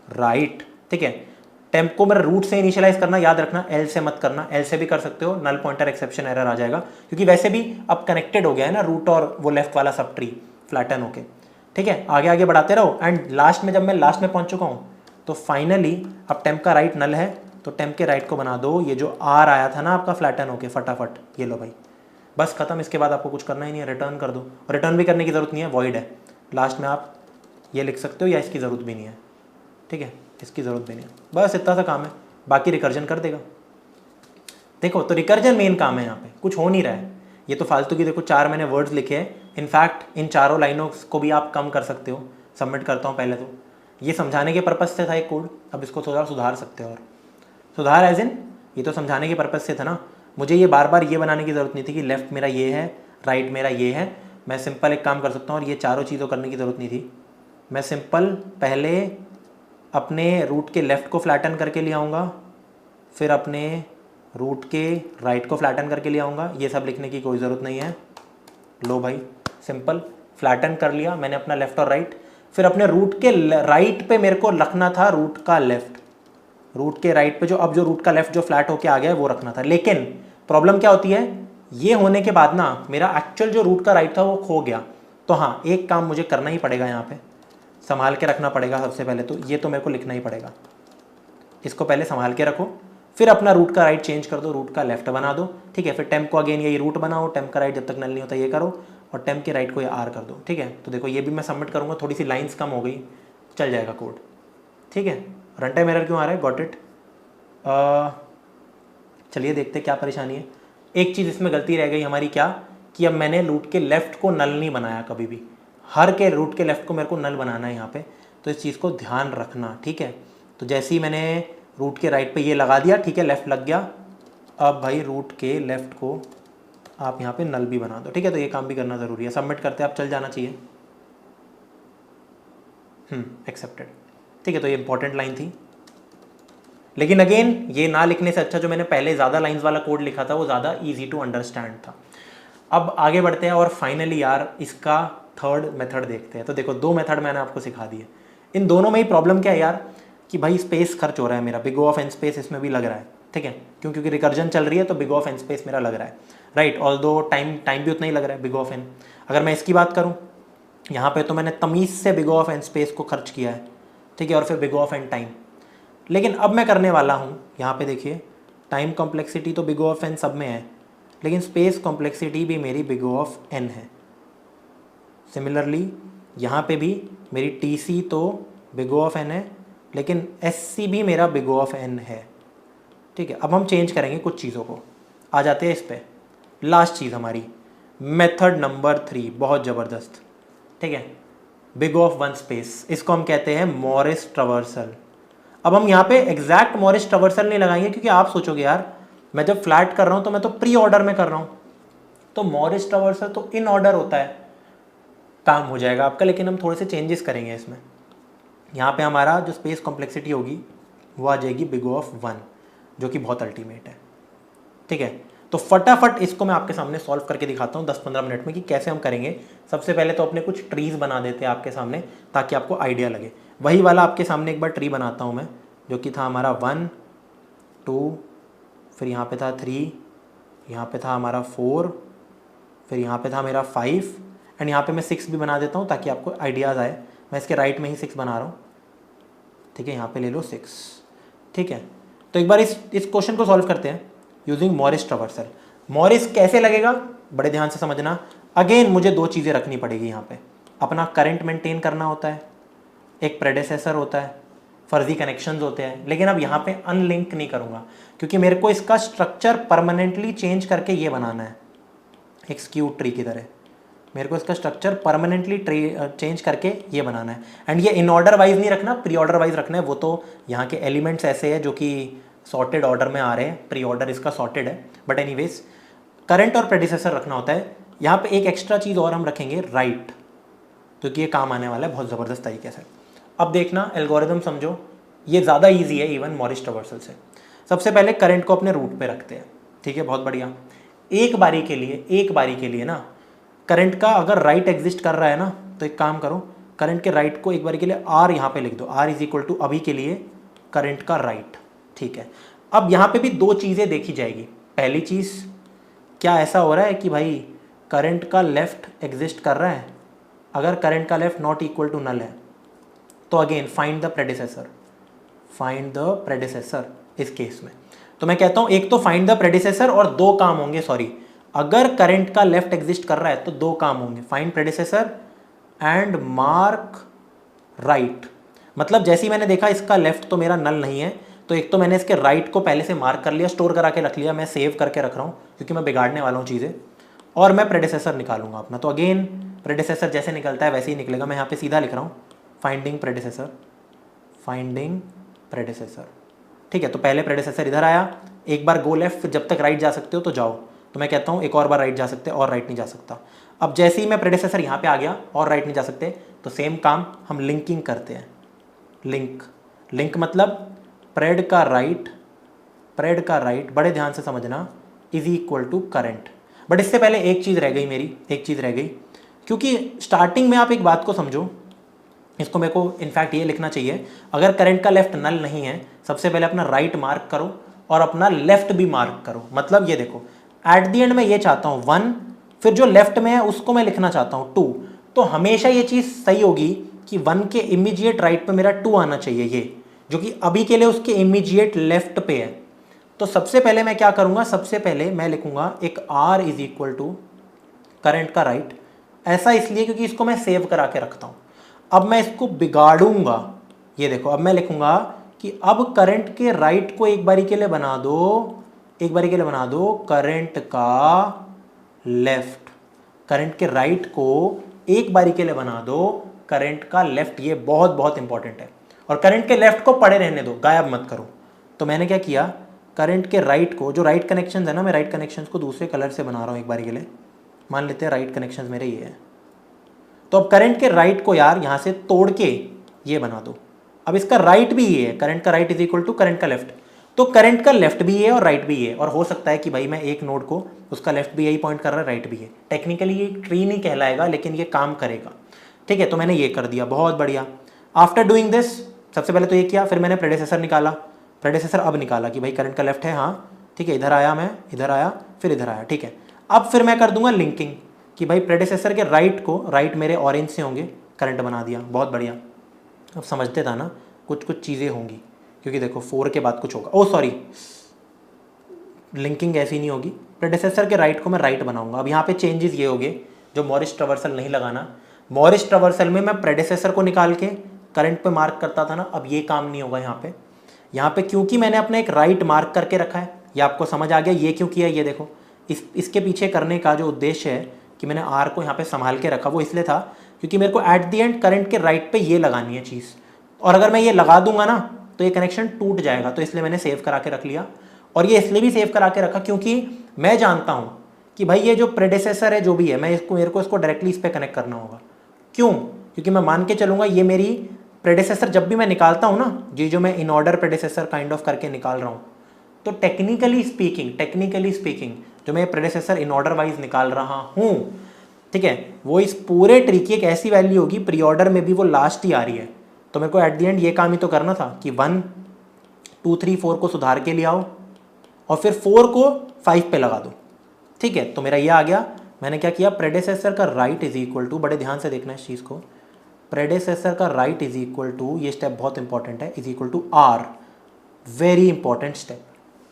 राइट, ठीक है। टेम्प को मेरा रूट से इनिशियलाइज करना, याद रखना L से मत करना। L से भी कर सकते हो, नल पॉइंटर एक्सेप्शन एरर आ जाएगा क्योंकि वैसे भी अब कनेक्टेड हो गया है ना रूट और वो लेफ्ट वाला सब ट्री फ्लैटन होके, ठीक है। आगे आगे बढ़ाते रहो एंड लास्ट में जब मैं लास्ट में पहुंच चुका हूँ तो फाइनली अब टेम्प का राइट नल है तो टेम्प के राइट को बना दो। ये जो R आया था ना आपका फ्लैटन होके, फटाफट ये लो भाई, बस खत्म। इसके बाद आपको कुछ करना ही नहीं है, रिटर्न कर दो। और रिटर्न भी करने की ज़रूरत नहीं है, वॉइड है। लास्ट में आप ये लिख सकते हो या इसकी ज़रूरत भी नहीं है, ठीक है, इसकी ज़रूरत भी नहीं है। बस इतना सा काम है, बाकी रिकर्जन कर देगा। देखो तो रिकर्जन मेन काम है, यहाँ पे कुछ हो नहीं रहा है। ये तो फालतू की देखो 4 मैंने वर्ड्स लिखे हैं। इनफैक्ट इन चारों लाइनों को भी आप कम कर सकते हो। सबमिट करता हूँ पहले तो, ये समझाने के पर्पज़ से था एक कोड, अब इसको थोड़ा सुधार सकते हो। और सुधार एज इन ये तो समझाने के पर्पज़ से था ना, मुझे ये बार बार ये बनाने की ज़रूरत नहीं थी कि लेफ़्ट मेरा ये है राइट मेरा ये है। मैं सिंपल एक काम कर सकता हूँ और ये चारों चीज़ों करने की ज़रूरत नहीं थी। मैं सिंपल पहले अपने रूट के लेफ़्ट को फ्लैटन करके ले आऊँगा, फिर अपने रूट के राइट को फ्लैटन करके ले आऊँगा। ये सब लिखने की कोई ज़रूरत नहीं है। लो भाई, सिंपल फ्लैटन कर लिया मैंने अपना लेफ़्ट और राइट। फिर अपने रूट के राइट पे मेरे को रखना था रूट का लेफ़्ट, रूट के राइट पे जो अब जो रूट का लेफ़्ट जो फ्लैट होके आ गया है वो रखना था। लेकिन प्रॉब्लम क्या होती है, ये होने के बाद ना मेरा एक्चुअल जो रूट का राइट था वो खो गया। तो हाँ, एक काम मुझे करना ही पड़ेगा, यहाँ पे संभाल के रखना पड़ेगा। सबसे पहले तो ये तो मेरे को लिखना ही पड़ेगा, इसको पहले संभाल के रखो। फिर अपना रूट का राइट चेंज कर दो, रूट का लेफ्ट बना दो, ठीक है। फिर टेम्प को अगेन यही रूट बनाओ, टेम्प का राइट जब तक नल नहीं होता ये करो, और टेम्प के राइट को ये R कर दो, ठीक है। तो देखो ये भी मैं सबमिट करूँगा, थोड़ी सी लाइन्स कम हो गई, चल जाएगा कोड, ठीक है। रन टाइम एरर क्यों आ रहा है, गॉट इट। चलिए देखते क्या परेशानी है। एक चीज़ इसमें गलती रह गई हमारी, क्या कि अब मैंने रूट के लेफ़्ट को नल नहीं बनाया कभी भी। हर के रूट के लेफ़्ट को मेरे को नल बनाना है यहाँ पे, तो इस चीज़ को ध्यान रखना, ठीक है। तो जैसे ही मैंने रूट के राइट पे ये लगा दिया, ठीक है, लेफ़्ट लग गया। अब भाई रूट के लेफ़्ट को आप यहाँ पे नल भी बना दो, ठीक है। तो ये काम भी करना ज़रूरी है। सबमिट करते आप चल जाना चाहिए। एक्सेप्टेड, ठीक है। तो ये इंपॉर्टेंट लाइन थी, लेकिन अगेन ये ना लिखने से अच्छा जो मैंने पहले ज़्यादा लाइंस वाला कोड लिखा था वो ज़्यादा ईजी टू अंडरस्टैंड था। अब आगे बढ़ते हैं और फाइनली यार इसका थर्ड मेथड देखते हैं। तो देखो 2 मेथड मैंने आपको सिखा दिए। इन दोनों में ही प्रॉब्लम क्या है यार कि भाई स्पेस खर्च हो रहा है मेरा, बिग ऑफ एन स्पेस इसमें भी लग रहा है, ठीक है। क्योंकि रिकर्जन चल रही है तो बिग ऑफ एन स्पेस मेरा लग रहा है, राइट। ऑल्दो टाइम भी उतना ही लग रहा है बिग ऑफ एन। अगर मैं इसकी बात करूँ यहाँ पे तो मैंने तमीज़ से बिग ऑफ एन स्पेस को खर्च किया है, ठीक है, और फिर बिग ऑफ एन टाइम। लेकिन अब मैं करने वाला हूँ यहाँ पे देखिए, टाइम कॉम्प्लेक्सिटी तो बिग O ऑफ n सब में है, लेकिन स्पेस कॉम्प्लेक्सिटी भी मेरी बिग O ऑफ n है। सिमिलरली यहाँ पे भी मेरी TC तो बिग O ऑफ n है, लेकिन SC भी मेरा बिग O ऑफ n है। ठीक है, अब हम चेंज करेंगे कुछ चीज़ों को। आ जाते हैं इस पे, लास्ट चीज़ हमारी मेथड नंबर 3, बहुत ज़बरदस्त। ठीक है, बिग O ऑफ 1 स्पेस, इसको हम कहते हैं मॉरिस ट्रावर्सल। अब हम यहाँ पे एग्जैक्ट मॉरिस ट्रावर्सल नहीं लगाएंगे, क्योंकि आप सोचोगे यार मैं जब फ्लैट कर रहा हूँ तो मैं तो प्री ऑर्डर में कर रहा हूँ, तो मॉरिस ट्रावर्सल तो इन ऑर्डर होता है, काम हो जाएगा आपका। लेकिन हम थोड़े से चेंजेस करेंगे इसमें। यहाँ पे हमारा जो स्पेस कॉम्प्लेक्सिटी होगी वो आ जाएगी बिग O ऑफ 1, जो कि बहुत अल्टीमेट है। ठीक है, तो फटाफट इसको मैं आपके सामने सॉल्व करके दिखाता हूँ 10-15 मिनट में कि कैसे हम करेंगे। सबसे पहले तो अपने कुछ ट्रीज बना देते हैं आपके सामने, ताकि आपको आइडिया लगे। वही वाला आपके सामने एक बार ट्री बनाता हूँ मैं, जो कि था हमारा 1 2, फिर यहाँ पे था 3, यहाँ पे था हमारा 4, फिर यहाँ पे था मेरा 5, एंड यहाँ पे मैं 6 भी बना देता हूँ ताकि आपको आइडियाज़ आए। मैं इसके राइट में ही 6 बना रहा हूँ। ठीक है, यहाँ पे ले लो 6। ठीक है, तो एक बार इस क्वेश्चन को सॉल्व करते हैं यूजिंग मॉरिस ट्रावर्सल। मॉरिस कैसे लगेगा, बड़े ध्यान से समझना। अगेन मुझे 2 चीज़ें रखनी पड़ेगी यहाँ पे। अपना करंट मेंटेन करना होता है, एक प्रेडेसेसर होता है, फर्जी कनेक्शंस होते हैं। लेकिन अब यहाँ पे अनलिंक नहीं करूँगा, क्योंकि मेरे को इसका स्ट्रक्चर परमानेंटली चेंज करके ये बनाना है, एक स्क्यूड ट्री की तरह। मेरे को इसका स्ट्रक्चर परमानेंटली चेंज करके ये बनाना है। एंड ये इन ऑर्डर वाइज नहीं रखना, प्री ऑर्डर वाइज रखना है। वो तो यहाँ के एलिमेंट्स ऐसे हैं जो कि सॉर्टेड ऑर्डर में आ रहे हैं, प्री ऑर्डर इसका सॉर्टेड है। बट एनीवेज करंट और प्रेडिसेसर रखना होता है। यहाँ पे एक एक्स्ट्रा चीज़ और हम रखेंगे, राइट, क्योंकि ये काम आने वाला है बहुत ज़बरदस्त तरीके से। अब देखना, एल्गोरिदम समझो, ये ज़्यादा ईजी है इवन मॉरिस ट्रावर्सल से। सबसे पहले करंट को अपने रूट पे रखते हैं। ठीक है, बहुत बढ़िया। एक बारी के लिए ना करंट का अगर राइट एग्जिस्ट कर रहा है ना, तो एक काम करो, करंट के राइट को एक बारी के लिए R यहाँ पे लिख दो। R इज इक्वल टू अभी के लिए करंट का राइट। ठीक है, अब यहाँ पे भी 2 चीज़ें देखी जाएगी। पहली चीज़, क्या ऐसा हो रहा है कि भाई करंट का लेफ्ट एग्जिस्ट कर रहा है? अगर करंट का left not equal to null है तो again find the predecessor, find the predecessor इस केस में। तो मैं कहता हूँ एक तो फाइंड द प्रेडिसेसर और 2 काम होंगे, सॉरी, अगर करंट का लेफ्ट एग्जिस्ट कर रहा है तो 2 काम होंगे, find predecessor and mark right. मतलब जैसे ही मैंने देखा इसका लेफ्ट तो मेरा नल नहीं है, तो एक तो मैंने इसके राइट को पहले से मार्क कर लिया, स्टोर करा के रख लिया, मैं सेव करके रख रहा हूँ क्योंकि मैं बिगाड़ने वाला हूँ चीज़ें, और मैं प्रेडिसेसर निकालूंगा अपना। तो अगेन प्रेडिसेसर जैसे निकलता है वैसे ही निकलेगा। मैं यहाँ पे सीधा लिख रहा हूँ फाइंडिंग प्रेडिसेसर, फाइंडिंग प्रेडिसेसर। ठीक है, तो पहले प्रेडिसेसर इधर आया, एक बार गो लेफ्ट, जब तक राइट जा सकते हो तो जाओ। तो मैं कहता हूँ एक और बार राइट जा सकते हैं, और राइट नहीं जा सकता। अब जैसे ही मैं प्रेडिसेसर यहाँ पे आ गया और राइट नहीं जा सकते, तो सेम काम हम लिंकिंग करते हैं। लिंक मतलब प्रेड का राइट, बड़े ध्यान से समझना, is equal to current. But इससे पहले एक चीज़ रह गई, क्योंकि स्टार्टिंग में आप एक बात को समझो, इसको मेरे को इनफैक्ट ये लिखना चाहिए, अगर करंट का लेफ्ट नल नहीं है, सबसे पहले अपना राइट मार्क करो और अपना लेफ्ट भी मार्क करो। मतलब ये देखो, एट द एंड मैं ये चाहता हूँ 1, फिर जो लेफ्ट में है उसको मैं लिखना चाहता हूँ 2। तो हमेशा ये चीज़ सही होगी कि 1 के इमीडिएट राइट पे मेरा 2 आना चाहिए, ये जो कि अभी के लिए उसके इमीडिएट लेफ्ट पे है। तो सबसे पहले मैं क्या करूँगा, सबसे पहले मैं लिखूँगा एक R is equal to current का राइट। ऐसा इसलिए क्योंकि इसको मैं सेव करा के रखता हूँ। अब मैं इसको बिगाड़ूंगा, ये देखो, अब मैं लिखूँगा कि अब करंट के राइट को एक बारी के लिए बना दो करंट का लेफ्ट, करंट के राइट को एक बारी के लिए बना दो करंट का लेफ्ट। ये बहुत बहुत इंपॉर्टेंट है। और करंट के लेफ्ट को पड़े रहने दो, गायब मत करो। तो मैंने क्या किया, करंट के राइट को, जो राइट कनेक्शन है ना, मैं राइट कनेक्शन को दूसरे कलर से बना रहा हूँ एक बारी के लिए। मान लेते हैं राइट कनेक्शन मेरे ये है। तो अब करंट के राइट को यार यहाँ से तोड़ के ये बना दो। अब इसका राइट भी ये है, करंट का right is equal to current का लेफ्ट। तो करंट का लेफ्ट भी है और राइट भी है, और हो सकता है कि भाई मैं एक नोड को, उसका लेफ्ट भी यही पॉइंट कर रहा है, राइट भी है। टेक्निकली ये ट्री नहीं कहलाएगा, लेकिन ये काम करेगा। ठीक है, तो मैंने ये कर दिया, बहुत बढ़िया। आफ्टर डूइंग दिस, सबसे पहले तो ये किया, फिर मैंने प्रेडिसेसर निकाला। प्रेडिसेसर अब निकाला कि भाई करंट का लेफ्ट है, हाँ ठीक है, इधर आया, मैं इधर आया, फिर इधर आया। ठीक है, अब फिर मैं कर दूंगा लिंकिंग कि भाई प्रेडिसेसर के राइट को, राइट मेरे ऑरेंज से होंगे, करंट बना दिया, बहुत बढ़िया। अब समझते था ना, कुछ चीज़ें होंगी, क्योंकि देखो 4 के बाद कुछ होगा। ओ सॉरी, लिंकिंग ऐसी नहीं होगी, प्रेडेसेसर के राइट को मैं राइट बनाऊंगा। अब यहाँ पे चेंजेस ये हो गए, जो मॉरिस ट्रावर्सल नहीं लगाना। मॉरिस ट्रावर्सल में मैं प्रेडेसेसर को निकाल के करंट पे मार्क करता था ना, अब ये काम नहीं होगा यहाँ पे क्योंकि मैंने अपना एक राइट मार्क करके रखा है। ये आपको समझ आ गया ये क्यों किया, ये देखो इसके पीछे करने का जो उद्देश्य है कि मैंने आर को यहाँ पे संभाल के रखा, वो इसलिए था क्योंकि मेरे को एट द एंड करंट के राइट पे ये लगानी है चीज़, और अगर मैं ये लगा दूंगा ना तो ये कनेक्शन टूट जाएगा, तो इसलिए मैंने सेव करा के रख लिया। और ये इसलिए भी सेव करा के रखा क्योंकि मैं जानता हूँ कि भाई ये जो प्रेडेसेसर है जो भी है, मेरे को इसको डायरेक्टली इस पर कनेक्ट करना होगा। क्यों? क्योंकि मैं मान के चलूँगा ये मेरी प्रेडेसेसर जब भी मैं निकालता हूँ ना, जी जो मैं इन ऑर्डर प्रेडेसेसर काइंड ऑफ करके निकाल रहा हूँ, तो टेक्निकली स्पीकिंग जो मैं प्रेडेसेसर इन ऑर्डर वाइज निकाल रहा हूँ, ठीक है, वो इस पूरे ट्री की एक ऐसी वैल्यू होगी, प्री ऑर्डर में भी वो लास्ट ही आ रही है। तो मेरे को एट द एंड ये काम ही तो करना था कि 1 2 3 4 को सुधार के ले आओ और फिर 4 को 5 पे लगा दो, ठीक है। तो मेरा ये आ गया। मैंने क्या किया, प्रेडेसेसर का राइट इज इक्वल टू, बड़े ध्यान से देखना इस चीज़ को, प्रेडेसेसर का राइट इज इक्वल टू, ये स्टेप बहुत इंपॉर्टेंट है, is equal to R, very important step,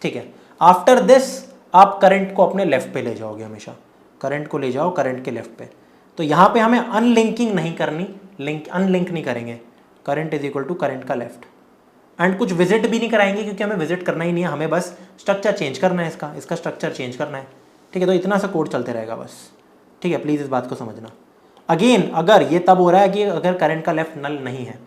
ठीक है। आफ्टर दिस आप करंट को अपने लेफ्ट पे ले जाओगे, हमेशा करंट को ले जाओ करंट के लेफ्ट पे। तो यहाँ पे हमें अनलिंकिंग नहीं करनी, अनलिंक नहीं करेंगे, current is equal to current का लेफ्ट। एंड कुछ विजिट भी नहीं कराएंगे क्योंकि हमें विजिट करना ही नहीं है, हमें बस स्ट्रक्चर चेंज करना है, इसका स्ट्रक्चर चेंज करना है, ठीक है। तो इतना सा कोड चलते रहेगा बस, ठीक है। प्लीज़ इस बात को समझना। अगेन अगर ये तब हो रहा है कि अगर करंट का लेफ्ट नल नहीं है,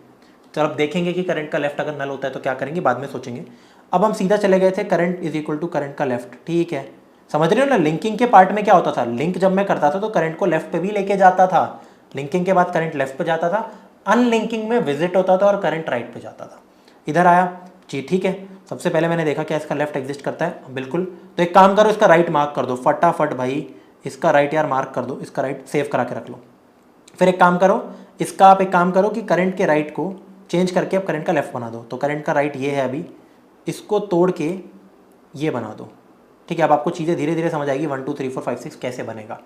तो अब देखेंगे कि करंट का लेफ्ट अगर नल होता है तो क्या करेंगे, बाद में सोचेंगे। अब हम सीधा चले गए थे current is equal to current का लेफ्ट, ठीक है। समझ रहे हो ना, लिंकिंग के पार्ट में क्या होता था, लिंक जब मैं करता था तो करंट को लेफ्ट पे भी लेके जाता था, लिंकिंग के बाद करंट लेफ्ट पे जाता था, अनलिंकिंग में विजिट होता था और करंट राइट पे जाता था। इधर आया जी, ठीक है। सबसे पहले मैंने देखा क्या इसका लेफ्ट एग्जिस्ट करता है, बिल्कुल। तो एक काम करो, इसका राइट मार्क कर दो फटाफट भाई, इसका राइट यार मार्क कर दो, इसका राइट सेव करा के रख लो। फिर एक काम करो, इसका आप एक काम करो कि करंट के राइट को चेंज करके अब करंट का लेफ्ट बना दो। तो करंट का राइट ये है, अभी इसको तोड़ के ये बना दो, ठीक है। अब आपको चीज़ें धीरे धीरे समझ आएगी 1 2 3 4 5 6 कैसे बनेगा।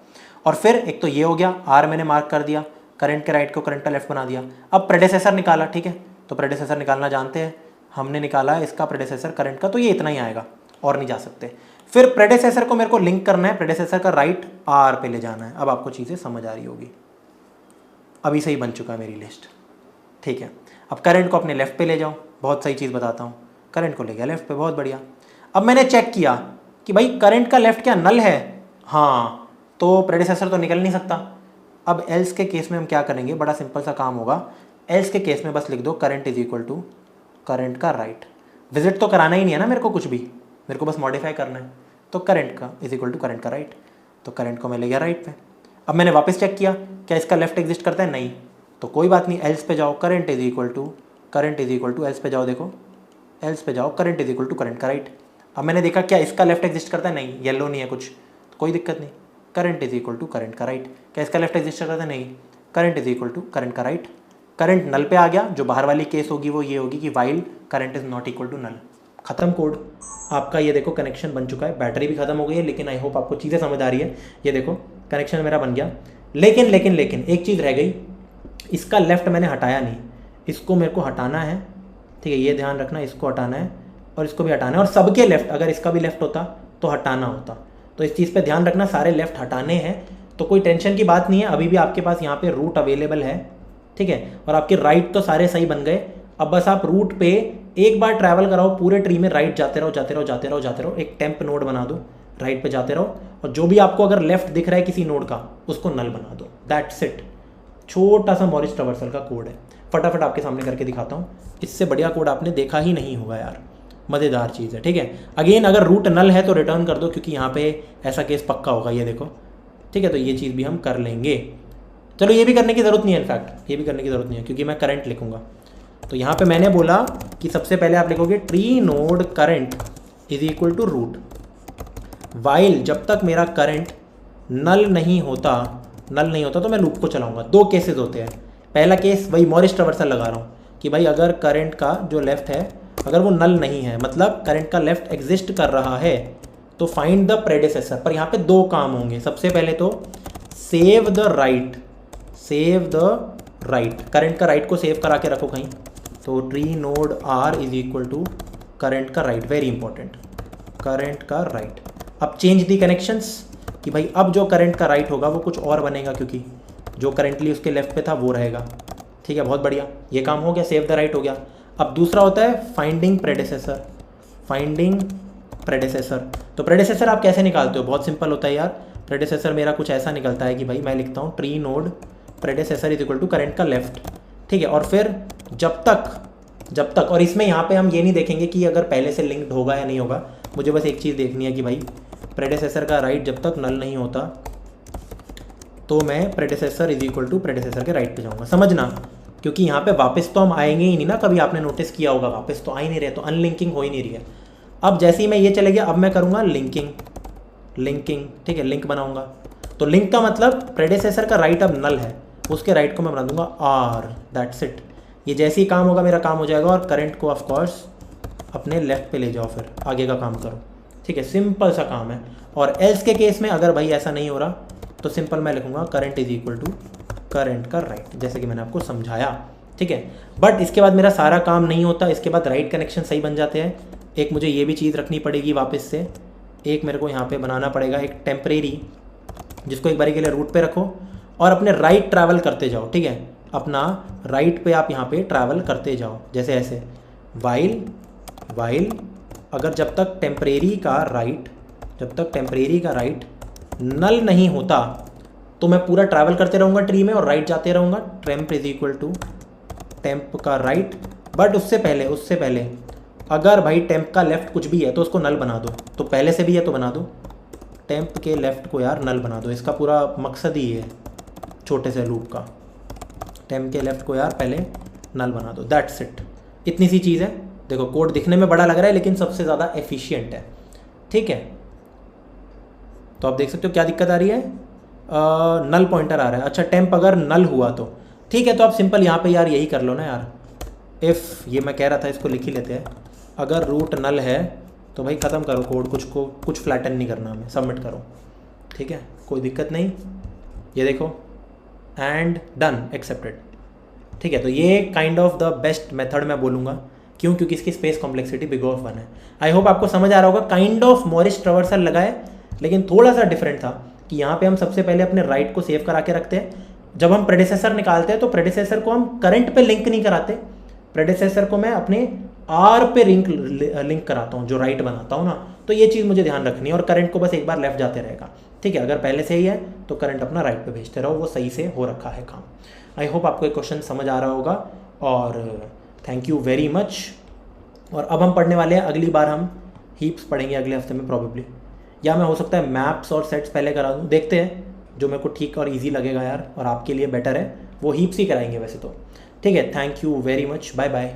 और फिर एक तो ये हो गया, आर मैंने मार्क कर दिया, करंट के राइट को करंट का लेफ्ट बना दिया। अब प्रेडेसेसर निकाला, ठीक है। तो प्रेडेसेसर निकालना जानते हैं, हमने निकाला है इसका प्रेडेसेसर करंट का, तो ये इतना ही आएगा और नहीं जा सकते। फिर प्रेडेसेसर को मेरे को लिंक करना है, प्रेडेसेसर का राइट आर पे ले जाना है। अब आपको चीज़ें समझ आ रही होगी, अभी सही बन चुका है मेरी लिस्ट, ठीक है। अब करंट को अपने लेफ्ट पे ले जाओ, बहुत सही चीज़ बताता हूँ, करंट को ले गया लेफ्ट पे, बहुत बढ़िया। अब मैंने चेक किया कि भाई करंट का लेफ्ट क्या नल है, हाँ, तो प्रेडेसेसर तो निकल नहीं सकता। अब एल्स के केस में हम क्या करेंगे, बड़ा सिंपल सा काम होगा। एल्स के केस में बस लिख दो current is equal to current का राइट। विजिट तो कराना ही नहीं है ना मेरे को कुछ भी, मेरे को बस मॉडिफाई करना है। तो करंट का इज इक्वल टू करंट का राइट, तो करंट को मैं ले गया राइट पे। अब मैंने वापस चेक किया क्या इसका लेफ्ट एग्जिस्ट करता है, नहीं, तो कोई बात नहीं, एल्स पे जाओ, current is equal to else पे जाओ, देखो एल्स पे जाओ, current is equal to current का राइट। अब मैंने देखा क्या इसका लेफ्ट एग्जिस्ट करता है, नहीं, येलो नहीं है कुछ, तो कोई दिक्कत नहीं, current is equal to current का राइट। क्या इसका लेफ्ट एग्जिस्ट करता है, नहीं, current is equal to current का राइट। करंट नल पे आ गया, जो बाहर वाली केस होगी वो ये होगी कि while current is not equal to null. खत्म कोड आपका, ये देखो कनेक्शन बन चुका है, बैटरी भी खत्म हो गई है, लेकिन आई होप आपको चीज़ें समझ आ रही है। ये देखो कनेक्शन मेरा बन गया, लेकिन एक चीज़ रह गई, इसका लेफ्ट मैंने हटाया नहीं, इसको मेरे को हटाना है, ठीक है। ये ध्यान रखना, इसको हटाना है और इसको भी हटाना है, और सबके लेफ्ट, अगर इसका भी लेफ्ट होता तो हटाना होता। तो इस चीज़ पे ध्यान रखना, सारे लेफ्ट हटाने हैं, तो कोई टेंशन की बात नहीं है। अभी भी आपके पास यहाँ पे रूट अवेलेबल है, ठीक है, और आपके राइट तो सारे सही बन गए। अब बस आप रूट पे एक बार ट्रैवल कराओ, पूरे ट्री में राइट जाते रहो, एक टेम्प नोड बना दो, राइट पे जाते रहो, और जो भी आपको अगर लेफ्ट दिख रहा है किसी नोड का, उसको नल बना दो, दैट्स इट। छोटा सा मॉरिस ट्रावर्सल का कोड है, फटाफट आपके सामने करके दिखाता हूँ। इससे बढ़िया कोड आपने देखा ही नहीं होगा यार, मज़ेदार चीज़ है, ठीक है। अगेन अगर रूट नल है तो रिटर्न कर दो, क्योंकि यहाँ पे ऐसा केस पक्का होगा, ये देखो, ठीक है। तो ये चीज़ भी हम कर लेंगे। चलो ये भी करने की ज़रूरत नहीं है, इनफैक्ट ये भी करने की ज़रूरत नहीं है, क्योंकि मैं करंट लिखूँगा। तो यहाँ पे मैंने बोला कि सबसे पहले आप लिखोगे tree node current is equal to root, while जब तक मेरा करंट नल नहीं होता तो मैं लूप को चलाऊँगा। दो केसेस होते हैं, पहला केस वही मॉरिस ट्रावर्सल लगा रहा हूँ कि भाई अगर करंट का जो लेफ्ट है अगर वो नल नहीं है, मतलब करंट का लेफ्ट एग्जिस्ट कर रहा है, तो फाइंड द प्रेडेसेसर। पर यहाँ पे दो काम होंगे, सबसे पहले तो सेव द राइट, करंट का राइट को सेव करा के रखो कहीं। तो tree node R is equal to current का राइट, वेरी इंपॉर्टेंट, करंट का राइट। अब चेंज दी कनेक्शंस कि भाई अब जो करंट का राइट होगा वो कुछ और बनेगा, क्योंकि जो करंटली उसके लेफ्ट पे था वो रहेगा। ठीक है, बहुत बढ़िया, ये काम हो गया, सेव द राइट हो गया। अब दूसरा होता है फाइंडिंग प्रेडेसेसर। फाइंडिंग प्रेडेसेसर, तो प्रेडेसेसर आप कैसे निकालते हो? बहुत सिंपल होता है यार। प्रेडेसेसर मेरा कुछ ऐसा निकलता है कि भाई मैं लिखता हूँ tree node predecessor is equal to current का लेफ्ट। ठीक है, और फिर जब तक और इसमें यहाँ पे हम ये नहीं देखेंगे कि अगर पहले से लिंक्ड होगा या नहीं होगा, मुझे बस एक चीज़ देखनी है कि भाई प्रेडेसेसर का राइट जब तक नल नहीं होता तो मैं predecessor is equal to predecessor के राइट पे जाऊँगा। समझना, क्योंकि यहाँ पे वापस तो हम आएंगे ही नहीं ना, कभी आपने नोटिस किया होगा वापस तो आ ही नहीं रहे, तो अनलिंकिंग हो ही नहीं रही है। अब जैसे ही मैं ये चले गया, अब मैं करूँगा लिंकिंग। ठीक है, लिंक बनाऊँगा। तो लिंक का मतलब प्रेडेसेसर का राइट अब नल है, उसके राइट को मैं बना दूंगा आर, दैट्स इट। ये जैसे ही काम होगा मेरा काम हो जाएगा, और करंट को ऑफ कोर्स अपने लेफ्ट पे ले जाओ, फिर आगे का काम करो। ठीक है, सिंपल सा काम है। और एल्स के केस में अगर भाई ऐसा नहीं हो रहा तो सिंपल मैं लिखूंगा current is equal to current का राइट, जैसे कि मैंने आपको समझाया। ठीक है, बट इसके बाद मेरा सारा काम नहीं होता, इसके बाद राइट कनेक्शन सही बन जाते हैं। एक मुझे ये भी चीज़ रखनी पड़ेगी वापस से, एक मेरे को यहाँ पे बनाना पड़ेगा एक टेम्परेरी, जिसको एक बारी के लिए रूट पे रखो और अपने राइट ट्रैवल करते जाओ। ठीक है, अपना राइट पे आप यहाँ पे ट्रैवल करते जाओ, जैसे ऐसे वाइल अगर जब तक टेम्परेरी का राइट नल नहीं होता तो मैं पूरा ट्रैवल करते रहूँगा ट्री में और राइट जाते रहूँगा। Temp is equal to temp का राइट, बट उससे पहले अगर भाई टेम्प का लेफ्ट कुछ भी है तो उसको नल बना दो। तो पहले से भी है तो बना दो, टेम्प के लेफ्ट को यार नल बना दो। इसका पूरा मकसद ही है छोटे से लूप का, टेम्प के लेफ्ट को यार पहले नल बना दो, दैट्स इट। इतनी सी चीज़ है। देखो कोड दिखने में बड़ा लग रहा है लेकिन सबसे ज़्यादा एफिशिएंट है। ठीक है, तो आप देख सकते हो क्या दिक्कत आ रही है, नल पॉइंटर आ रहा है। अच्छा, टेम्प अगर नल हुआ तो ठीक है, तो आप सिंपल यहाँ पे यार यही कर लो ना यार, इफ़ ये मैं कह रहा था इसको लिख ही लेते हैं। अगर रूट नल है तो भाई ख़त्म करो कोड, कुछ फ्लैटन नहीं करना हमें, सबमिट करो। ठीक है, कोई दिक्कत नहीं, ये देखो एंड डन, एक्सेप्टेड। ठीक है, तो ये kind of the best method मैं बोलूँगा। क्यों? क्योंकि इसकी स्पेस कॉम्प्लेक्सिटी बिग ऑफ 1 है। आई होप आपको समझ आ रहा होगा। काइंड ऑफ मॉरिस ट्रावर्सल लगा है, लेकिन थोड़ा सा डिफरेंट था कि यहाँ पे हम सबसे पहले अपने राइट को सेव करा के रखते हैं। जब हम प्रेडेसेसर निकालते हैं तो प्रेडेसेसर को हम करंट पे लिंक नहीं कराते, प्रेडेसेसर को मैं अपने आर पे लिंक कराता हूँ, जो राइट बनाता हूँ ना। तो ये चीज़ मुझे ध्यान रखनी है, और करंट को बस एक बार लेफ्ट जाते रहेगा। ठीक है, अगर पहले से ही है तो करंट अपना राइट पे भेजते रहो, वो सही से हो रखा है काम। आई होप आपको ये क्वेश्चन समझ आ रहा होगा, और थैंक यू वेरी मच। और अब हम पढ़ने वाले हैं, अगली बार हम हीप्स पढ़ेंगे अगले हफ्ते में प्रॉबेबली, या मैं हो सकता है मैप्स और सेट्स पहले करा दूँ, देखते हैं जो मेरे को ठीक और इजी लगेगा यार, और आपके लिए बेटर है वो हीप्स ही कराएंगे वैसे तो। ठीक है, thank you very much, bye bye.